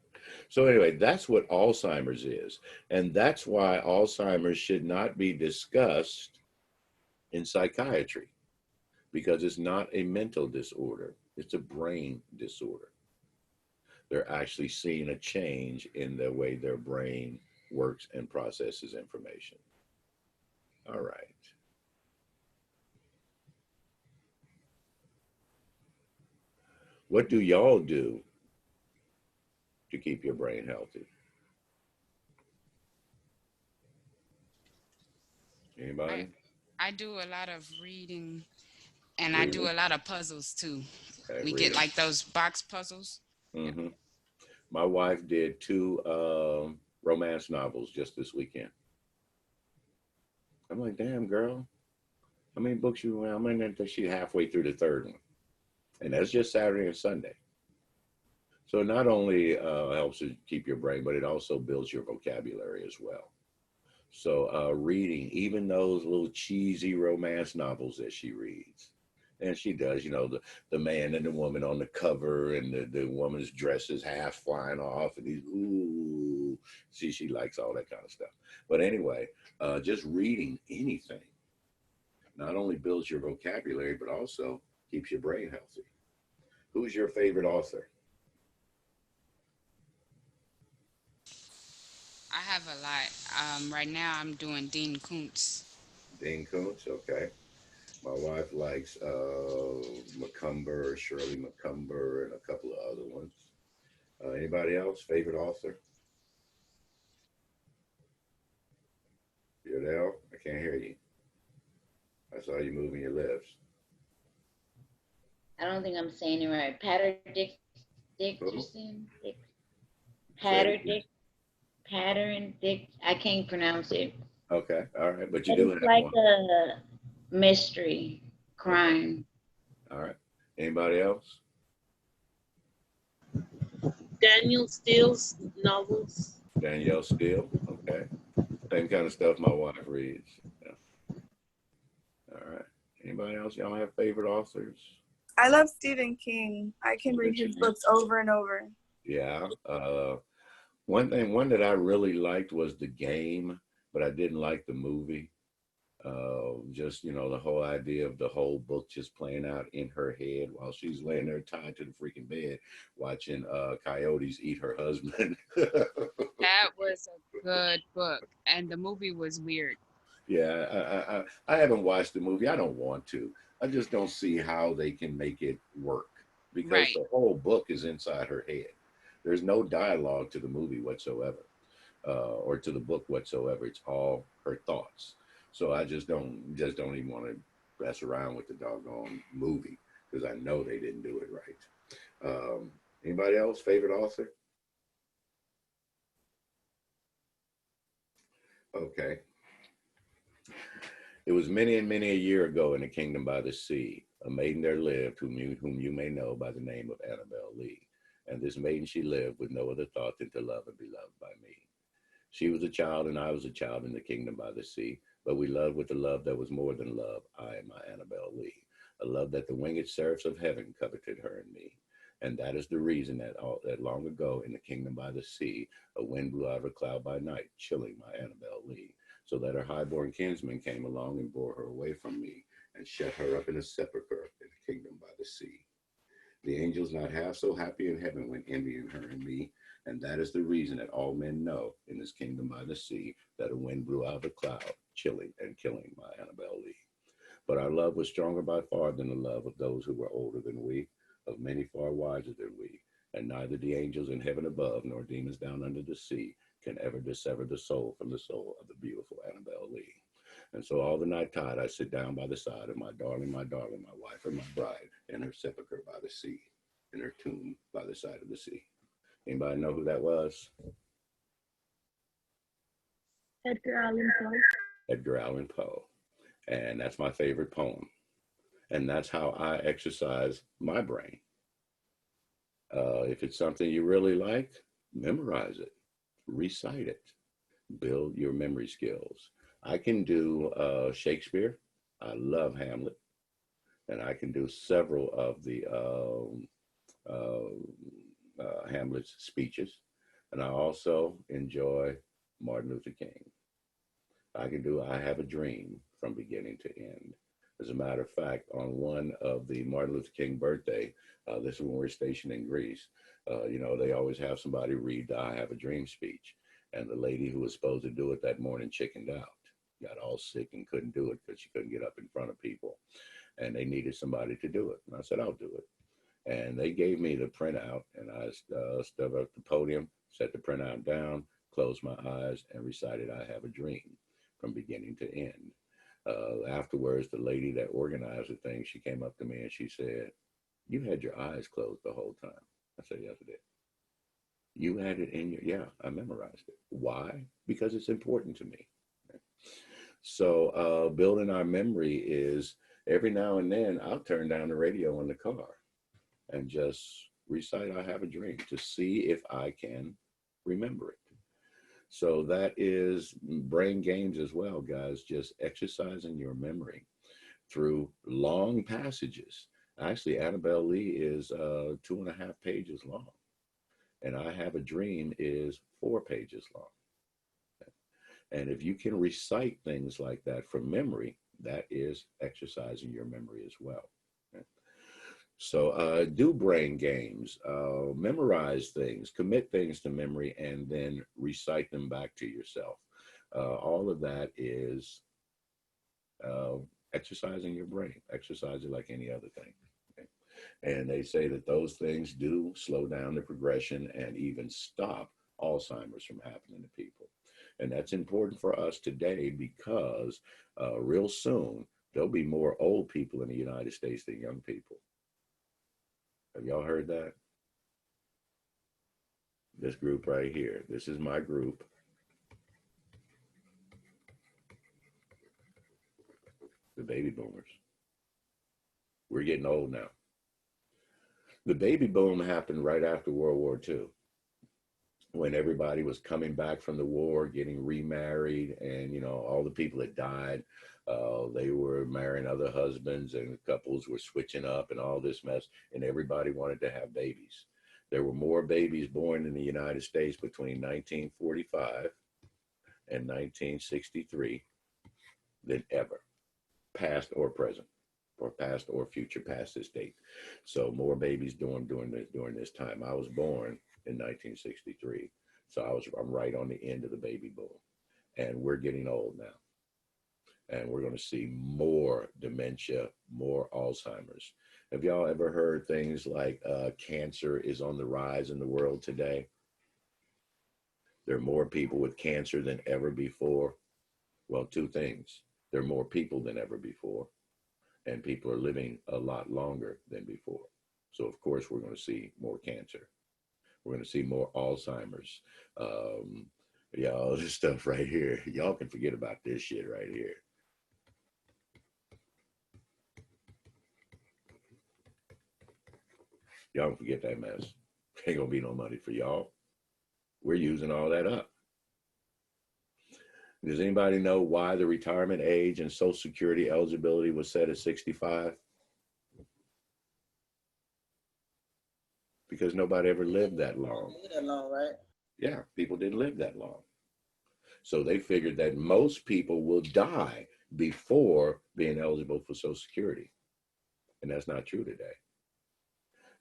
[SPEAKER 1] So anyway, that's what Alzheimer's is. And that's why Alzheimer's should not be discussed in psychiatry, because it's not a mental disorder. It's a brain disorder. They're actually seeing a change in the way their brain works and processes information. All right. What do y'all do to keep your brain healthy? Anybody?
[SPEAKER 5] I do a lot of reading, and I do a lot of puzzles too. We get
[SPEAKER 1] Reading.
[SPEAKER 5] like those box puzzles.
[SPEAKER 1] Mm-hmm. My wife did two romance novels just this weekend. I'm like, damn, girl, how many books you? Well, I'm in there. She's halfway through the third one, and that's just Saturday and Sunday. So it not only helps you keep your brain, but it also builds your vocabulary as well. So reading, even those little cheesy romance novels that she reads, and she does, the man and the woman on the cover, and the woman's dress is half flying off, and he's ooh, see, she likes all that kind of stuff. But anyway, just reading anything not only builds your vocabulary, but also keeps your brain healthy. Who's your favorite author?
[SPEAKER 5] I have a lot. Right now, I'm doing Dean Koontz.
[SPEAKER 1] Dean Koontz, okay. My wife likes McCumber, Shirley McCumber, and a couple of other ones. Anybody else? Favorite author? You're there? I can't hear you. I saw you moving your lips.
[SPEAKER 6] I don't think I'm saying it right. Patter
[SPEAKER 1] Who?
[SPEAKER 6] Dickerson?
[SPEAKER 1] Say it
[SPEAKER 6] Patter
[SPEAKER 1] again.
[SPEAKER 6] Dick, Pattern Dick. I can't pronounce it.
[SPEAKER 1] Okay, all right, but you
[SPEAKER 6] But
[SPEAKER 1] do
[SPEAKER 6] it's
[SPEAKER 1] have
[SPEAKER 6] like
[SPEAKER 1] one.
[SPEAKER 6] a mystery,
[SPEAKER 1] Okay,
[SPEAKER 6] crime.
[SPEAKER 1] all right. Anybody else?
[SPEAKER 2] Daniel Steele's novels.
[SPEAKER 1] Danielle Steele. Okay, same kind of stuff my wife reads. Yeah. All right. Anybody else? Y'all have favorite authors?
[SPEAKER 7] I love Stephen King. I can
[SPEAKER 1] Stephen
[SPEAKER 7] read his
[SPEAKER 1] King.
[SPEAKER 7] books over and over.
[SPEAKER 1] Yeah. One that I really liked was The Game, but I didn't like the movie. Just the whole idea of the whole book just playing out in her head while she's laying there tied to the freaking bed, watching coyotes eat her husband.
[SPEAKER 5] That was a good book, and the movie was weird.
[SPEAKER 1] Yeah, I haven't watched the movie. I don't want to. I just don't see how they can make it work because
[SPEAKER 5] Right.
[SPEAKER 1] the whole book is inside her head. There's no dialogue to the movie whatsoever, or to the book whatsoever. It's all her thoughts. So I just don't even want to mess around with the doggone movie because I know they didn't do it right. Anybody else favorite author? Okay. It was many and many a year ago in the kingdom by the sea, a maiden there lived whom you may know by the name of Annabel Lee. And this maiden she lived with no other thought than to love and be loved by me. She was a child and I was a child in the kingdom by the sea, but we loved with a love that was more than love, I and my Annabel Lee, a love that the winged seraphs of heaven coveted her and me. And that is the reason that long ago in the kingdom by the sea, a wind blew out of a cloud by night, chilling my Annabel Lee, so that her highborn kinsman came along and bore her away from me and shut her up in a sepulchre in the kingdom by the sea. The angels not half so happy in heaven when envying her and me, and that is the reason that all men know in this kingdom by the sea that a wind blew out of a cloud, chilling and killing my Annabel Lee. But our love was stronger by far than the love of those who were older than we, of many far wiser than we, and neither the angels in heaven above nor demons down under the sea can ever dissever the soul from the soul of the beautiful Annabel Lee. And so all the night tide I sit down by the side of my darling, my wife and my bride, in her sepulchre by the sea, in her tomb by the side of the sea. Anybody know who that was?
[SPEAKER 7] Edgar Allan Poe.
[SPEAKER 1] Edgar Allan Poe. And that's my favorite poem. And that's how I exercise my brain. If it's something you really like, memorize it, recite it, build your memory skills. I can do Shakespeare. I love Hamlet. And I can do several of the Hamlet's speeches. And I also enjoy Martin Luther King. I can do I Have a Dream from beginning to end. As a matter of fact, on one of the Martin Luther King birthday, this is when we're stationed in Greece, they always have somebody read the I Have a Dream speech. And the lady who was supposed to do it that morning chickened out, got all sick and couldn't do it because she couldn't get up in front of people. And they needed somebody to do it. And I said, I'll do it. And they gave me the printout, and I stood up at the podium, set the printout down, closed my eyes, and recited I Have a Dream from beginning to end. Afterwards, the lady that organized the thing, she came up to me and she said, "You had your eyes closed the whole time." I said, "Yes, I did." You had it in your, yeah, I memorized it. Why? Because it's important to me. So building our memory is every now and then I'll turn down the radio in the car and just recite I Have a Dream to see if I can remember it. So that is brain games as well, guys, just exercising your memory through long passages. Actually, Annabelle Lee is 2.5 pages long, and I Have a Dream is 4 pages long. And if you can recite things like that from memory, that is exercising your memory as well. So do brain games, memorize things, commit things to memory, and then recite them back to yourself. All of that is exercising your brain, exercise it like any other thing. Okay? And they say that those things do slow down the progression and even stop Alzheimer's from happening to people. And that's important for us today because real soon, there'll be more old people in the United States than young people. Have y'all heard that? This group right here, this is my group. The baby boomers. We're getting old now. The baby boom happened right after World War II, when everybody was coming back from the war, getting remarried, and you know, all the people that died, they were marrying other husbands, and couples were switching up and all this mess, and everybody wanted to have babies. There were more babies born in the United States between 1945 and 1963 than ever, past or present, or past or future past this date. So more babies during this time. I was born in 1963, so I'm right on the end of the baby boom, and we're getting old now, and we're going to see more dementia, more Alzheimer's. Have y'all ever heard things like cancer is on the rise in the world today? There are more people with cancer than ever before. Well, two things: there are more people than ever before, and people are living a lot longer than before. So of course we're going to see more cancer. We're going to see more Alzheimer's. All this stuff right here. Y'all can forget about this shit right here. Y'all can forget that mess. Ain't going to be no money for y'all. We're using all that up. Does anybody know why the retirement age and Social Security eligibility was set at 65? Because nobody ever lived that long.
[SPEAKER 4] That long, right?
[SPEAKER 1] Yeah, people didn't live that long. So they figured that most people will die before being eligible for Social Security. And that's not true today.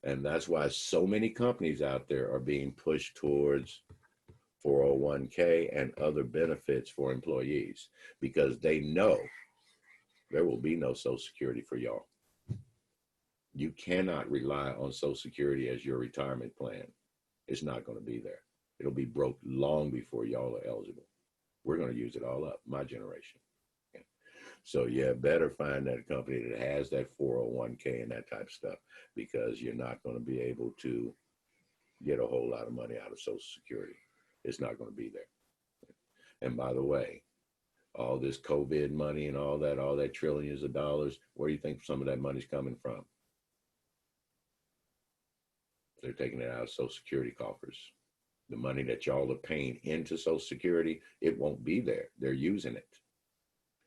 [SPEAKER 1] And that's why so many companies out there are being pushed towards 401k and other benefits for employees, because they know there will be no Social Security for y'all. You cannot rely on Social Security as your retirement plan. It's not going to be there. It'll be broke long before y'all are eligible. We're going to use it all up, my generation. Yeah. So yeah, better find that company that has that 401k and that type of stuff, because you're not going to be able to get a whole lot of money out of Social Security. It's not going to be there. And by the way, all this COVID money and all that trillions of dollars, where do you think some of that money's coming from? They're taking it out of Social Security coffers. The money that y'all are paying into Social Security, it won't be there. They're using it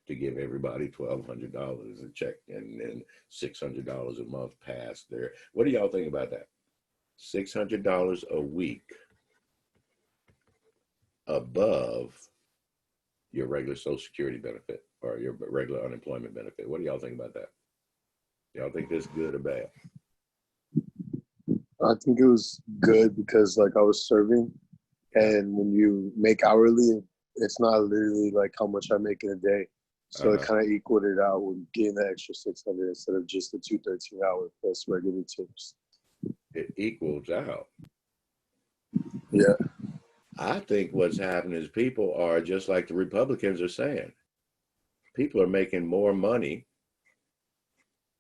[SPEAKER 1] to give everybody $1,200 a check and then $600 a month past there. What do y'all think about that? $600 a week above your regular Social Security benefit or your regular unemployment benefit. What do y'all think about that? Y'all think this is good or bad?
[SPEAKER 8] I think it was good because like I was serving, and when you make hourly, it's not literally like how much I make in a day. So it kind of equaled it out with getting the extra 600 instead of just the 213-hour plus regular tips.
[SPEAKER 1] It equals out.
[SPEAKER 8] Yeah.
[SPEAKER 1] I think what's happening is people are just like the Republicans are saying. People are making more money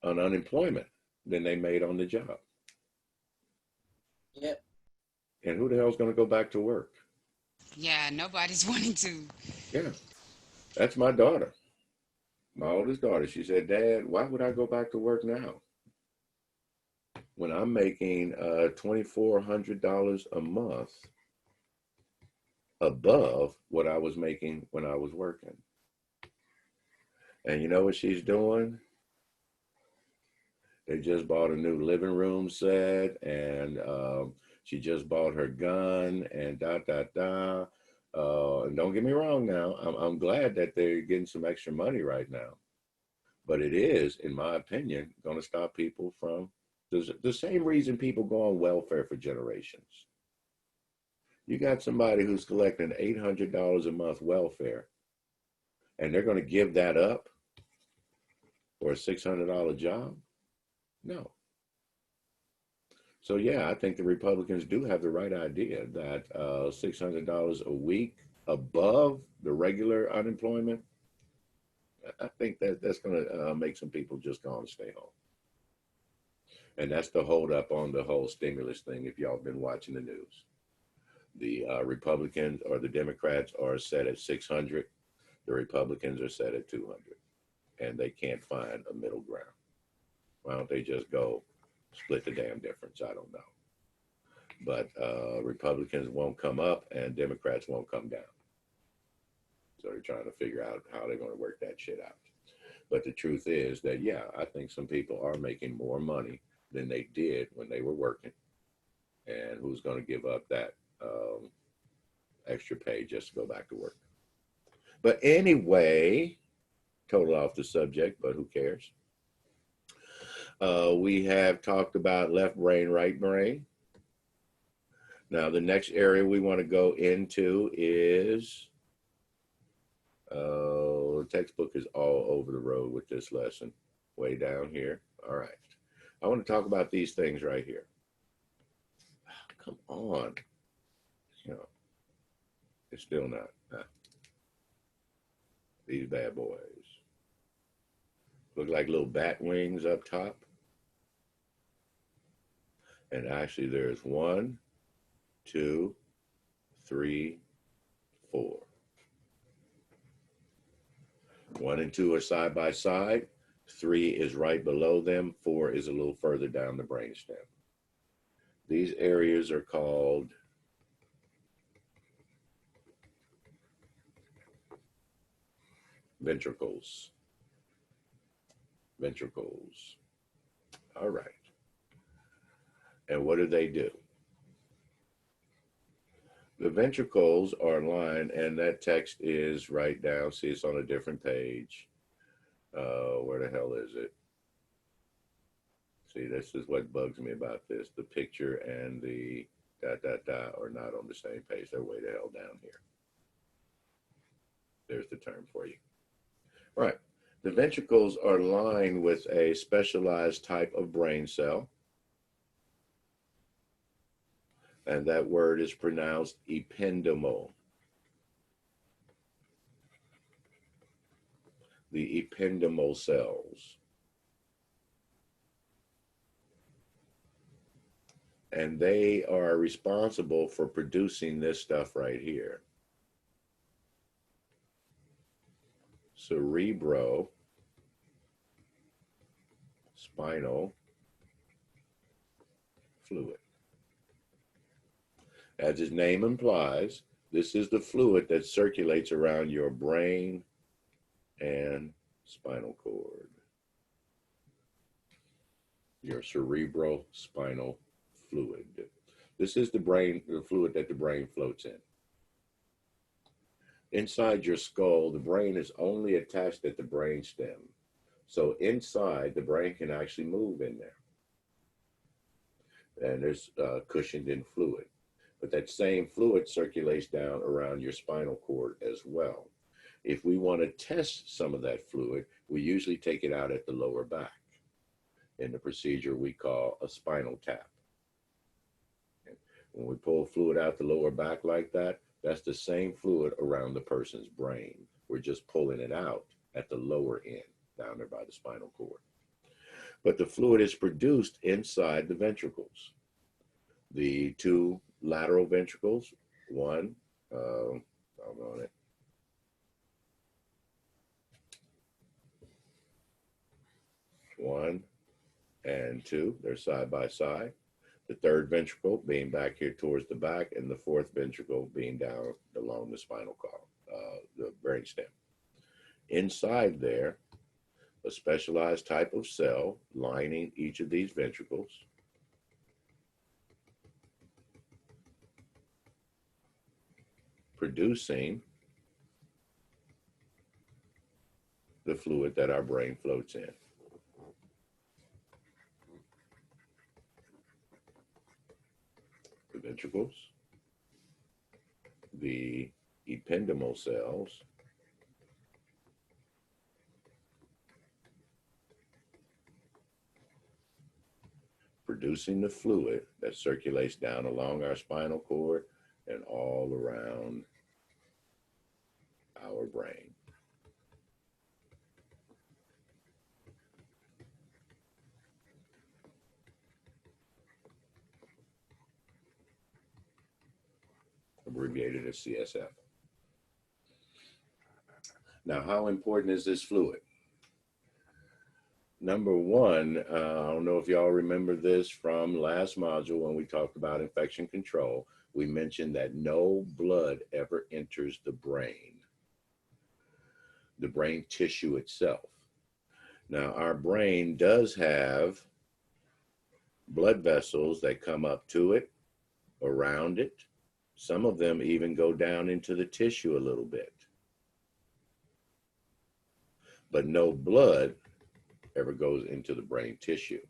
[SPEAKER 1] on unemployment than they made on the job.
[SPEAKER 4] Yep.
[SPEAKER 1] And who the hell's going to go back to work?
[SPEAKER 5] Yeah, nobody's wanting to.
[SPEAKER 1] Yeah, that's my daughter, my oldest daughter. She said, Dad, why would I go back to work now when I'm making $2,400 a month above what I was making when I was working? And you know what she's doing? They just bought a new living room set, and she just bought her gun, and da da da. And don't get me wrong now, I'm glad that they're getting some extra money right now. But it is, in my opinion, going to stop people from the same reason people go on welfare for generations. You got somebody who's collecting $800 a month welfare, and they're going to give that up for a $600 job? No. So yeah, I think the Republicans do have the right idea that $600 a week above the regular unemployment. I think that's going to make some people just go and stay home. And that's the hold up on the whole stimulus thing. If y'all have been watching the news, the Republicans or the Democrats are set at 600. The Republicans are set at 200, and they can't find a middle ground. Why don't they just go split the damn difference? I don't know. But Republicans won't come up and Democrats won't come down. So they're trying to figure out how they're going to work that shit out. But the truth is that, yeah, I think some people are making more money than they did when they were working. And who's going to give up that extra pay just to go back to work? But anyway, total off the subject, but who cares? We have talked about left brain, right brain. Now, the next area we want to go into is, the textbook is all over the road with this lesson, way down here. All right. I want to talk about these things right here. Come on. You know, it's still not. These bad boys. Look like little bat wings up top. And actually there's 1, 2, 3, 4. 1 and 2 are side by side. 3 is right below them. 4 is a little further down the brainstem. These areas are called ventricles. Ventricles. All right. And what do? The ventricles are lined, and that text is right down. See, it's on a different page. Where the hell is it? See, this is what bugs me about this. The picture and the ... are not on the same page. They're way the hell down here. There's the term for you. All right. The ventricles are lined with a specialized type of brain cell. And that word is pronounced ependymal. The ependymal cells. And they are responsible for producing this stuff right here. Cerebrospinal fluid. As its name implies, this is the fluid that circulates around your brain and spinal cord. Your cerebrospinal fluid. This is the fluid that the brain floats in. Inside your skull, the brain is only attached at the brain stem. So inside, the brain can actually move in there. And there's cushioned in fluid. But that same fluid circulates down around your spinal cord as well. If we want to test some of that fluid, we usually take it out at the lower back in the procedure we call a spinal tap. When we pull fluid out the lower back like that, that's the same fluid around the person's brain. We're just pulling it out at the lower end, down there by the spinal cord. But the fluid is produced inside the ventricles. The two lateral ventricles, one, I'm on it. One and two, they're side by side. The third ventricle being back here towards the back, and the fourth ventricle being down along the spinal column, the brainstem. Inside there, a specialized type of cell lining each of these ventricles. Producing the fluid that our brain floats in. The ventricles, the ependymal cells, producing the fluid that circulates down along our spinal cord and all around our brain. Abbreviated as CSF. Now, how important is this fluid? Number one, I don't know if y'all remember this from last module when we talked about infection control. We mentioned that no blood ever enters the brain tissue itself. Now, our brain does have blood vessels that come up to it, around it. Some of them even go down into the tissue a little bit. But no blood ever goes into the brain tissue.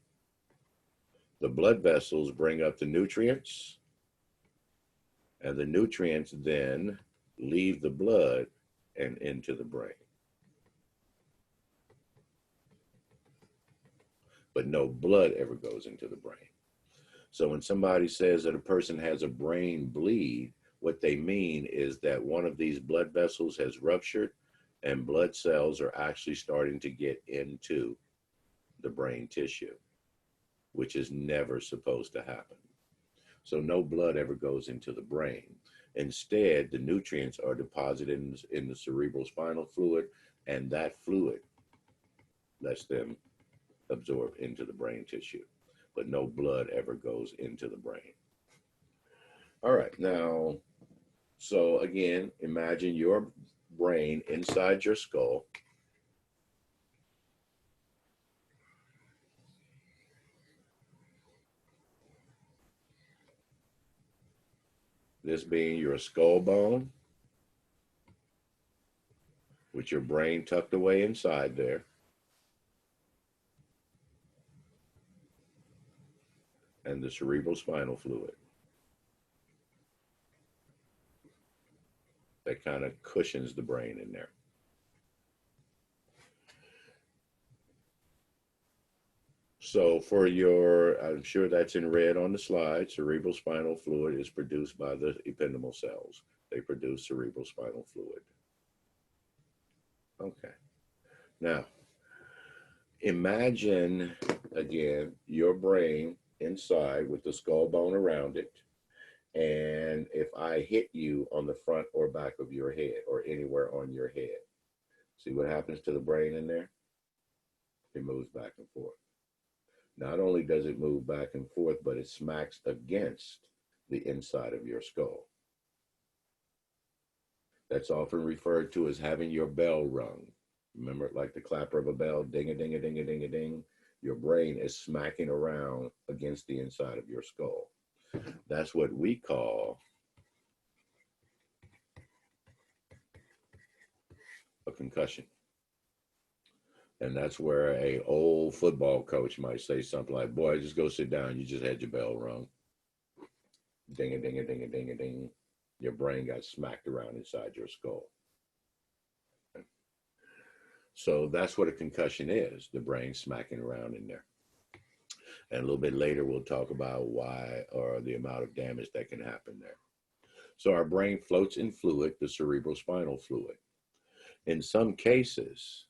[SPEAKER 1] The blood vessels bring up the nutrients, and the nutrients then leave the blood and into the brain. But no blood ever goes into the brain. So when somebody says that a person has a brain bleed, what they mean is that one of these blood vessels has ruptured and blood cells are actually starting to get into the brain tissue, which is never supposed to happen. So no blood ever goes into the brain. Instead, the nutrients are deposited in the cerebral spinal fluid, and that fluid lets them absorb into the brain tissue. But no blood ever goes into the brain. All right, now, so again, imagine your brain inside your skull. This being your skull bone, with your brain tucked away inside there. And the cerebral spinal fluid that kind of cushions the brain in there. So for your, I'm sure that's in red on the slide, cerebral spinal fluid is produced by the ependymal cells. They produce cerebral spinal fluid. Okay. Now, imagine, again, your brain inside with the skull bone around it. And if I hit you on the front or back of your head or anywhere on your head, see what happens to the brain in there? It moves back and forth. Not only does it move back and forth, but it smacks against the inside of your skull. That's often referred to as having your bell rung. Remember, like the clapper of a bell, ding-a-ding-a-ding-a-ding-a-ding. Your brain is smacking around against the inside of your skull. That's what we call a concussion. And that's where a old football coach might say something like, boy, just go sit down. You just had your bell rung. Ding-a-ding-a-ding-a-ding-a-ding. Your brain got smacked around inside your skull. So that's what a concussion is, the brain smacking around in there. And a little bit later, we'll talk about why or the amount of damage that can happen there. So our brain floats in fluid, the cerebral spinal fluid. In some cases,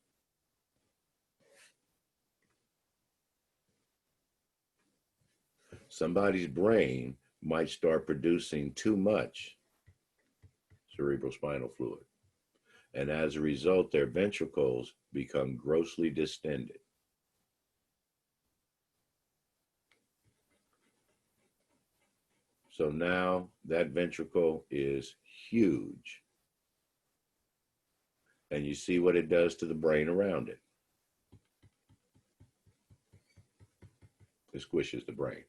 [SPEAKER 1] somebody's brain might start producing too much cerebrospinal fluid. And as a result, their ventricles become grossly distended. So now that ventricle is huge. And you see what it does to the brain around it. It squishes the brain.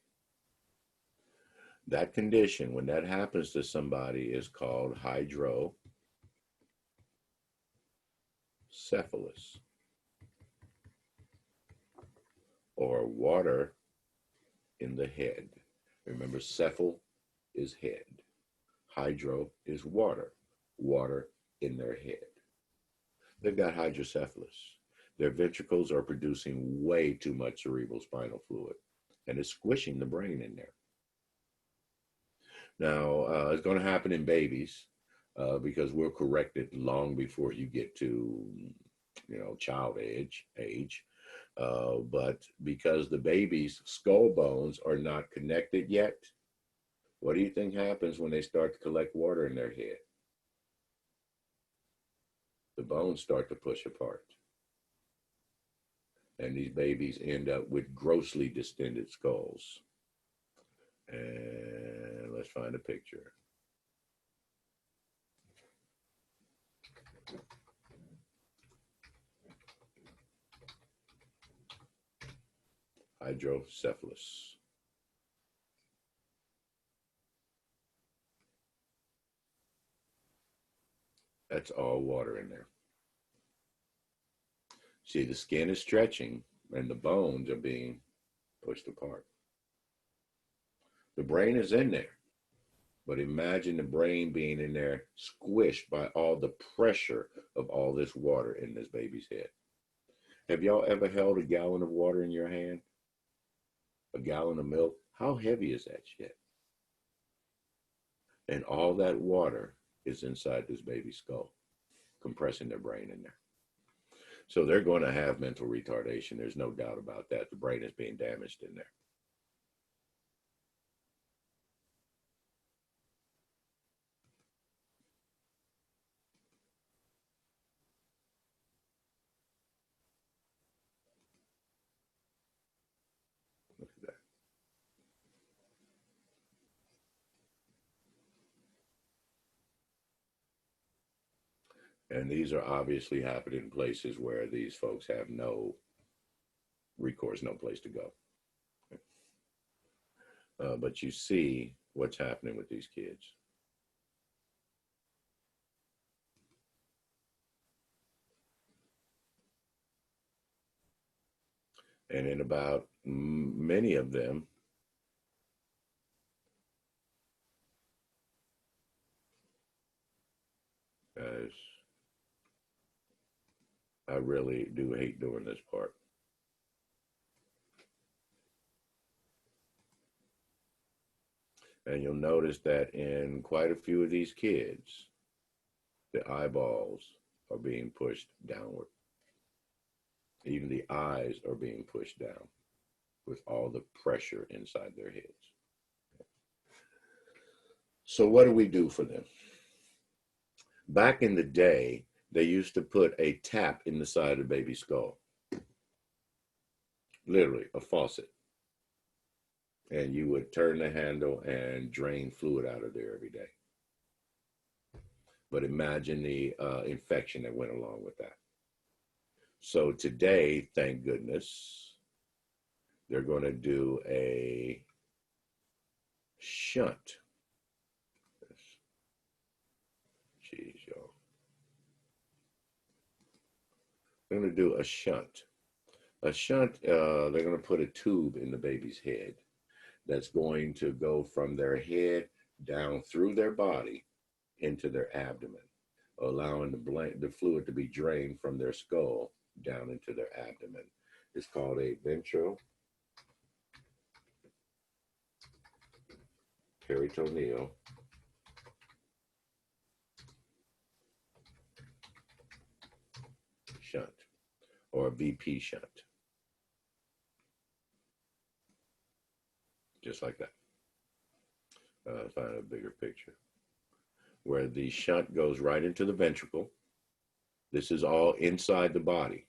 [SPEAKER 1] That condition, when that happens to somebody, is called hydrocephalus, or water in the head. Remember, cephalon is head. Hydro is water, water in their head. They've got hydrocephalus. Their ventricles are producing way too much cerebrospinal fluid, and it's squishing the brain in there. Now, it's going to happen in babies because we'll correct it long before you get to, child age. But because the baby's skull bones are not connected yet, what do you think happens when they start to collect water in their head? The bones start to push apart. And these babies end up with grossly distended skulls. And let's find a picture. Hydrocephalus. That's all water in there. See, the skin is stretching and the bones are being pushed apart. The brain is in there, but imagine the brain being in there squished by all the pressure of all this water in this baby's head. Have y'all ever held a gallon of water in your hand? A gallon of milk? How heavy is that shit? And all that water is inside this baby's skull, compressing their brain in there. So they're going to have mental retardation. There's no doubt about that. The brain is being damaged in there. Look at that. And these are obviously happening in places where these folks have no recourse, no place to go. But you see what's happening with these kids. And in about many of them, guys, I really do hate doing this part. And you'll notice that in quite a few of these kids, the eyeballs are being pushed downward. Even the eyes are being pushed down with all the pressure inside their heads. So what do we do for them? Back in the day, they used to put a tap in the side of the baby's skull. Literally, a faucet. And you would turn the handle and drain fluid out of there every day. But imagine the infection that went along with that. So today, thank goodness, they're going to do a shunt. Jeez, y'all. They're going to do a shunt. A shunt, they're going to put a tube in the baby's head that's going to go from their head down through their body into their abdomen, allowing the fluid to be drained from their skull down into their abdomen. It's called a ventroperitoneal shunt, or a VP shunt. Just like that. Find a bigger picture where the shunt goes right into the ventricle. This is all inside the body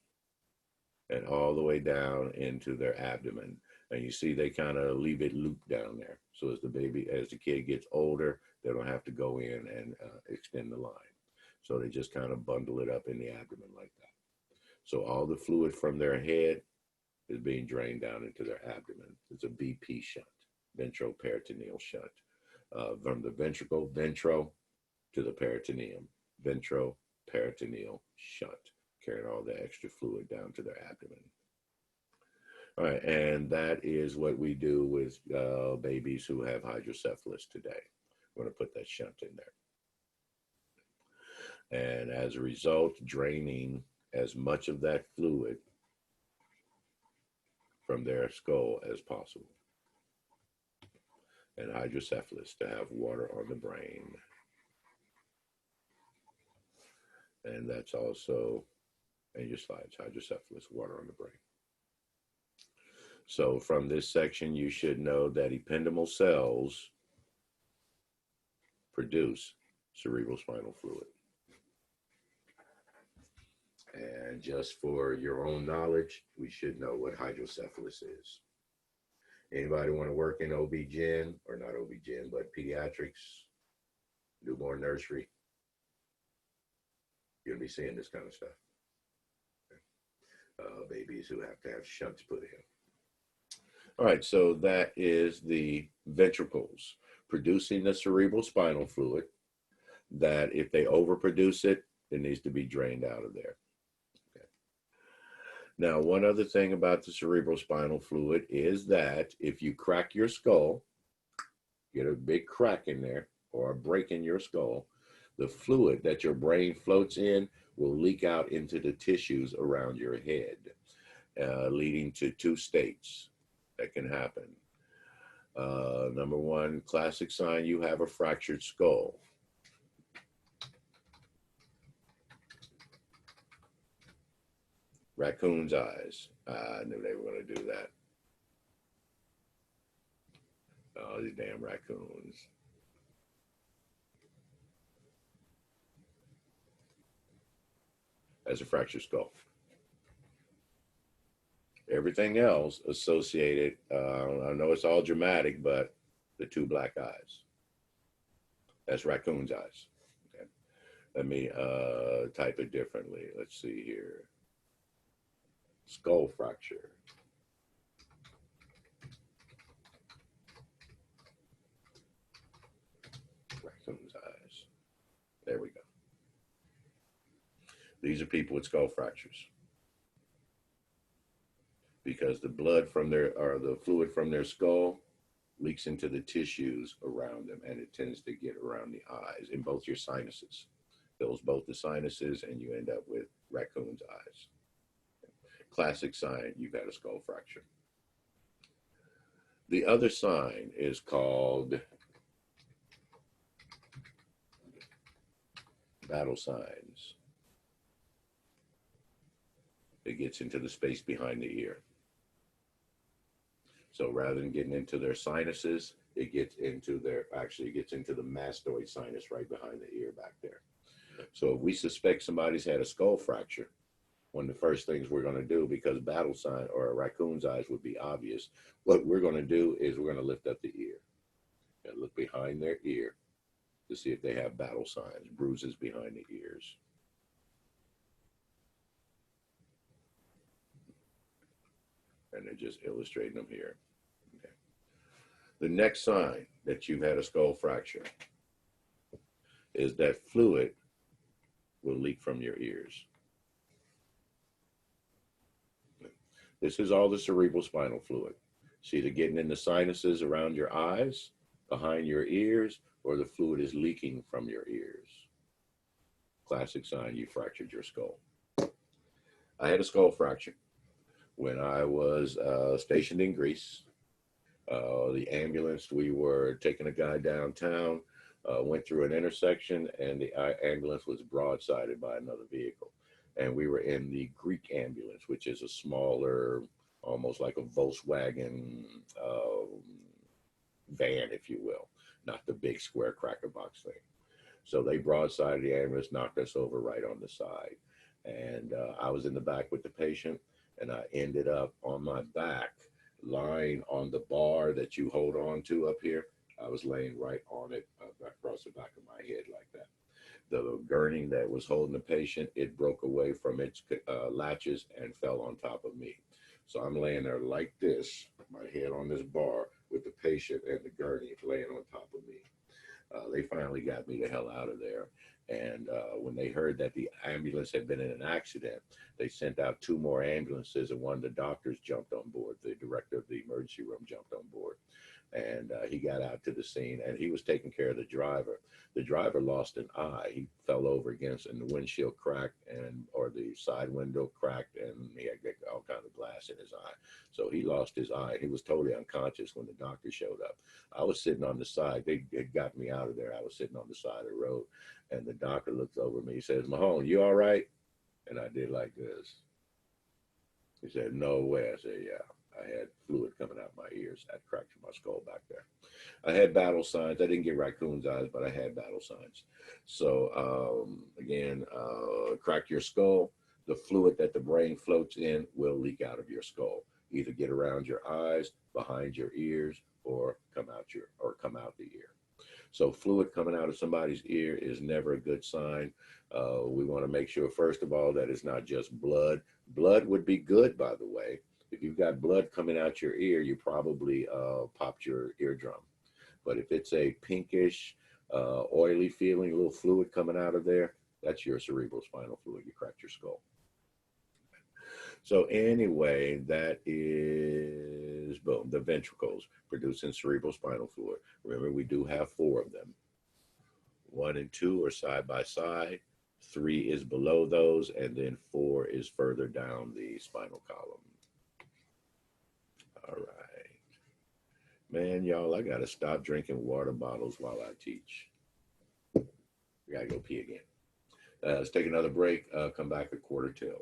[SPEAKER 1] and all the way down into their abdomen. And you see they kind of leave it looped down there. So as the kid gets older, they don't have to go in and extend the line. So they just kind of bundle it up in the abdomen like that. So all the fluid from their head is being drained down into their abdomen. It's a VP shunt, ventroperitoneal shunt. From the ventricle, ventro, to the peritoneum, ventroperitoneal shunt, carrying all the extra fluid down to their abdomen. All right, and that is what we do with babies who have hydrocephalus today. We're going to put that shunt in there. And as a result, draining as much of that fluid from their skull as possible. And hydrocephalus, to have water on the brain. And that's also in your slides, hydrocephalus, water on the brain. So from this section, you should know that ependymal cells produce cerebrospinal fluid. And just for your own knowledge, we should know what hydrocephalus is. Anybody want to work in OB-GYN, or not OB-GYN, but pediatrics, newborn nursery? You're going to be seeing this kind of stuff. Babies who have to have shunts put in. All right, so that is the ventricles producing the cerebrospinal fluid that if they overproduce it, it needs to be drained out of there. Okay. Now, one other thing about the cerebrospinal fluid is that if you crack your skull, get a big crack in there or a break in your skull, the fluid that your brain floats in will leak out into the tissues around your head, leading to two states that can happen. Number one, classic sign, you have a fractured skull. Raccoon's eyes. I knew they were going to do that. Oh, these damn raccoons. That's a fractured skull. Everything else associated, I know it's all dramatic, but the two black eyes. That's raccoon's eyes. Okay. Let me type it differently. Let's see here. Skull fracture. Raccoon's eyes. There we go. These are people with skull fractures, because the blood from or the fluid from their skull leaks into the tissues around them, and it tends to get around the eyes in both your sinuses. Fills both the sinuses, and you end up with raccoon's eyes. Classic sign, you've had a skull fracture. The other sign is called battle signs. It gets into the space behind the ear. So rather than getting into their sinuses, it gets into into the mastoid sinus right behind the ear back there. So if we suspect somebody's had a skull fracture, one of the first things we're going to do, because battle sign or a raccoon's eyes would be obvious, what we're going to do is we're going to lift up the ear and look behind their ear to see if they have battle signs, bruises behind the ears. And they're just illustrating them here. Okay. The next sign that you've had a skull fracture is that fluid will leak from your ears. This is all the cerebrospinal fluid. It's either getting in the sinuses around your eyes, behind your ears, or the fluid is leaking from your ears. Classic sign you fractured your skull. I had a skull fracture when I was stationed in Greece. The ambulance, we were taking a guy downtown, went through an intersection, and the ambulance was broadsided by another vehicle. And we were in the Greek ambulance, which is a smaller, almost like a Volkswagen van, if you will. not the big square cracker box thing. So they broadsided the ambulance, knocked us over right on the side. And I was in the back with the patient, and I ended up on my back, lying on the bar that you hold on to up here. I was laying right on it, across the back of my head like that. The gurney that was holding the patient, it broke away from its latches and fell on top of me. So I'm laying there like this, my head on this bar with the patient and the gurney laying on top of me. They finally got me the hell out of there. And when they heard that the ambulance had been in an accident, they sent out 2 more ambulances, and one of the doctors jumped on board. The director of the emergency room jumped on board, and he got out to the scene, and he was taking care of the driver. The driver lost an eye. He fell over against, and the windshield cracked, or the side window cracked, and he had all kind of glass in his eye. So he lost his eye. He was totally unconscious when the doctor showed up. I was sitting on the side. They got me out of there. I was sitting on the side of the road, and the doctor looks over at me. He says, "Mahone, you all right?" And I did like this. He said, "No way." I said, "Yeah." I had fluid coming out my ears. I had cracked my skull back there. I had battle signs. I didn't get raccoon's eyes, but I had battle signs. So again, crack your skull. The fluid that the brain floats in will leak out of your skull. Either get around your eyes, behind your ears, or come out the ear. So fluid coming out of somebody's ear is never a good sign. We want to make sure, first of all, that it's not just blood. Blood would be good, by the way. If you've got blood coming out your ear, you probably popped your eardrum. But if it's a pinkish, oily feeling, a little fluid coming out of there, that's your cerebral spinal fluid. You cracked your skull. So anyway, that is, boom, the ventricles producing cerebral spinal fluid. Remember, we do have 4 of them. 1 and 2 are side by side. 3 is below those, and then 4 is further down the spinal column. All right. Man, y'all, I got to stop drinking water bottles while I teach. We got to go pee again. Let's take another break. Come back at 11:45.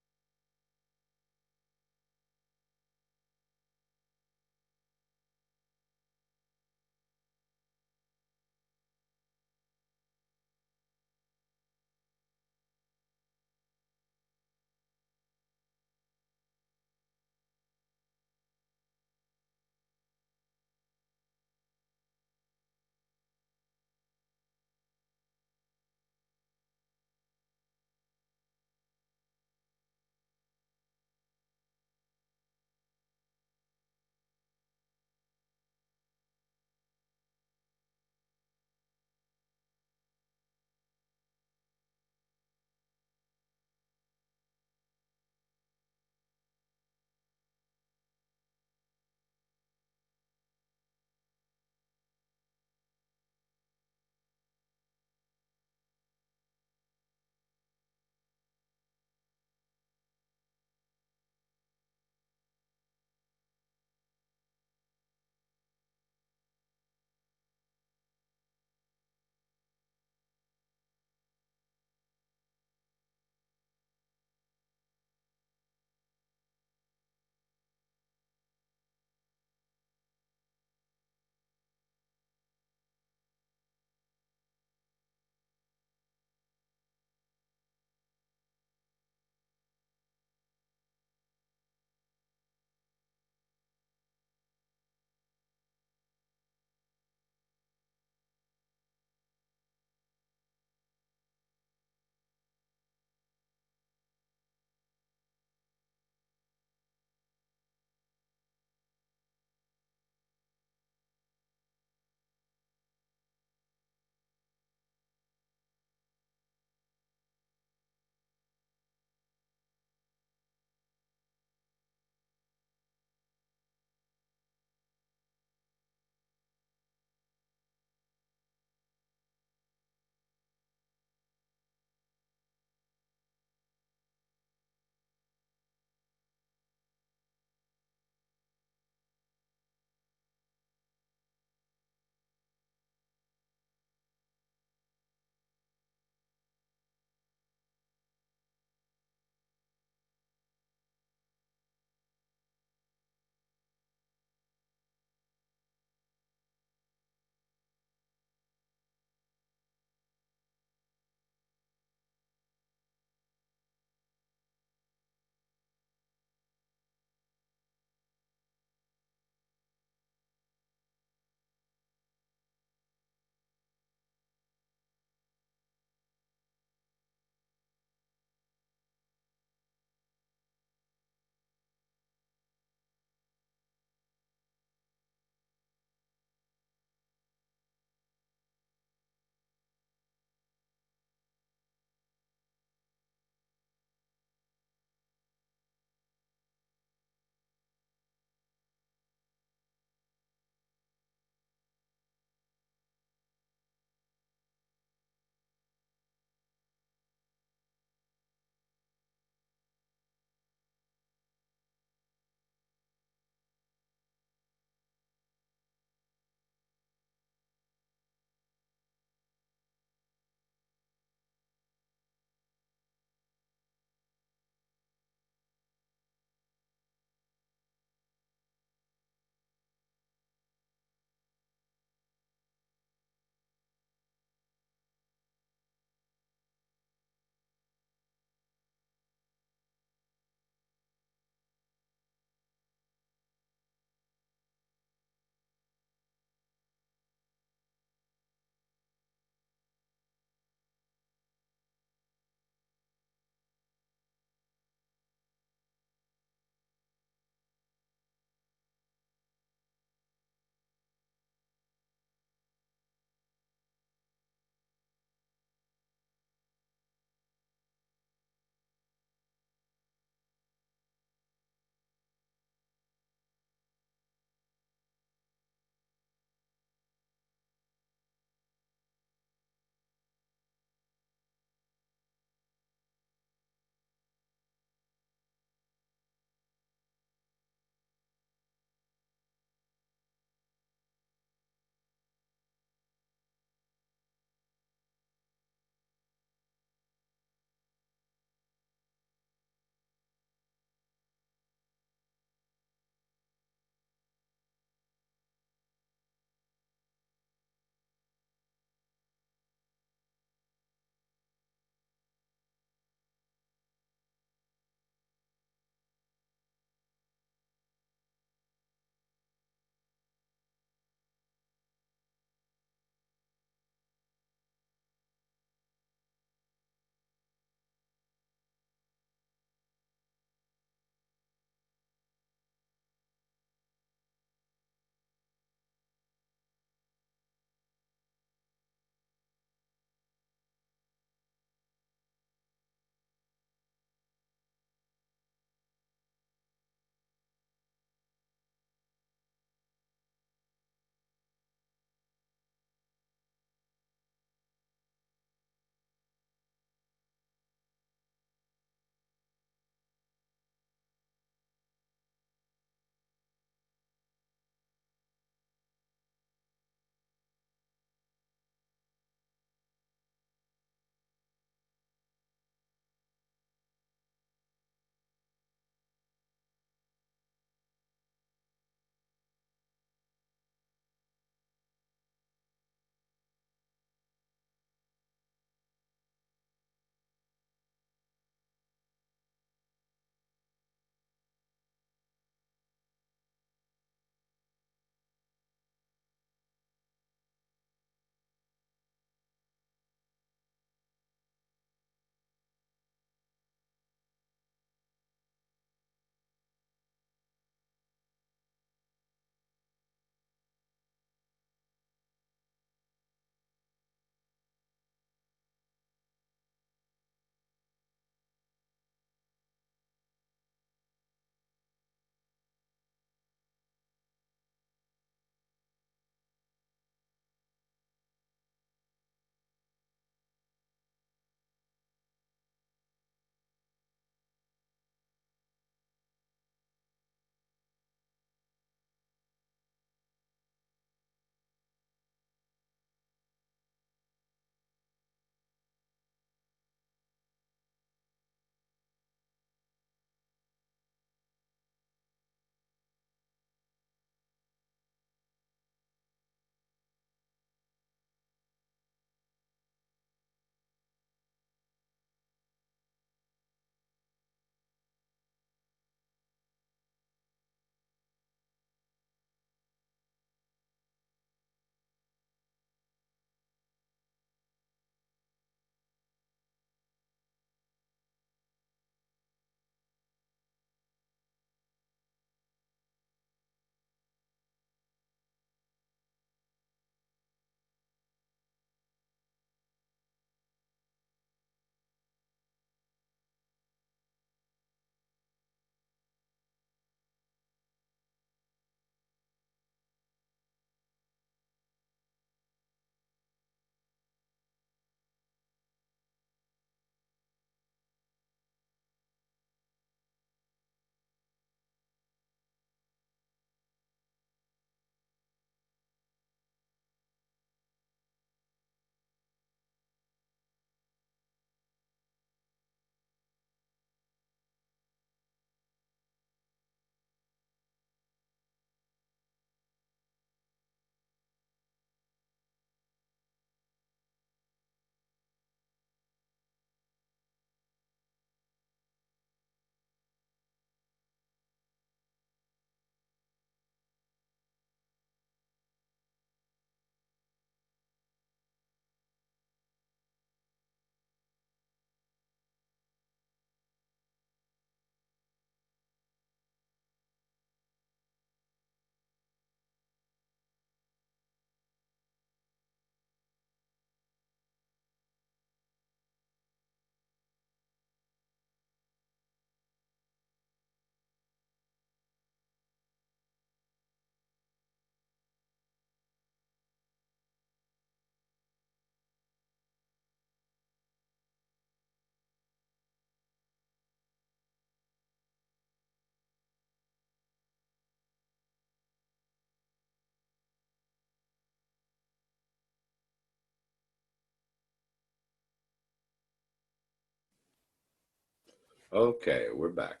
[SPEAKER 1] Okay, we're back.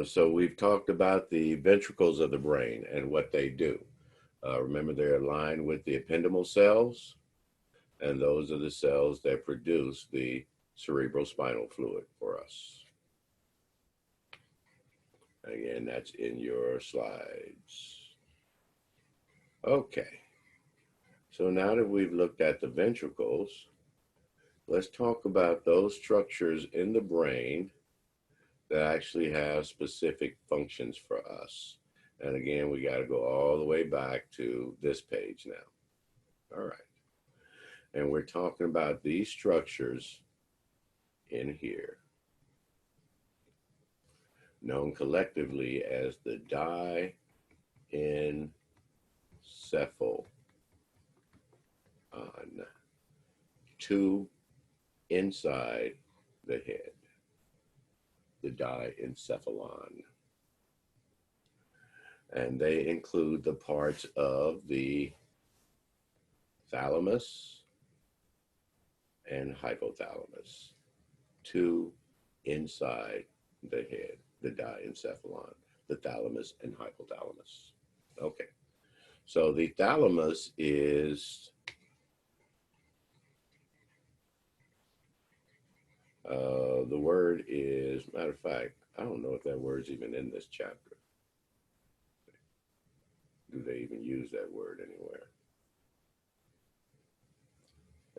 [SPEAKER 1] So we've talked about the ventricles of the brain and what they do. Remember, they're aligned with the ependymal cells, and those are the cells that produce the cerebrospinal fluid for us. Again, that's in your slides. Okay, so now that we've looked at the ventricles, let's talk about those structures in the brain that actually have specific functions for us. And again, we got to go all the way back to this page now. All right. And we're talking about these structures in here, known collectively as the diencephalon, two inside the head, the diencephalon. And they include the parts of the thalamus and hypothalamus, two inside the head, the diencephalon, the thalamus and hypothalamus. Okay, so the thalamus is the word is, matter of fact, I don't know if that word's even in this chapter. Do they even use that word anywhere?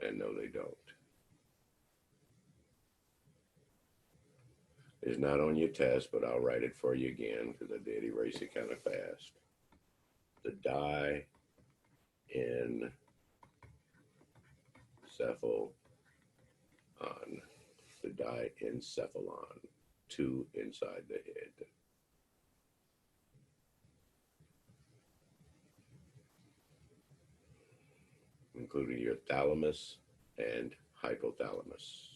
[SPEAKER 1] And no, they don't. It's not on your test, but I'll write it for you again because I did erase it kind of fast. The diencephalon, the diencephalon, two inside the head. Including your thalamus and hypothalamus.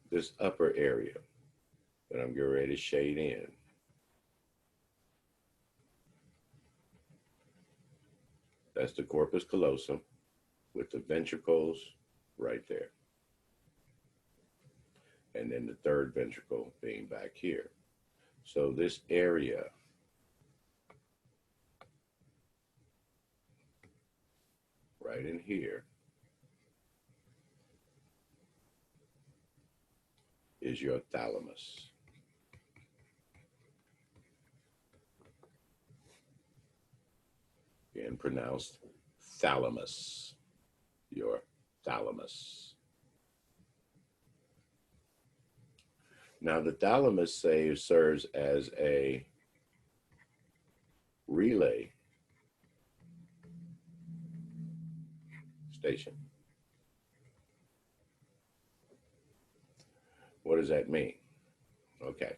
[SPEAKER 1] This upper area that I'm getting ready to shade in, that's the corpus callosum with the ventricles right there. And then the third ventricle being back here. So this area right in here is your thalamus. Again, pronounced thalamus, your thalamus. Now the thalamus serves as a relay station. What does that mean? Okay.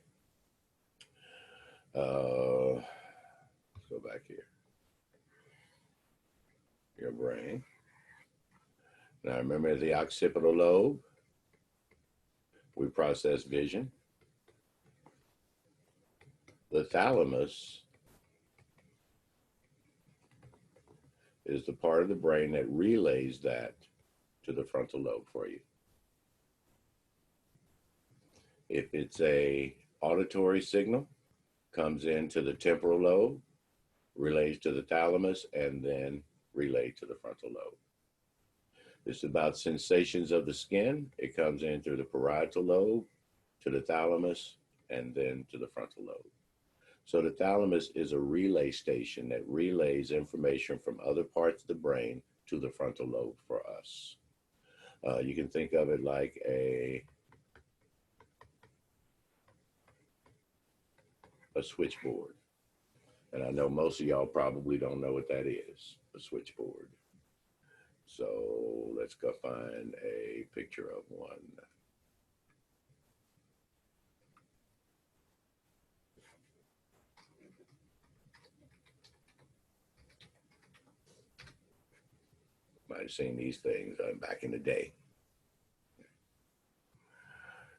[SPEAKER 1] Let's go back here. Your brain. Now remember the occipital lobe. We process vision. The thalamus is the part of the brain that relays that to the frontal lobe for you. If it's a auditory signal, comes into the temporal lobe, relays to the thalamus, and then relayed to the frontal lobe. It's about sensations of the skin. It comes in through the parietal lobe, to the thalamus, and then to the frontal lobe. So the thalamus is a relay station that relays information from other parts of the brain to the frontal lobe for us. You can think of it like a switchboard. And I know most of y'all probably don't know what that is, a switchboard. So let's go find a picture of one. Might have seen these things back in the day.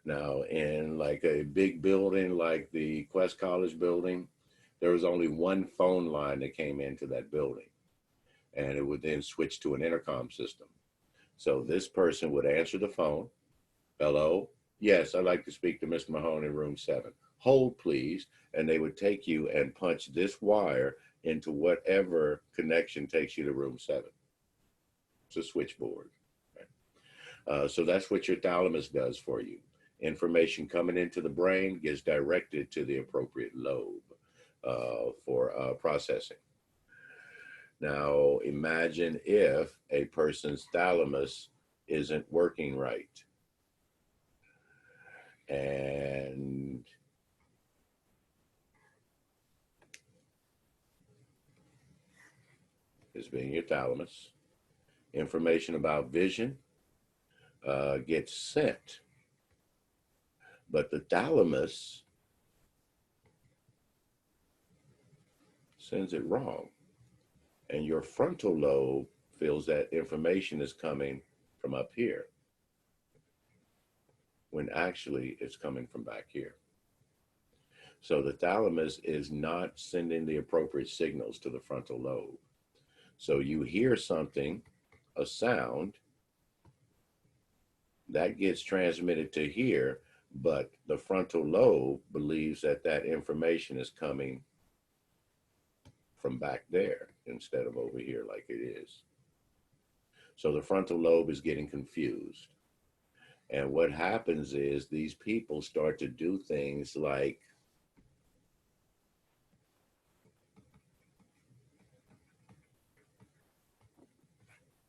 [SPEAKER 1] Now, in like a big building like the Quest College building, there was only one phone line that came into that building. and it would then switch to an intercom system. So this person would answer the phone. Hello? Yes, I'd like to speak to Mr. Mahone in room 7. Hold, please. And they would take you and punch this wire into whatever connection takes you to room 7. It's a switchboard. So that's what your thalamus does for you. Information coming into the brain gets directed to the appropriate lobe for processing. Now, imagine if a person's thalamus isn't working right. And this being your thalamus, information about vision gets sent. But the thalamus sends it wrong. And your frontal lobe feels that information is coming from up here, when actually it's coming from back here. So the thalamus is not sending the appropriate signals to the frontal lobe. So you hear something, a sound, that gets transmitted to here, but the frontal lobe believes that that information is coming from back there instead of over here like it is. So the frontal lobe is getting confused. And what happens is these people start to do things like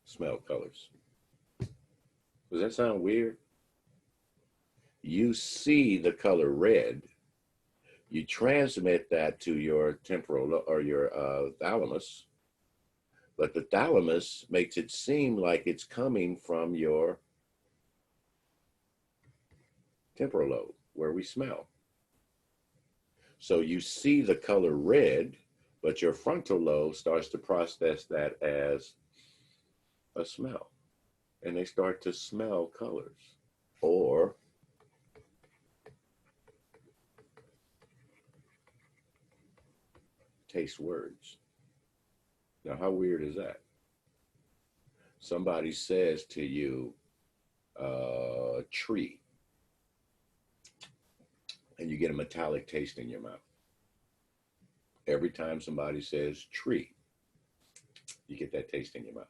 [SPEAKER 1] smell colors. Does that sound weird? You see the color red, you transmit that to your temporal or your thalamus, but the thalamus makes it seem like it's coming from your temporal lobe where we smell. So you see the color red, but your frontal lobe starts to process that as a smell, and they start to smell colors or taste words. Now, how weird is that? Somebody says to you, tree, and you get a metallic taste in your mouth. Every time somebody says tree, you get that taste in your mouth.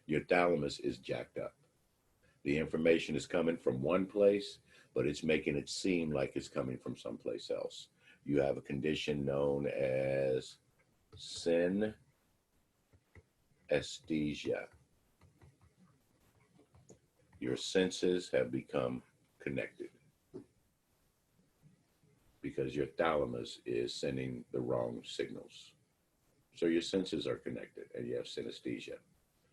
[SPEAKER 1] Your thalamus is jacked up. The information is coming from one place, but it's making it seem like it's coming from someplace else. You have a condition known as synesthesia. Your senses have become connected because your thalamus is sending the wrong signals. So your senses are connected and you have synesthesia.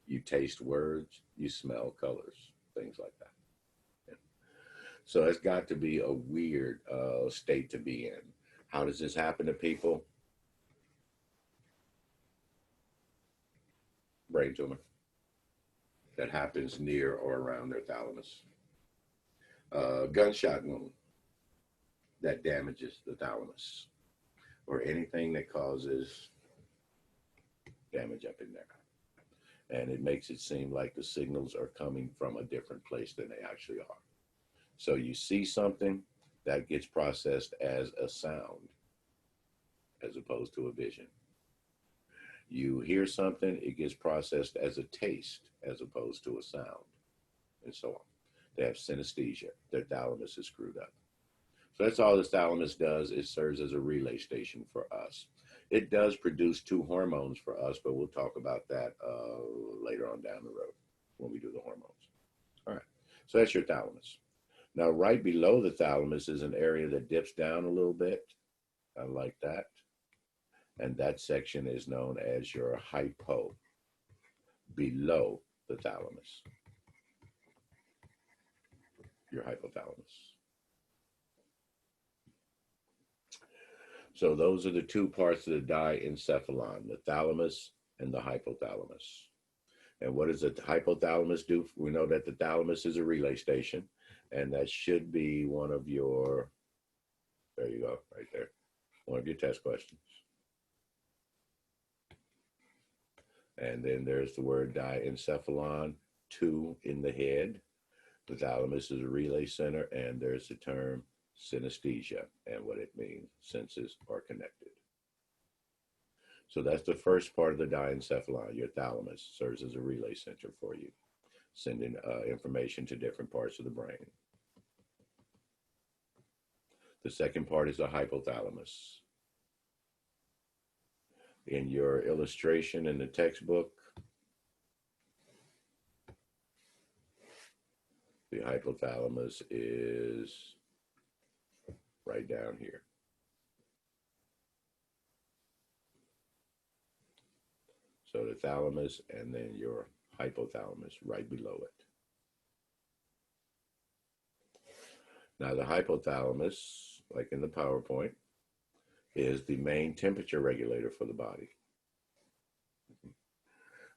[SPEAKER 1] You taste words, you smell colors, things like that. Yeah. So it's got to be a weird state to be in. How does this happen to people? Brain tumor that happens near or around their thalamus. Gunshot wound that damages the thalamus, or anything that causes damage up in there. And it makes it seem like the signals are coming from a different place than they actually are. So you see something that gets processed as a sound as opposed to a vision. You hear something, it gets processed as a taste as opposed to a sound, and so on. They have synesthesia. Their thalamus is screwed up. So that's all the thalamus does. It serves as a relay station for us. It does produce 2 hormones for us, but we'll talk about that later on down the road when we do the hormones. All right, so that's your thalamus. Now, right below the thalamus is an area that dips down a little bit, kind of like that. And that section is known as your hypo, below the thalamus, your hypothalamus. So those are the 2 parts of the diencephalon, the thalamus and the hypothalamus. And what does the hypothalamus do? We know that the thalamus is a relay station, and that should be one of your, there you go, right there, one of your test questions. And then there's the word diencephalon, 2 in the head. The thalamus is a relay center, and there's the term synesthesia and what it means. Senses are connected. So that's the first part of the diencephalon. Your thalamus serves as a relay center for you, sending information to different parts of the brain. The second part is the hypothalamus. In your illustration in the textbook, the hypothalamus is right down here. So the thalamus and then your hypothalamus right below it. Now the hypothalamus, like in the PowerPoint, is the main temperature regulator for the body.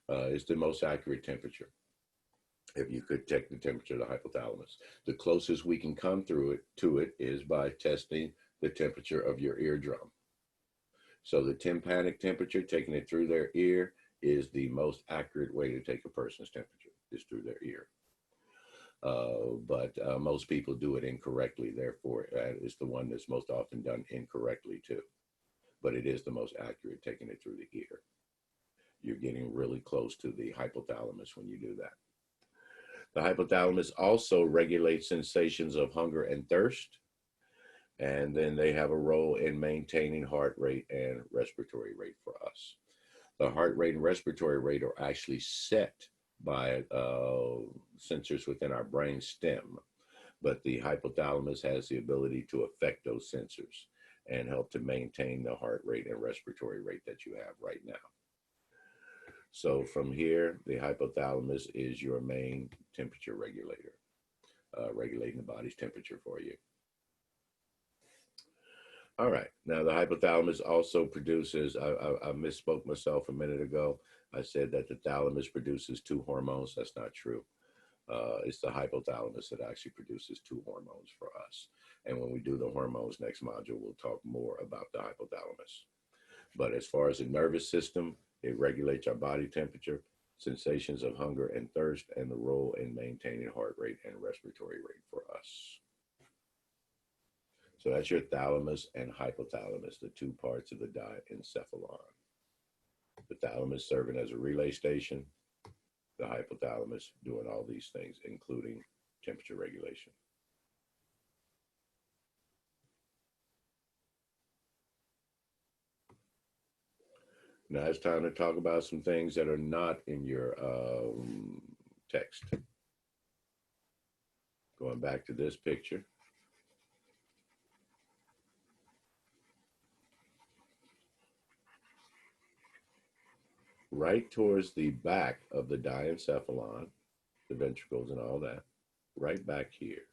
[SPEAKER 1] It's the most accurate temperature. If you could check the temperature of the hypothalamus, the closest we can come to it is by testing the temperature of your eardrum. So the tympanic temperature, taking it through their ear, is the most accurate way to take a person's temperature, is through their ear. But most people do it incorrectly. Therefore, it's the one that's most often done incorrectly too. But it is the most accurate, taking it through the ear. You're getting really close to the hypothalamus when you do that. The hypothalamus also regulates sensations of hunger and thirst. And then they have a role in maintaining heart rate and respiratory rate for us. The heart rate and respiratory rate are actually set by sensors within our brain stem, but the hypothalamus has the ability to affect those sensors and help to maintain the heart rate and respiratory rate that you have right now. So from here, the hypothalamus is your main temperature regulator, regulating the body's temperature for you. All right, now the hypothalamus also produces, I misspoke myself a minute ago. I said that the thalamus produces 2 hormones. That's not true. It's the hypothalamus that actually produces 2 hormones for us. And when we do the hormones next module, we'll talk more about the hypothalamus. But as far as the nervous system, it regulates our body temperature, sensations of hunger and thirst, and the role in maintaining heart rate and respiratory rate for us. So that's your thalamus and hypothalamus, the 2 parts of the diencephalon. The thalamus serving as a relay station, the hypothalamus doing all these things, including temperature regulation. Now it's time to talk about some things that are not in your text. Going back to this picture. Right towards the back of the diencephalon, the ventricles and all that, right back here.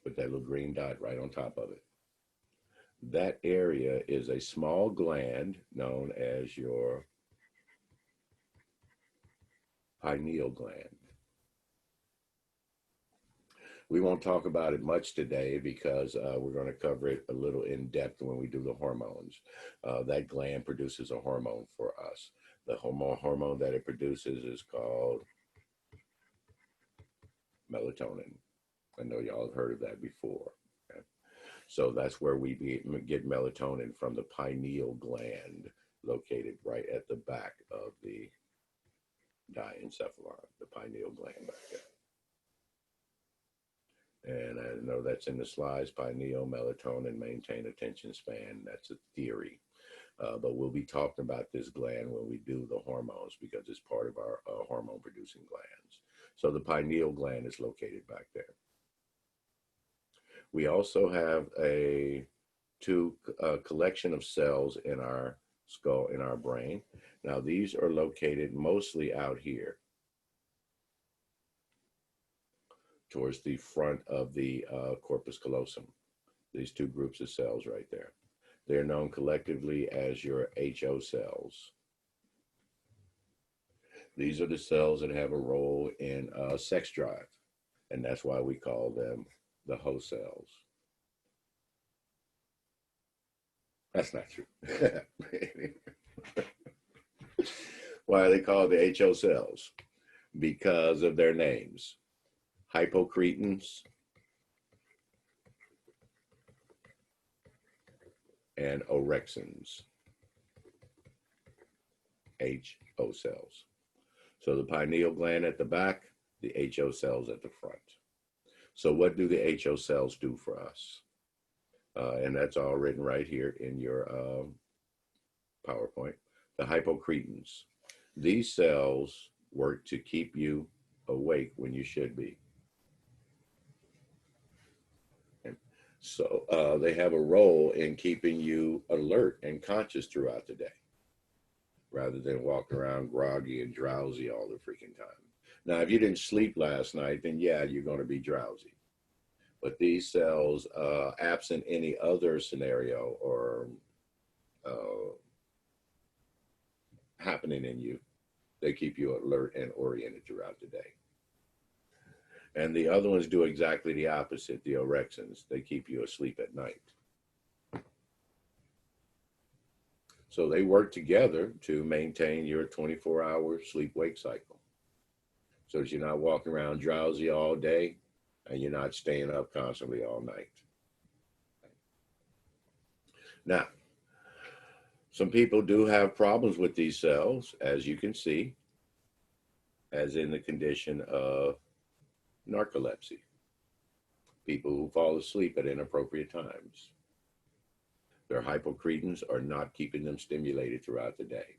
[SPEAKER 1] Put that little green dot right on top of it. That area is a small gland known as your pineal gland. We won't talk about it much today because we're going to cover it a little in depth when we do the hormones. That gland produces a hormone for us. The hormone that it produces is called melatonin. I know y'all have heard of that before. Okay? So that's where we get melatonin, from the pineal gland, located right at the back of the diencephalon, the pineal gland back there. And I know that's in the slides. Pineal, melatonin, maintain attention span. That's a theory. But we'll be talking about this gland when we do the hormones, because it's part of our hormone producing glands. So the pineal gland is located back there. We also have a collection of cells in our skull, in our brain. Now these are located mostly out here, towards the front of the corpus callosum. These 2 groups of cells right there. They're known collectively as your HO cells. These are the cells that have a role in sex drive, and that's why we call them the HO cells. That's not true. Why are they called the HO cells? Because of their names. Hypocretins and orexins. HO cells. So the pineal gland at the back, the HO cells at the front. So what do the HO cells do for us? And that's all written right here in your PowerPoint. The hypocretins. These cells work to keep you awake when you should be. And so they have a role in keeping you alert and conscious throughout the day, rather than walking around groggy and drowsy all the freaking time. Now, if you didn't sleep last night, then yeah, you're going to be drowsy. But these cells, absent any other scenario or happening in you, they keep you alert and oriented throughout the day. And the other ones do exactly the opposite, the orexins. They keep you asleep at night. So they work together to maintain your 24-hour sleep-wake cycle, so that you're not walking around drowsy all day and you're not staying up constantly all night. Now, some people do have problems with these cells, as you can see, as in the condition of narcolepsy. People who fall asleep at inappropriate times. Their hypocretins are not keeping them stimulated throughout the day.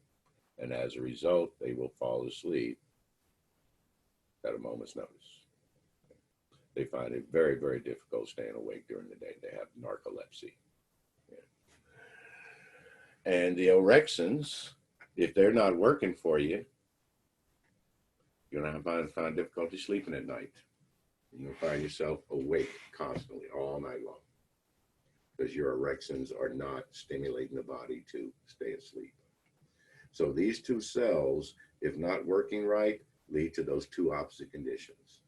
[SPEAKER 1] And as a result, they will fall asleep at a moment's notice. They find it very, very difficult staying awake during the day. They have narcolepsy. Yeah. And the orexins, if they're not working for you, you're going to find difficulty sleeping at night. You'll find yourself awake constantly all night long, because your orexins are not stimulating the body to stay asleep. So these two cells, if not working right, lead to those two opposite conditions.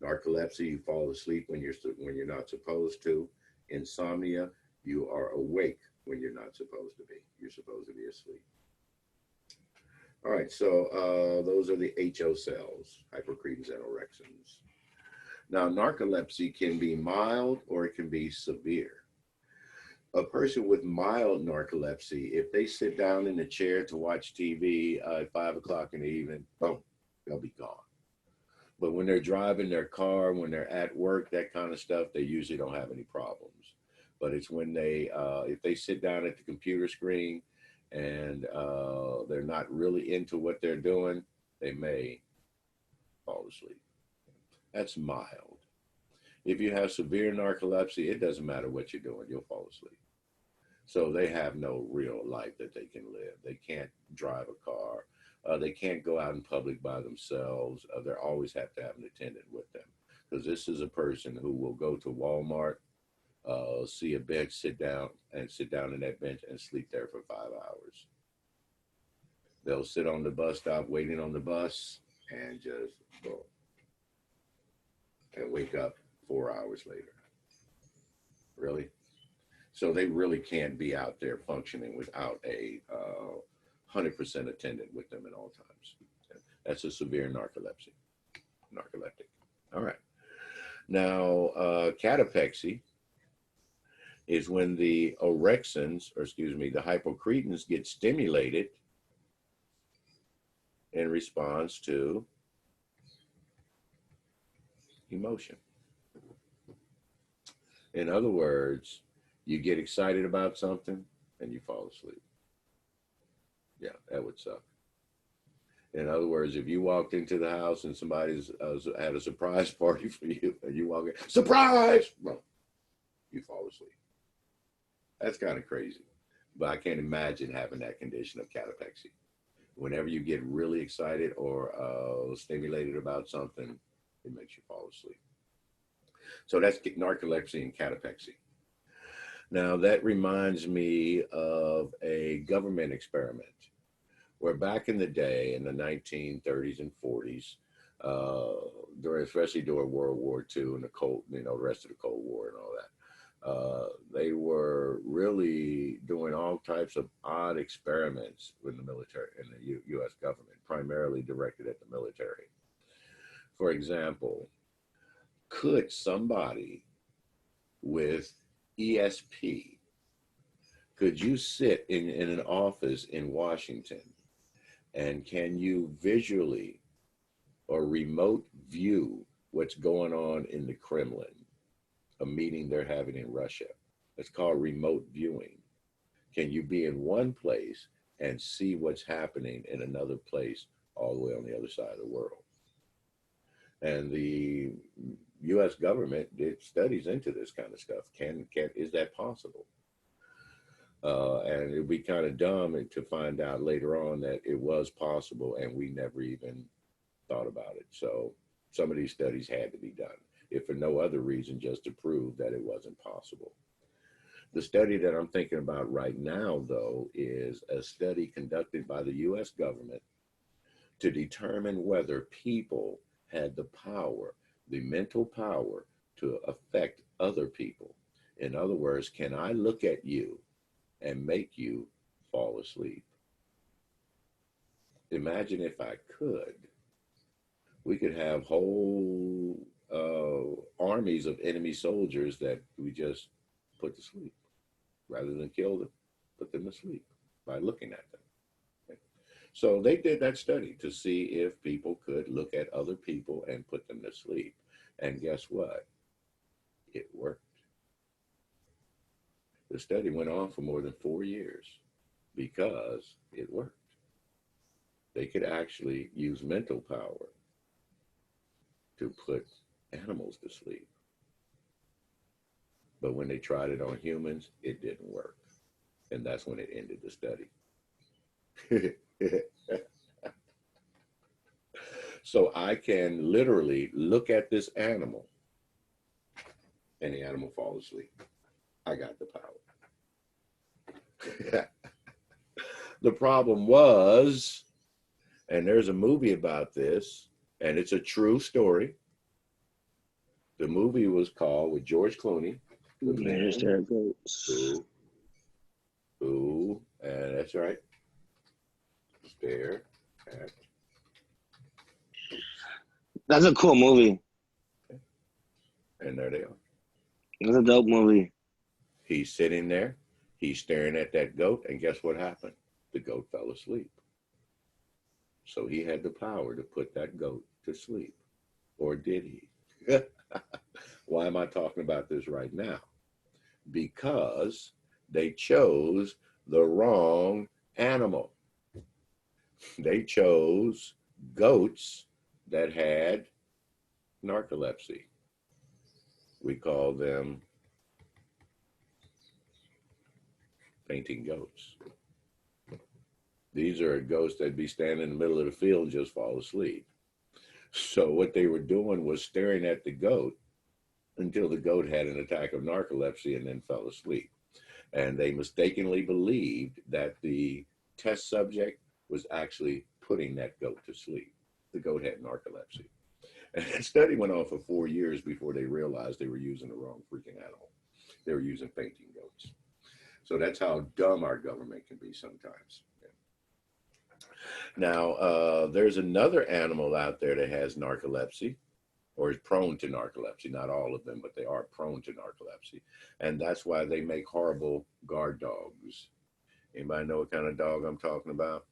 [SPEAKER 1] Narcolepsy, you fall asleep when you're not supposed to. Insomnia, you are awake when you're not supposed to be. You're supposed to be asleep. All right, so those are the HO cells, hypocretins and orexins. Now, narcolepsy can be mild or it can be severe. A person with mild narcolepsy, if they sit down in a chair to watch TV at 5 o'clock in the evening, boom, they'll be gone. But when they're driving their car, when they're at work, that kind of stuff, they usually don't have any problems. But it's when they, if they sit down at the computer screen and they're not really into what they're doing, they may fall asleep. That's mild. If you have severe narcolepsy, it doesn't matter what you're doing, you'll fall asleep. So they have no real life that they can live. They can't drive a car. They can't go out in public by themselves. They always have to have an attendant with them, because this is a person who will go to Walmart, see a bench, sit down in that bench and sleep there for 5 hours. They'll sit on the bus stop waiting on the bus and just go and wake up 4 hours later. Really? So they really can't be out there functioning without a 100% attendant with them at all times. That's a severe narcoleptic. All right. Now, catapexy is when the orexins, or excuse me, the hypocretins get stimulated in response to emotion. In other words, you get excited about something and you fall asleep. Yeah, that would suck. In other words, if you walked into the house and somebody's had a surprise party for you and you walk in, surprise, well, you fall asleep. That's kind of crazy. But I can't imagine having that condition of catapexy. Whenever you get really excited or stimulated about something, it makes you fall asleep. So that's narcolepsy and catapexy. Now, that reminds me of a government experiment where back in the day, in the 1930s and 40s, especially during World War II and the rest of the Cold War and all They were really doing all types of odd experiments with the military and the U.S. government, primarily directed at the military. For example, could somebody with ESP, could you sit in an office in Washington and can you visually or remote view what's going on in the Kremlin, a meeting they're having in Russia? It's called remote viewing. Can you be in one place and see what's happening in another place all the way on the other side of the world? And the U.S. government did studies into this kind of stuff. Is that possible? And it'd be kind of dumb to find out later on that it was possible and we never even thought about it. So some of these studies had to be done, if for no other reason, just to prove that it wasn't possible. The study that I'm thinking about right now, though, is a study conducted by the U.S. government to determine whether people had the power, the mental power, to affect other people. In other words, can I look at you and make you fall asleep? Imagine if I could. We could have whole armies of enemy soldiers that we just put to sleep. Rather than kill them, put them to sleep by looking at them. Okay. So they did that study to see if people could look at other people and put them to sleep. And guess what? It worked. The study went on for more than 4 years because it worked. They could actually use mental power to put animals to sleep. But when they tried it on humans, it didn't work. And that's when it ended the study. So I can literally look at this animal and the animal falls asleep. I got the power. The problem was, and there's a movie about this, and it's a true story. The movie was called, with George Clooney, The Man Who, and that's right, Stare at.
[SPEAKER 3] That's a cool movie.
[SPEAKER 1] And there they are.
[SPEAKER 3] It's a dope movie.
[SPEAKER 1] He's sitting there, he's staring at that goat, and guess what happened? The goat fell asleep. So he had the power to put that goat to sleep. Or did he? Why am I talking about this right now? Because they chose the wrong animal. They chose goats that had narcolepsy. We call them fainting goats. These are goats that'd be standing in the middle of the field and just fall asleep. So what they were doing was staring at the goat until the goat had an attack of narcolepsy and then fell asleep. And they mistakenly believed that the test subject was actually putting that goat to sleep. The goat had narcolepsy. And that study went on for 4 years before they realized they were using the wrong freaking animal. They were using fainting goats. So that's how dumb our government can be sometimes. Now, there's another animal out there that has narcolepsy, or is prone to narcolepsy. Not all of them, but they are prone to narcolepsy. And that's why they make horrible guard dogs. Anybody know what kind of dog I'm talking about?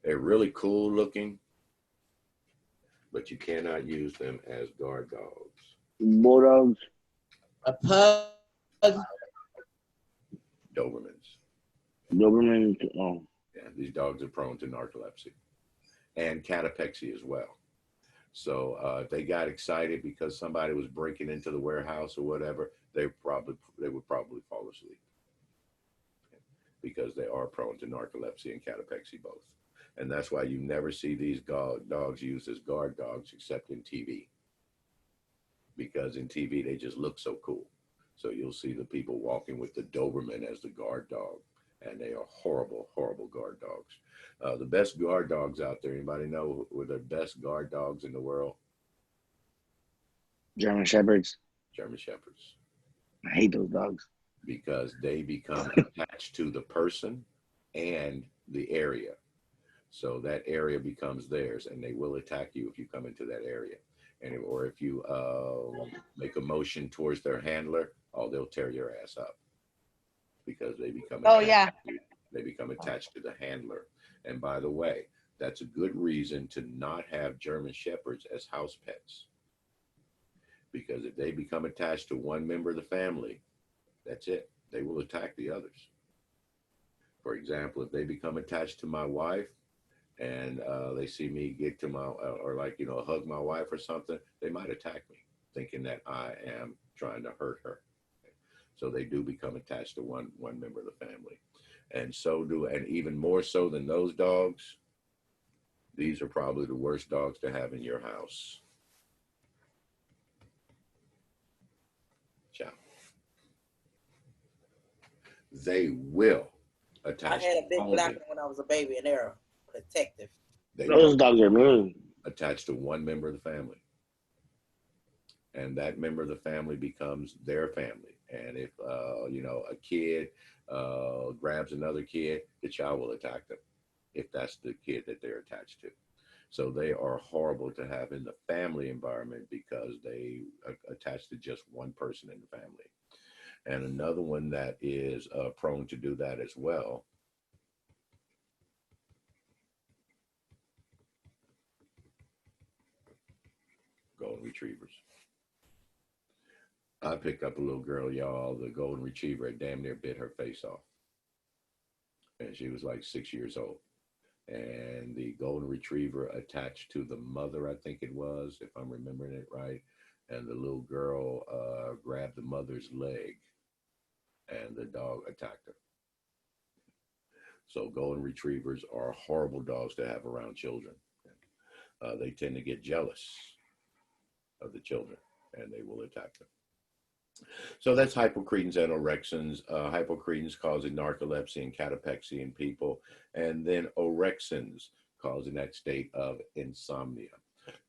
[SPEAKER 1] They're really cool looking, but you cannot use them as guard dogs.
[SPEAKER 3] Bulldogs.
[SPEAKER 4] A pug.
[SPEAKER 1] Dobermans.
[SPEAKER 3] Doberman. Oh.
[SPEAKER 1] Yeah, these dogs are prone to narcolepsy and catapexy as well. So if they got excited because somebody was breaking into the warehouse or whatever, they would probably fall asleep because they are prone to narcolepsy and catapexy both. And that's why you never see these dogs used as guard dogs except in TV. Because in TV, they just look so cool. So you'll see the people walking with the Doberman as the guard dog. And they are horrible, horrible guard dogs. The best guard dogs out there, anybody know who are the best guard dogs in the world?
[SPEAKER 3] German Shepherds.
[SPEAKER 1] German Shepherds.
[SPEAKER 3] I hate those dogs.
[SPEAKER 1] because they become attached to the person and the area. So that area becomes theirs, and they will attack you if you come into that area. And or if you make a motion towards their handler, oh, they'll tear your ass up because they become
[SPEAKER 9] Oh
[SPEAKER 1] attached.
[SPEAKER 9] yeah.
[SPEAKER 1] They become attached to the handler. And by the way, that's a good reason to not have German Shepherds as house pets, because if they become attached to one member of the family, that's it. They will attack the others. For example, if they become attached to my wife and they see me get to my, or like, hug my wife or something, they might attack me thinking that I am trying to hurt her. So they do become attached to one member of the family. And even more so than those dogs, these are probably the worst dogs to have in your house. Ciao. They will
[SPEAKER 10] I
[SPEAKER 1] attach.
[SPEAKER 10] had a big black one when I was a baby, and they're protective.
[SPEAKER 1] They
[SPEAKER 3] Those dogs are mean.
[SPEAKER 1] attached to one member of the family, and that member of the family becomes their family. And if a kid grabs another kid, the child will attack them if that's the kid that they're attached to. So they are horrible to have in the family environment because they are attached to just one person in the family. And another one that is prone to do that as well, golden retrievers. I picked up a little girl, y'all. The golden retriever had damn near bit her face off. And she was like 6 years old. And the golden retriever attached to the mother, I think it was, if I'm remembering it right. And the little girl grabbed the mother's leg, and the dog attacked her. So golden retrievers are horrible dogs to have around children. They tend to get jealous of the children, and they will attack them. So that's hypocretins and orexins. Hypocretins causing narcolepsy and catapexy in people, and then orexins causing that state of insomnia.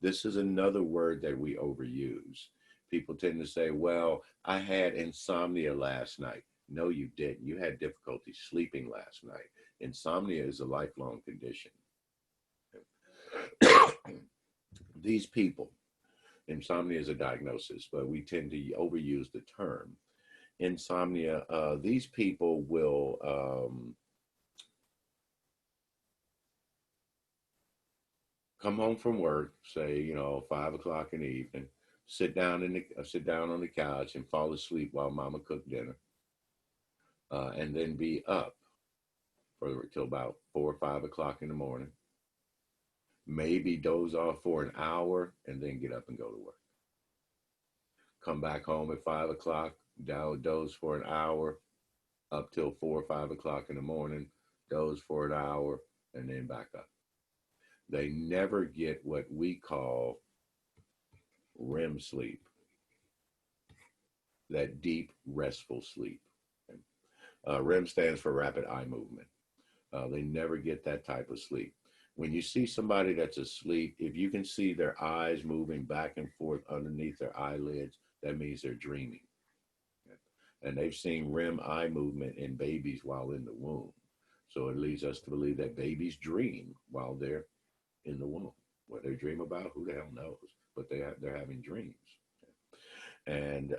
[SPEAKER 1] This is another word that we overuse. People tend to say, well, I had insomnia last night. No, you didn't. You had difficulty sleeping last night. Insomnia is a lifelong condition. These people, insomnia is a diagnosis, but we tend to overuse the term. Insomnia, these people will come home from work, say, 5 o'clock in the evening, sit down on the couch and fall asleep while mama cooked dinner, and then be up till about 4 or 5 o'clock in the morning. Maybe doze off for an hour and then get up and go to work. Come back home at 5 o'clock, doze for an hour, up till 4 or 5 o'clock in the morning, doze for an hour, and then back up. They never get what we call REM sleep, that deep, restful sleep. REM stands for rapid eye movement. They never get that type of sleep. When you see somebody that's asleep, if you can see their eyes moving back and forth underneath their eyelids, that means they're dreaming. And they've seen REM eye movement in babies while in the womb. So it leads us to believe that babies dream while they're in the womb. What they dream about, who the hell knows? But they're having dreams. And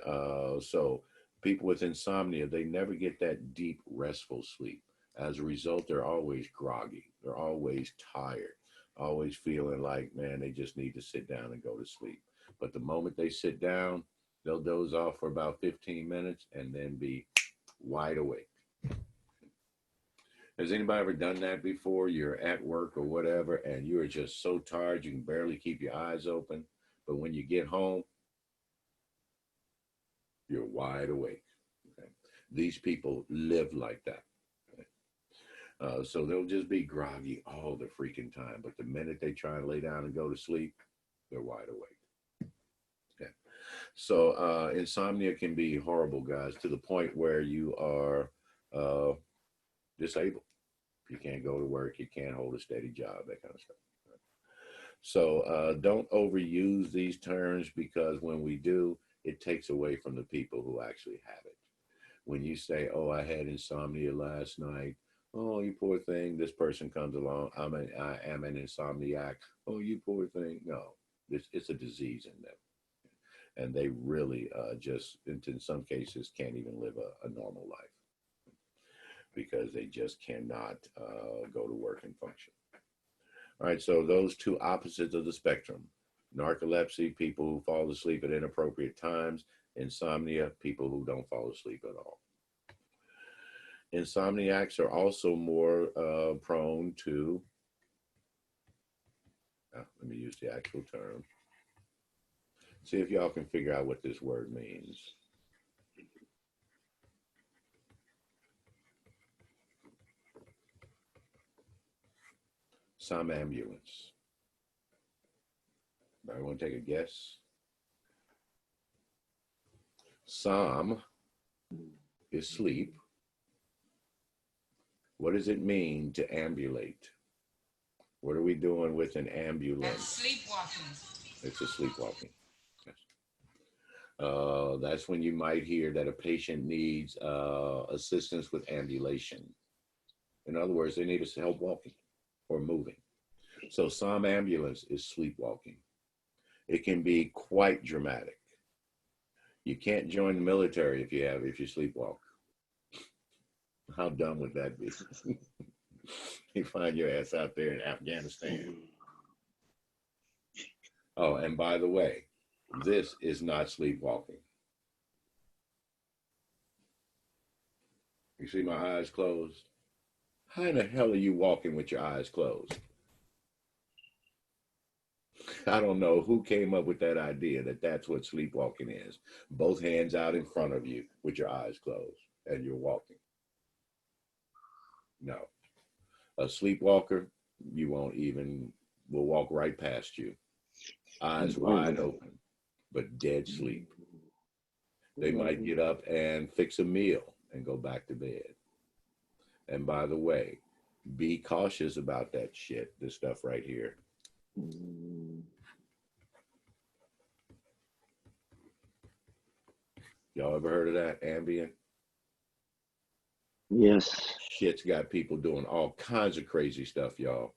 [SPEAKER 1] so people with insomnia, they never get that deep, restful sleep. As a result, they're always groggy. They're always tired, always feeling like, man, they just need to sit down and go to sleep. But the moment they sit down, they'll doze off for about 15 minutes and then be wide awake. Has anybody ever done that before? You're at work or whatever, and you're just so tired you can barely keep your eyes open. But when you get home, you're wide awake. Okay? These people live like that. So they'll just be groggy all the freaking time. But the minute they try and lay down and go to sleep, they're wide awake. Okay. So insomnia can be horrible, guys, to the point where you are disabled. You can't go to work. You can't hold a steady job, that kind of stuff. So don't overuse these terms, because when we do, it takes away from the people who actually have it. When you say, oh, I had insomnia last night. Oh, you poor thing. This person comes along. I am an insomniac. Oh, you poor thing. No, it's a disease in them. And they really just, in some cases, can't even live a normal life because they just cannot go to work and function. All right, so those two opposites of the spectrum, narcolepsy, people who fall asleep at inappropriate times, insomnia, people who don't fall asleep at all. Insomniacs are also more prone to, let me use the actual term. See if y'all can figure out what this word means. Somnambulance. Everyone take a guess? Som is sleep. What does it mean to ambulate? What are we doing with an ambulance?
[SPEAKER 5] That's sleepwalking.
[SPEAKER 1] It's a sleepwalking. Yes. That's when you might hear that a patient needs assistance with ambulation. In other words, they need help walking or moving. So somnambulance is sleepwalking. It can be quite dramatic. You can't join the military if you sleepwalk. How dumb would that be? You find your ass out there in Afghanistan. Oh, and by the way, this is not sleepwalking. You see my eyes closed? How in the hell are you walking with your eyes closed? I don't know who came up with that idea that that's what sleepwalking is. Both hands out in front of you with your eyes closed and you're walking. No. A sleepwalker, will walk right past you. Eyes wide open, but dead sleep. They might get up and fix a meal and go back to bed. And by the way, be cautious about that shit, this stuff right here. Y'all ever heard of that, Ambien?
[SPEAKER 3] Yes.
[SPEAKER 1] Shit's got people doing all kinds of crazy stuff, y'all.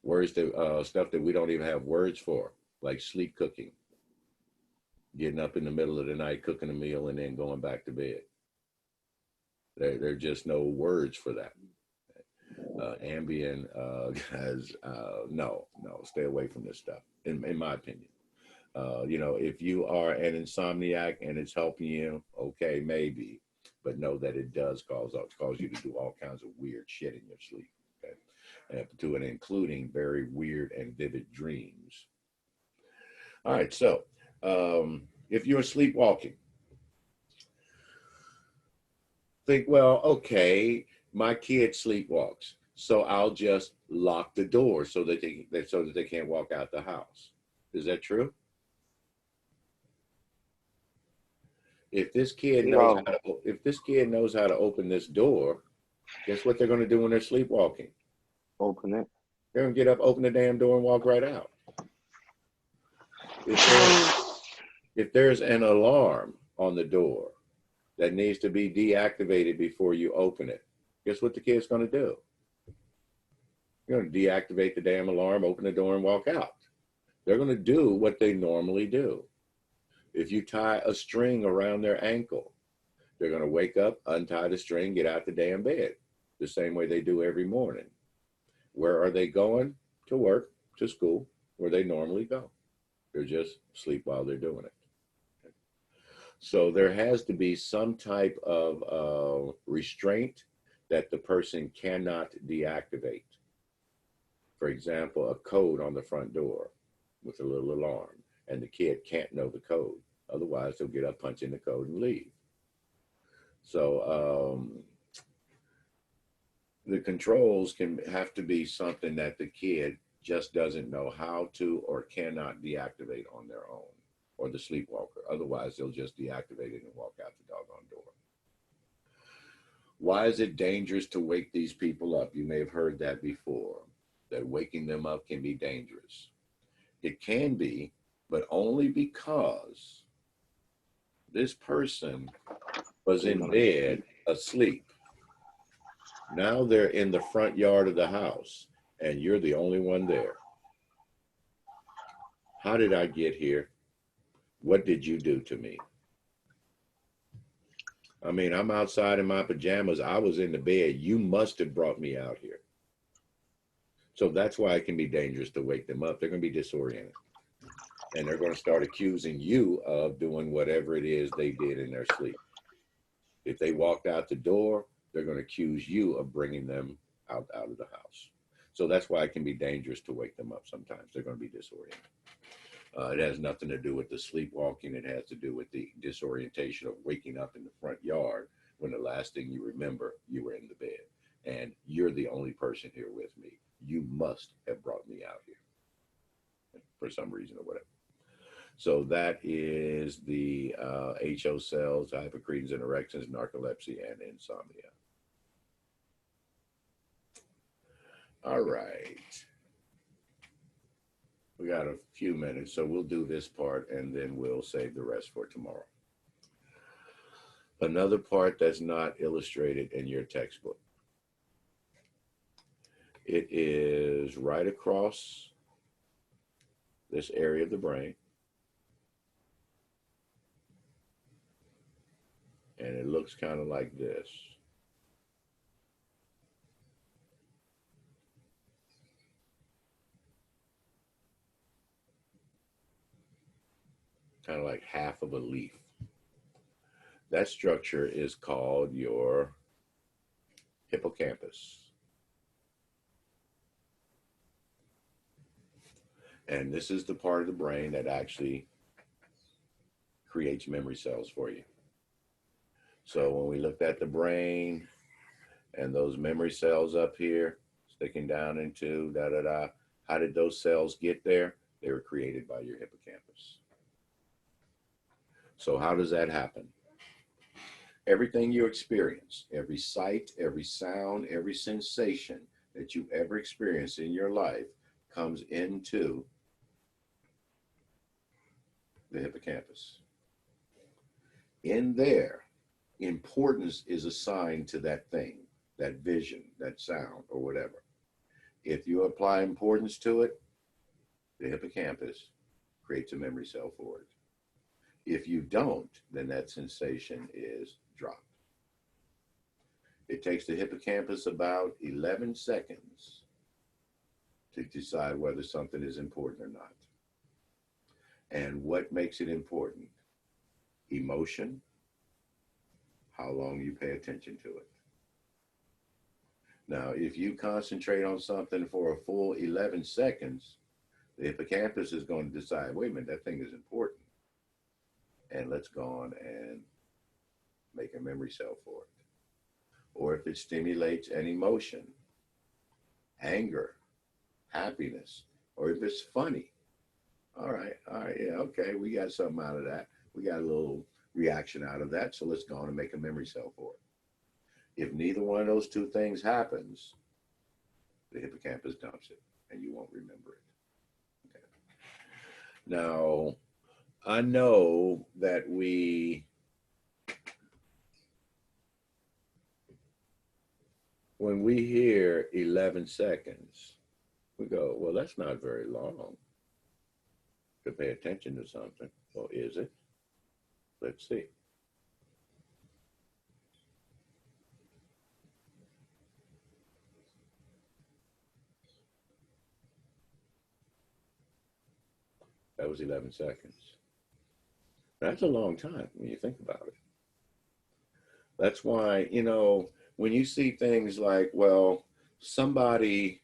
[SPEAKER 1] Words that stuff that we don't even have words for, like sleep cooking. Getting up in the middle of the night, cooking a meal, and then going back to bed. There are just no words for that. Ambien, guys, no, stay away from this stuff, in my opinion. If you are an insomniac and it's helping you, okay, maybe, but know that it does cause you to do all kinds of weird shit in your sleep, okay? To and including very weird and vivid dreams. All right, so if you're sleepwalking, think, well, okay, my kid sleepwalks, so I'll just lock the door so that they can't walk out the house. Is that true? If this kid knows how to open this door, guess what they're going to do when they're sleepwalking?
[SPEAKER 3] Open it.
[SPEAKER 1] They're going to get up, open the damn door, and walk right out. If there's an alarm on the door that needs to be deactivated before you open it, guess what the kid's going to do? You're going to deactivate the damn alarm, open the door, and walk out. They're going to do what they normally do. If you tie a string around their ankle, they're going to wake up, untie the string, get out the damn bed, the same way they do every morning. Where are they going? To work, to school, where they normally go. They're just asleep while they're doing it. So there has to be some type of restraint that the person cannot deactivate. For example, a code on the front door with a little alarm, and the kid can't know the code. Otherwise, they'll get up, punch in the code, and leave. So the controls can have to be something that the kid just doesn't know how to or cannot deactivate on their own, or the sleepwalker. Otherwise, they'll just deactivate it and walk out the doggone door. Why is it dangerous to wake these people up? You may have heard that before, that waking them up can be dangerous. It can be, but only because this person was in bed asleep. Now they're in the front yard of the house and you're the only one there. How did I get here? What did you do to me? I mean, I'm outside in my pajamas. I was in the bed. You must have brought me out here. So that's why it can be dangerous to wake them up. They're going to be disoriented. And they're going to start accusing you of doing whatever it is they did in their sleep. If they walked out the door, they're going to accuse you of bringing them out of the house. So that's why it can be dangerous to wake them up sometimes. They're going to be disoriented. It has nothing to do with the sleepwalking. It has to do with the disorientation of waking up in the front yard when the last thing you remember, you were in the bed. And you're the only person here with me. You must have brought me out here for some reason or whatever. So that is the HO cells, hypocretins and erections, narcolepsy, and insomnia. All right. We got a few minutes, so we'll do this part and then we'll save the rest for tomorrow. Another part that's not illustrated in your textbook. It is right across this area of the brain. And it looks kind of like this. Kind of like half of a leaf. That structure is called your hippocampus. And this is the part of the brain that actually creates memory cells for you. So when we looked at the brain and those memory cells up here sticking down into how did those cells get there? They were created by your hippocampus. So how does that happen? Everything you experience, every sight, every sound, every sensation that you ever experienced in your life comes into the hippocampus. In there, importance is assigned to that thing, that vision, that sound, or whatever. If you apply importance to it, the hippocampus creates a memory cell for it. If you don't, then that sensation is dropped. It takes the hippocampus about 11 seconds to decide whether something is important or not. And what makes it important? Emotion, how long you pay attention to it. Now, if you concentrate on something for a full 11 seconds, the hippocampus is going to decide, wait a minute, that thing is important. And let's go on and make a memory cell for it. Or if it stimulates an emotion, anger, happiness, or if it's funny. All right, yeah, okay, we got something out of that. We got a little reaction out of that, so let's go on and make a memory cell for it. If neither one of those two things happens, the hippocampus dumps it, and you won't remember it. Okay. Now, I know that when we hear 11 seconds, we go, well, that's not very long to pay attention to something. Well, is it? Let's see. That was 11 seconds. That's a long time when you think about it. That's why, when you see things like, well, somebody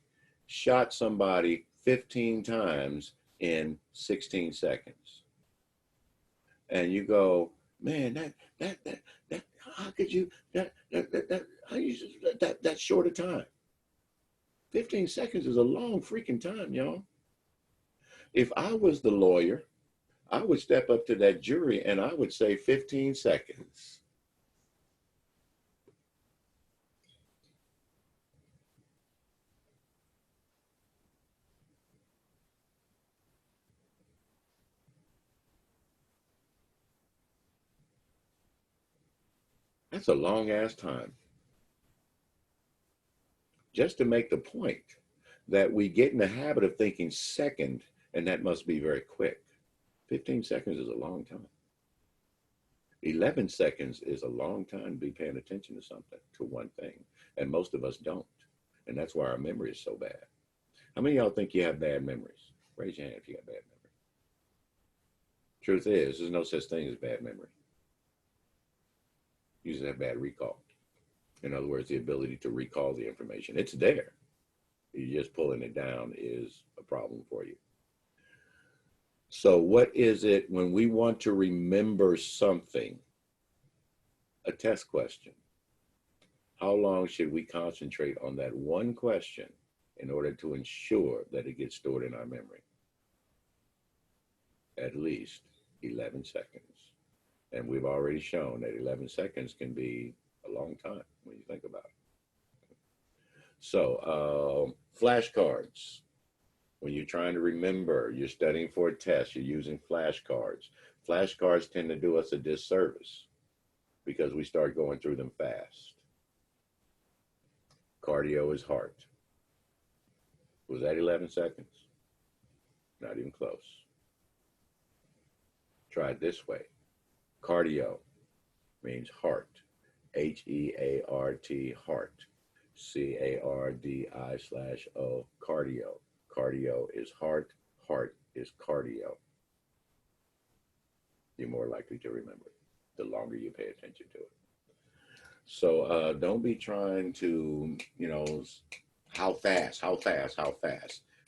[SPEAKER 1] shot somebody 15 times in 16 seconds. And you go, man, how could you, that short a time? 15 seconds is a long freaking time, y'all. If I was the lawyer, I would step up to that jury and I would say 15 seconds. That's a long ass time. Just to make the point that we get in the habit of thinking second, and that must be very quick. 15 seconds is a long time. 11 seconds is a long time to be paying attention to something, to one thing. And most of us don't. And that's why our memory is so bad. How many of y'all think you have bad memories? Raise your hand if you got bad memory. Truth is, there's no such thing as bad memory. You just have bad recall. In other words, the ability to recall the information. It's there. You just pulling it down is a problem for you. So what is it when we want to remember something? A test question. How long should we concentrate on that one question in order to ensure that it gets stored in our memory? At least 11 seconds. And we've already shown that 11 seconds can be a long time when you think about it. So flashcards. When you're trying to remember, you're studying for a test, you're using flashcards. Flashcards tend to do us a disservice because we start going through them fast. Cardio is heart. Was that 11 seconds? Not even close. Try it this way. Cardio means heart. H-E-A-R-T, heart. C-A-R-D-I/O, cardio. Cardio is heart. Heart is cardio. You're more likely to remember it the longer you pay attention to it. So don't be trying to, how fast.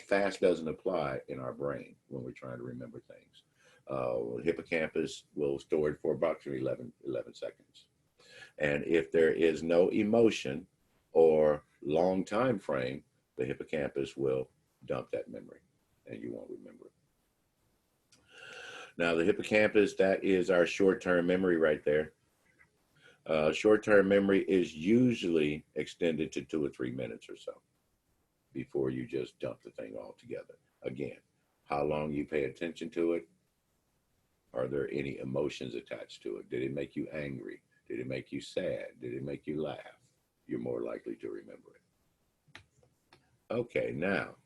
[SPEAKER 1] Fast doesn't apply in our brain when we're trying to remember things. Hippocampus will store it for approximately 11 seconds. And if there is no emotion or long time frame, the hippocampus will dump that memory and you won't remember it. Now, the hippocampus, that is our short-term memory right there. Short-term memory is usually extended to 2 or 3 minutes or so before you just dump the thing all together. Again, how long you pay attention to it. Are there any emotions attached to it? Did it make you angry? Did it make you sad? Did it make you laugh? You're more likely to remember it. Okay, now,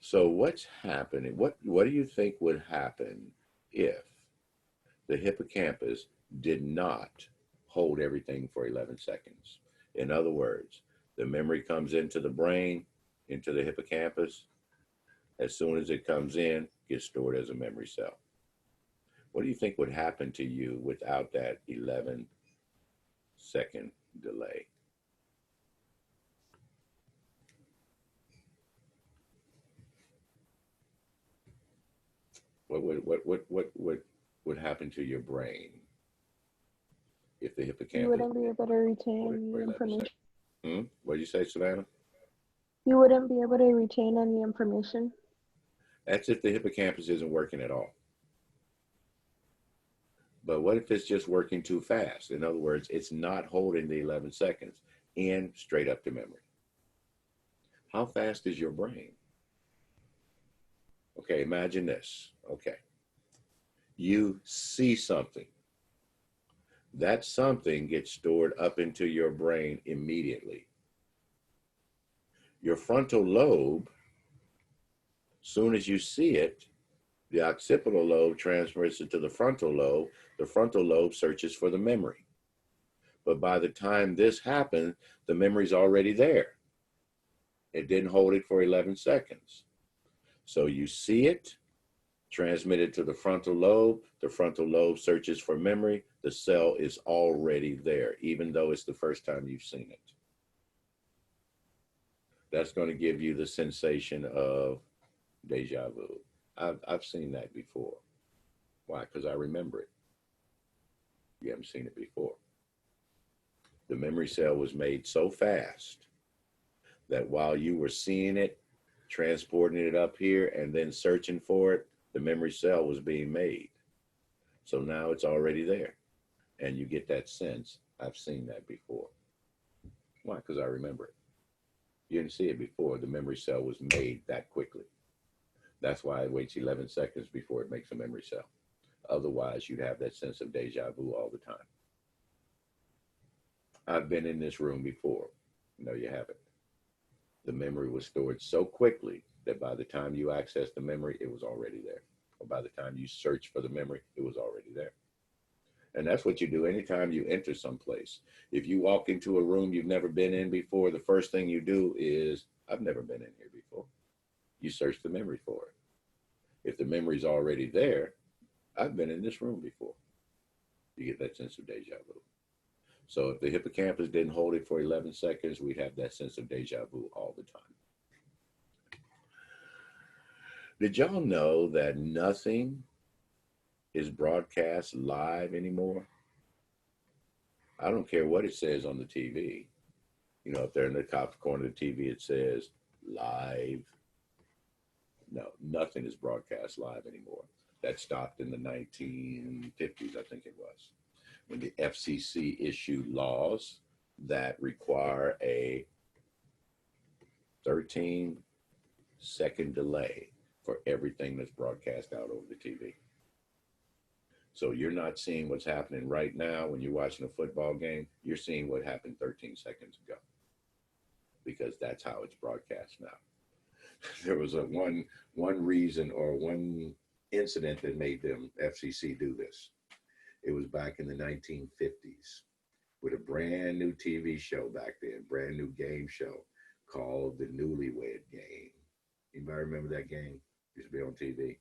[SPEAKER 1] so what's happening? What do you think would happen if the hippocampus did not hold everything for 11 seconds? In other words, the memory comes into the brain, into the hippocampus. As soon as it comes in, gets stored as a memory cell. What do you think would happen to you without that 11-second delay? What would happen to your brain if the hippocampus?
[SPEAKER 9] You wouldn't be able to retain the information.
[SPEAKER 1] What did you say, Savannah?
[SPEAKER 9] You wouldn't be able to retain any information.
[SPEAKER 1] That's if the hippocampus isn't working at all. But what if it's just working too fast? In other words, it's not holding the 11 seconds in straight up to memory. How fast is your brain? Okay, imagine this. Okay. You see something. That something gets stored up into your brain immediately. Your frontal lobe, soon as you see it, the occipital lobe transfers it to the frontal lobe. The frontal lobe searches for the memory. But by the time this happened, the memory's already there. It didn't hold it for 11 seconds. So you see it, transmit it to the frontal lobe. The frontal lobe searches for memory. The cell is already there, even though it's the first time you've seen it. That's going to give you the sensation of deja vu. I've seen that before. Why? Because I remember it. You haven't seen it before. The memory cell was made so fast that while you were seeing it, transporting it up here, and then searching for it, the memory cell was being made. So now it's already there. And you get that sense, I've seen that before. Why? Because I remember it. You didn't see it before. The memory cell was made that quickly. That's why it waits 11 seconds before it makes a memory cell. Otherwise, you'd have that sense of deja vu all the time. I've been in this room before. No, you haven't. The memory was stored so quickly that by the time you accessed the memory, it was already there. Or by the time you search for the memory, it was already there. And that's what you do anytime you enter someplace. If you walk into a room you've never been in before, the first thing you do is, I've never been in here before. You search the memory for it. If the memory's already there, I've been in this room before. You get that sense of deja vu. So if the hippocampus didn't hold it for 11 seconds, we'd have that sense of deja vu all the time. Did y'all know that nothing is broadcast live anymore? I don't care what it says on the TV. You know, if they're in the top corner of the TV, it says live. No, nothing is broadcast live anymore. That stopped in the 1950s, I think it was, when the FCC issued laws that require a 13-second delay for everything that's broadcast out over the TV. So you're not seeing what's happening right now when you're watching a football game. You're seeing what happened 13 seconds ago, because that's how it's broadcast now. There was a one reason or one incident that made them FCC do this. It was back in the 1950s with a brand new TV show back then, brand new game show called the Newlywed Game. Anybody remember that game? Used to be on TV.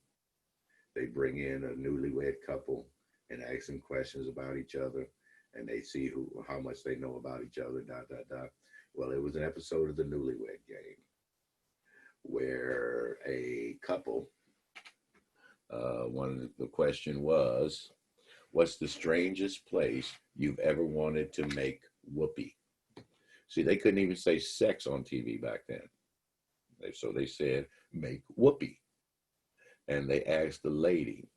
[SPEAKER 1] They bring in a newlywed couple and ask them questions about each other, and they see how much they know about each other, Well, it was an episode of the Newlywed Game where a couple, the question was, what's the strangest place you've ever wanted to make whoopee? See, they couldn't even say sex on TV back then. So they said, make whoopee. And they asked the lady,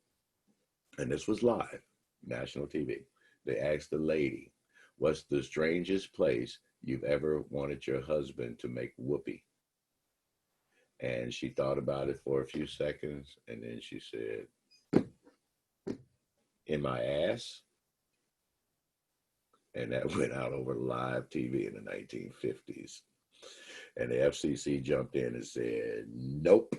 [SPEAKER 1] and this was live, national TV. They asked the lady, what's the strangest place you've ever wanted your husband to make whoopee? And she thought about it for a few seconds, and then she said, in my ass. And that went out over live TV in the 1950s. And the FCC jumped in and said, nope,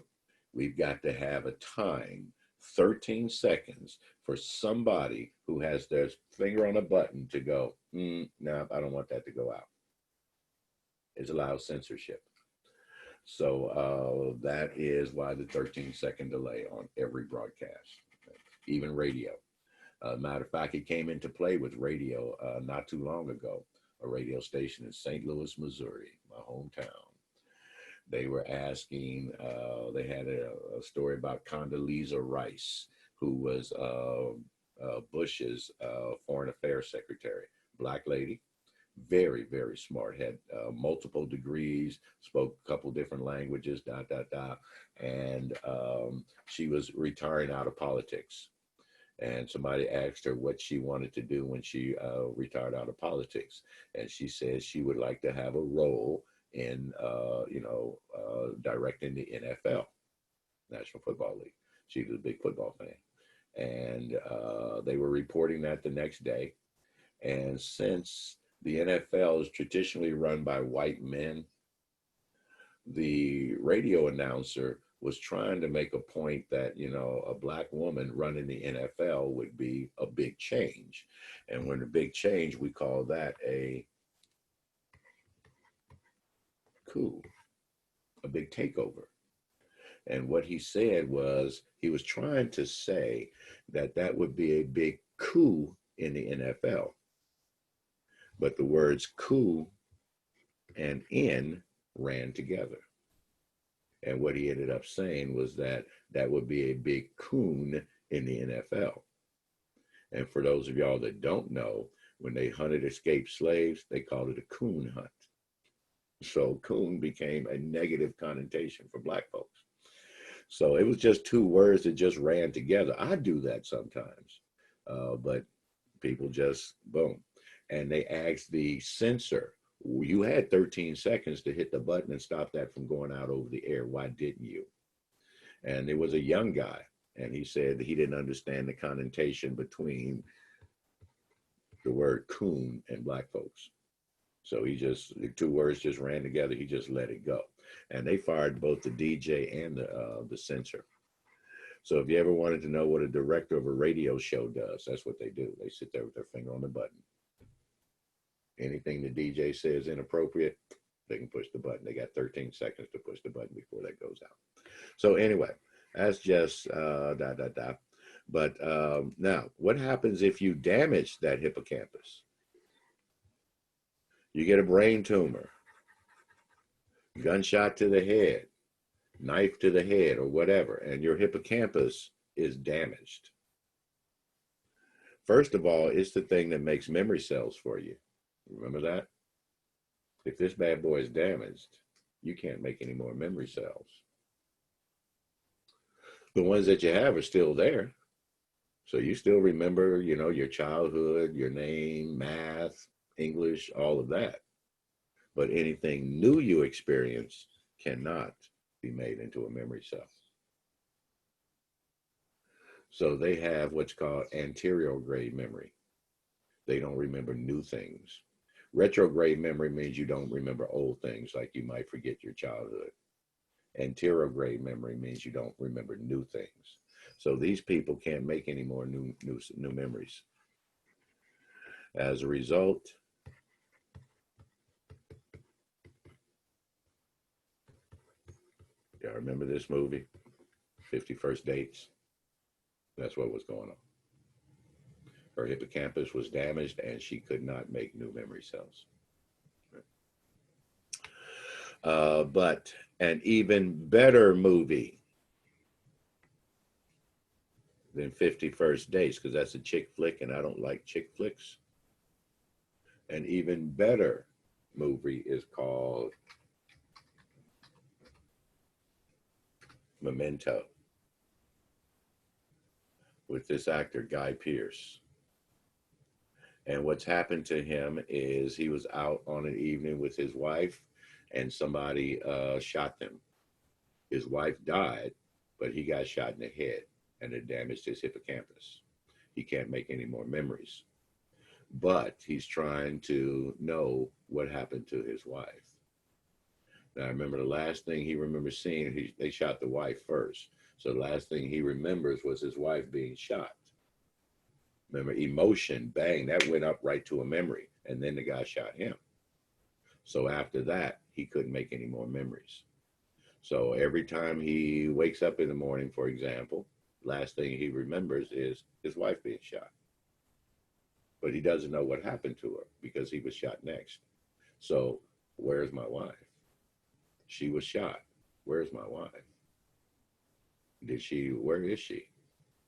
[SPEAKER 1] we've got to have a time, 13 seconds, for somebody who has their finger on a button to go, no, I don't want that to go out. It allows censorship. So that is why the 13-second delay on every broadcast, even radio. Matter of fact, it came into play with radio not too long ago, a radio station in St. Louis, Missouri, my hometown. They were asking, they had a story about Condoleezza Rice, who was Bush's foreign affairs secretary, Black lady, very, very smart, had multiple degrees, spoke a couple different languages, and she was retiring out of politics. And somebody asked her what she wanted to do when she retired out of politics. And she said she would like to have a role in, directing the NFL, National Football League. She was a big football fan. And they were reporting that the next day. And since the NFL is traditionally run by white men, the radio announcer was trying to make a point that, a Black woman running the NFL would be a big change. And when a big change, we call that a coup, a big takeover. And what he said was, he was trying to say that that would be a big coup in the NFL. But the words coup and in ran together. And what he ended up saying was that that would be a big coon in the NFL. And for those of y'all that don't know, when they hunted escaped slaves, they called it a coon hunt. So coon became a negative connotation for Black folks. So it was just two words that just ran together. I do that sometimes, but people just, boom. And they asked the censor, you had 13 seconds to hit the button and stop that from going out over the air. Why didn't you? And it was a young guy, and he said he didn't understand the connotation between the word coon and Black folks. So the two words just ran together. He just let it go. And they fired both the DJ and the censor. So if you ever wanted to know what a director of a radio show does, that's what they do. They sit there with their finger on the button. Anything the DJ says inappropriate, they can push the button. They got 13 seconds to push the button before that goes out. So anyway, that's just But now, what happens if you damage that hippocampus? You get a brain tumor, gunshot to the head, knife to the head, or whatever, and your hippocampus is damaged. First of all, it's the thing that makes memory cells for you. Remember that? If this bad boy is damaged, you can't make any more memory cells. The ones that you have are still there. So you still remember, your childhood, your name, math, English, all of that. But anything new you experience cannot be made into a memory cell. So they have what's called anterograde memory. They don't remember new things. Retrograde memory means you don't remember old things, like you might forget your childhood. Anterograde memory means you don't remember new things. So these people can't make any more new memories. As a result, y'all remember this movie, 50 First Dates? That's what was going on. Her hippocampus was damaged and she could not make new memory cells. But an even better movie than 50 First Dates, because that's a chick flick and I don't like chick flicks. An even better movie is called Memento, with this actor, Guy Pearce. And what's happened to him is he was out on an evening with his wife and somebody shot them. His wife died, but he got shot in the head and it damaged his hippocampus. He can't make any more memories. But he's trying to know what happened to his wife. Now, I remember the last thing he remembers seeing, they shot the wife first. So the last thing he remembers was his wife being shot. Remember, emotion, bang, that went up right to a memory. And then the guy shot him. So after that, he couldn't make any more memories. So every time he wakes up in the morning, for example, last thing he remembers is his wife being shot. But he doesn't know what happened to her because he was shot next. So where's my wife? She was shot. Where's my wife? Where is she?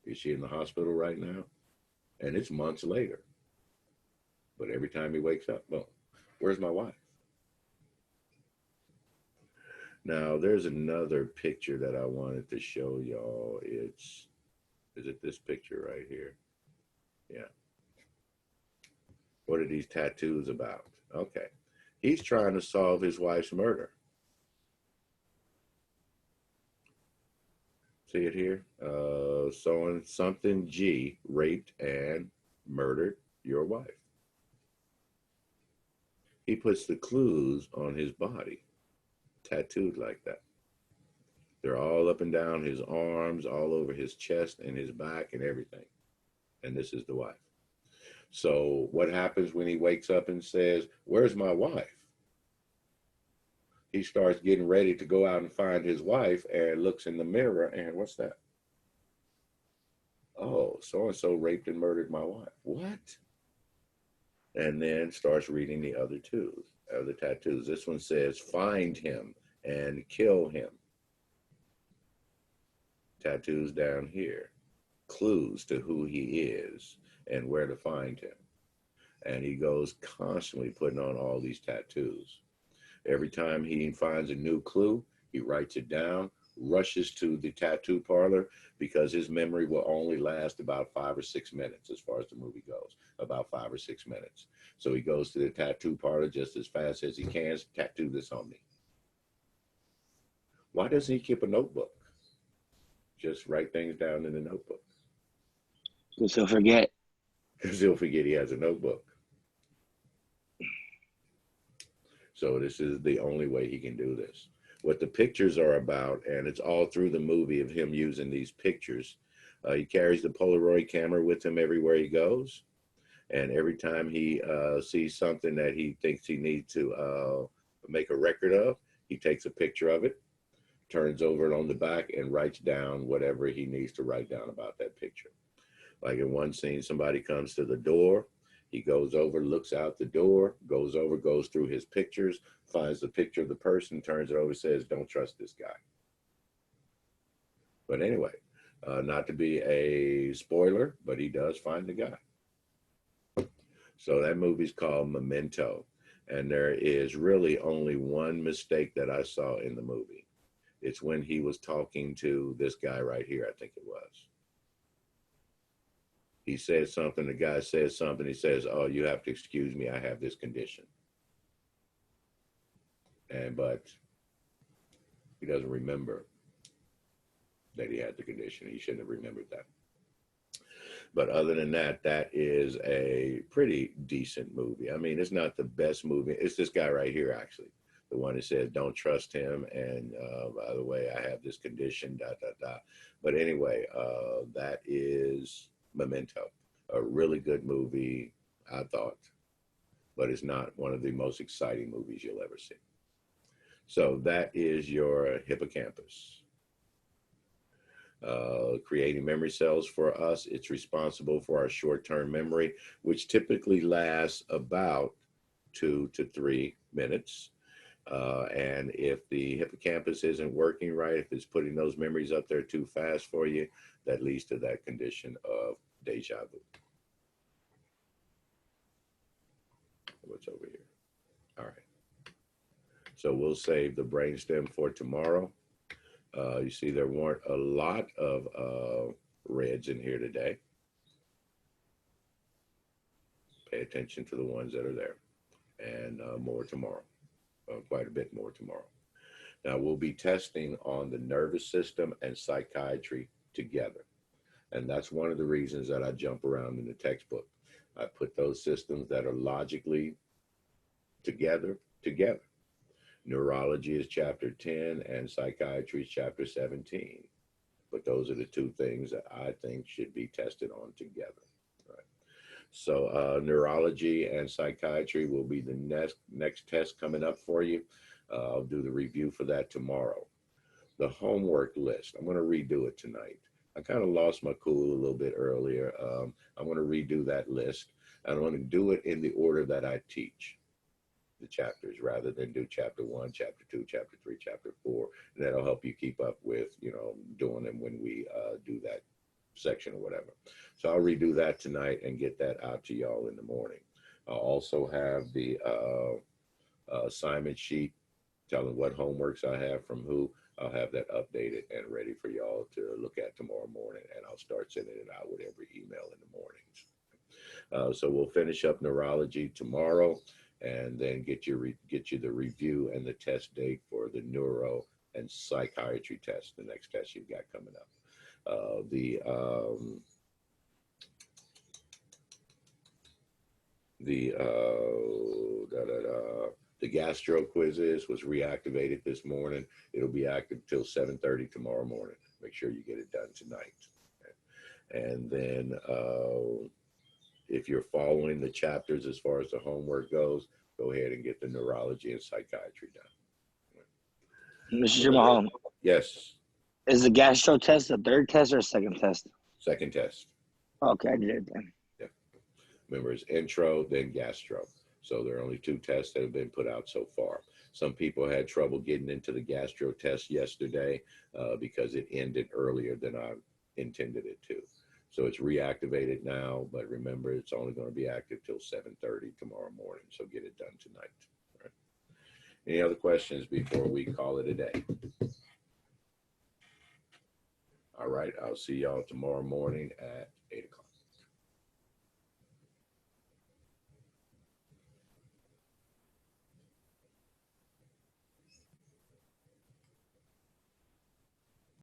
[SPEAKER 1] Is she in the hospital right now? And it's months later. But every time he wakes up, boom, where's my wife? Now, there's another picture that I wanted to show y'all. Is it this picture right here? Yeah. What are these tattoos about? Okay. He's trying to solve his wife's murder. See it here? Something G raped and murdered your wife. He puts the clues on his body, tattooed like that. They're all up and down his arms, all over his chest and his back and everything. And this is the wife. So what happens when he wakes up and says, where's my wife? He starts getting ready to go out and find his wife and looks in the mirror and what's that? Oh, so-and-so raped and murdered my wife. What? And then starts reading the other tattoos. This one says, find him and kill him. Tattoos down here. Clues to who he is and where to find him. And he goes constantly putting on all these tattoos. Every time he finds a new clue, he writes it down, rushes to the tattoo parlor because his memory will only last about 5 or 6 minutes as far as the movie goes, about 5 or 6 minutes. So he goes to the tattoo parlor just as fast as he can, tattoo this on me. Why doesn't he keep a notebook? Just write things down in the notebook.
[SPEAKER 3] Because he'll forget.
[SPEAKER 1] Because he'll forget he has a notebook. So this is the only way he can do this. What the pictures are about, and it's all through the movie of him using these pictures. He carries the Polaroid camera with him everywhere he goes. And every time he sees something that he thinks he needs to make a record of, he takes a picture of it, turns over it on the back, and writes down whatever he needs to write down about that picture. Like in one scene, somebody comes to the door. He goes over, looks out the door, goes over, goes through his pictures, finds the picture of the person, turns it over, says, "Don't trust this guy." But anyway, not to be a spoiler, but he does find the guy. So that movie's called Memento. And there is really only one mistake that I saw in the movie. It's when he was talking to this guy right here, I think it was. He says something, the guy says something, he says, "Oh, you have to excuse me, I have this condition." But he doesn't remember that he had the condition. He shouldn't have remembered that. But other than that, that is a pretty decent movie. I mean, it's not the best movie. It's this guy right here, actually. The one that says, "Don't trust him." And by the way, I have this condition, ... But anyway, that is Memento. A really good movie, I thought. But it's not one of the most exciting movies you'll ever see. So that is your hippocampus. Creating memory cells for us. It's responsible for our short-term memory, which typically lasts about 2 to 3 minutes. And if the hippocampus isn't working right, if it's putting those memories up there too fast for you, that leads to that condition of deja vu. What's over here? All right. So we'll save the brainstem for tomorrow. You see, there weren't a lot of reds in here today. Pay attention to the ones that are there, and more tomorrow, quite a bit more tomorrow. Now, we'll be testing on the nervous system and psychiatry together. And that's one of the reasons that I jump around in the textbook. I put those systems that are logically together. Neurology is chapter 10 and psychiatry is chapter 17. But those are the two things that I think should be tested on together. Right. So neurology and psychiatry will be the next test coming up for you. I'll do the review for that tomorrow. The homework list, I'm going to redo it tonight. I kind of lost my cool a little bit earlier. I'm going to redo that list. I'm going to do it in the order that I teach the chapters, rather than do chapter 1, chapter 2, chapter 3, chapter 4. And that'll help you keep up with, doing them when we do that section or whatever. So I'll redo that tonight and get that out to y'all in the morning. I'll also have the assignment sheet telling what homeworks I have from who. I'll have that updated and ready for y'all to look at tomorrow morning, and I'll start sending it out with every email in the mornings. So we'll finish up neurology tomorrow, and then get you the review and the test date for the neuro and psychiatry test, the next test you've got coming up. The gastro quizzes was reactivated this morning. It'll be active till 7:30 tomorrow morning. Make sure you get it done tonight. And then if you're following the chapters as far as the homework goes, go ahead and get the neurology and psychiatry done.
[SPEAKER 3] Mr. Jamal,
[SPEAKER 1] Yes.
[SPEAKER 3] Is the gastro test the third test or second test?
[SPEAKER 1] Second test.
[SPEAKER 3] Okay, I did it then.
[SPEAKER 1] Yeah. Remember, it's intro, then gastro. So there are only 2 tests that have been put out so far. Some people had trouble getting into the gastro test yesterday because it ended earlier than I intended it to. So it's reactivated now, but remember, it's only going to be active till 7:30 tomorrow morning. So get it done tonight. All right. Any other questions before we call it a day? All right. I'll see y'all tomorrow morning at 8 o'clock.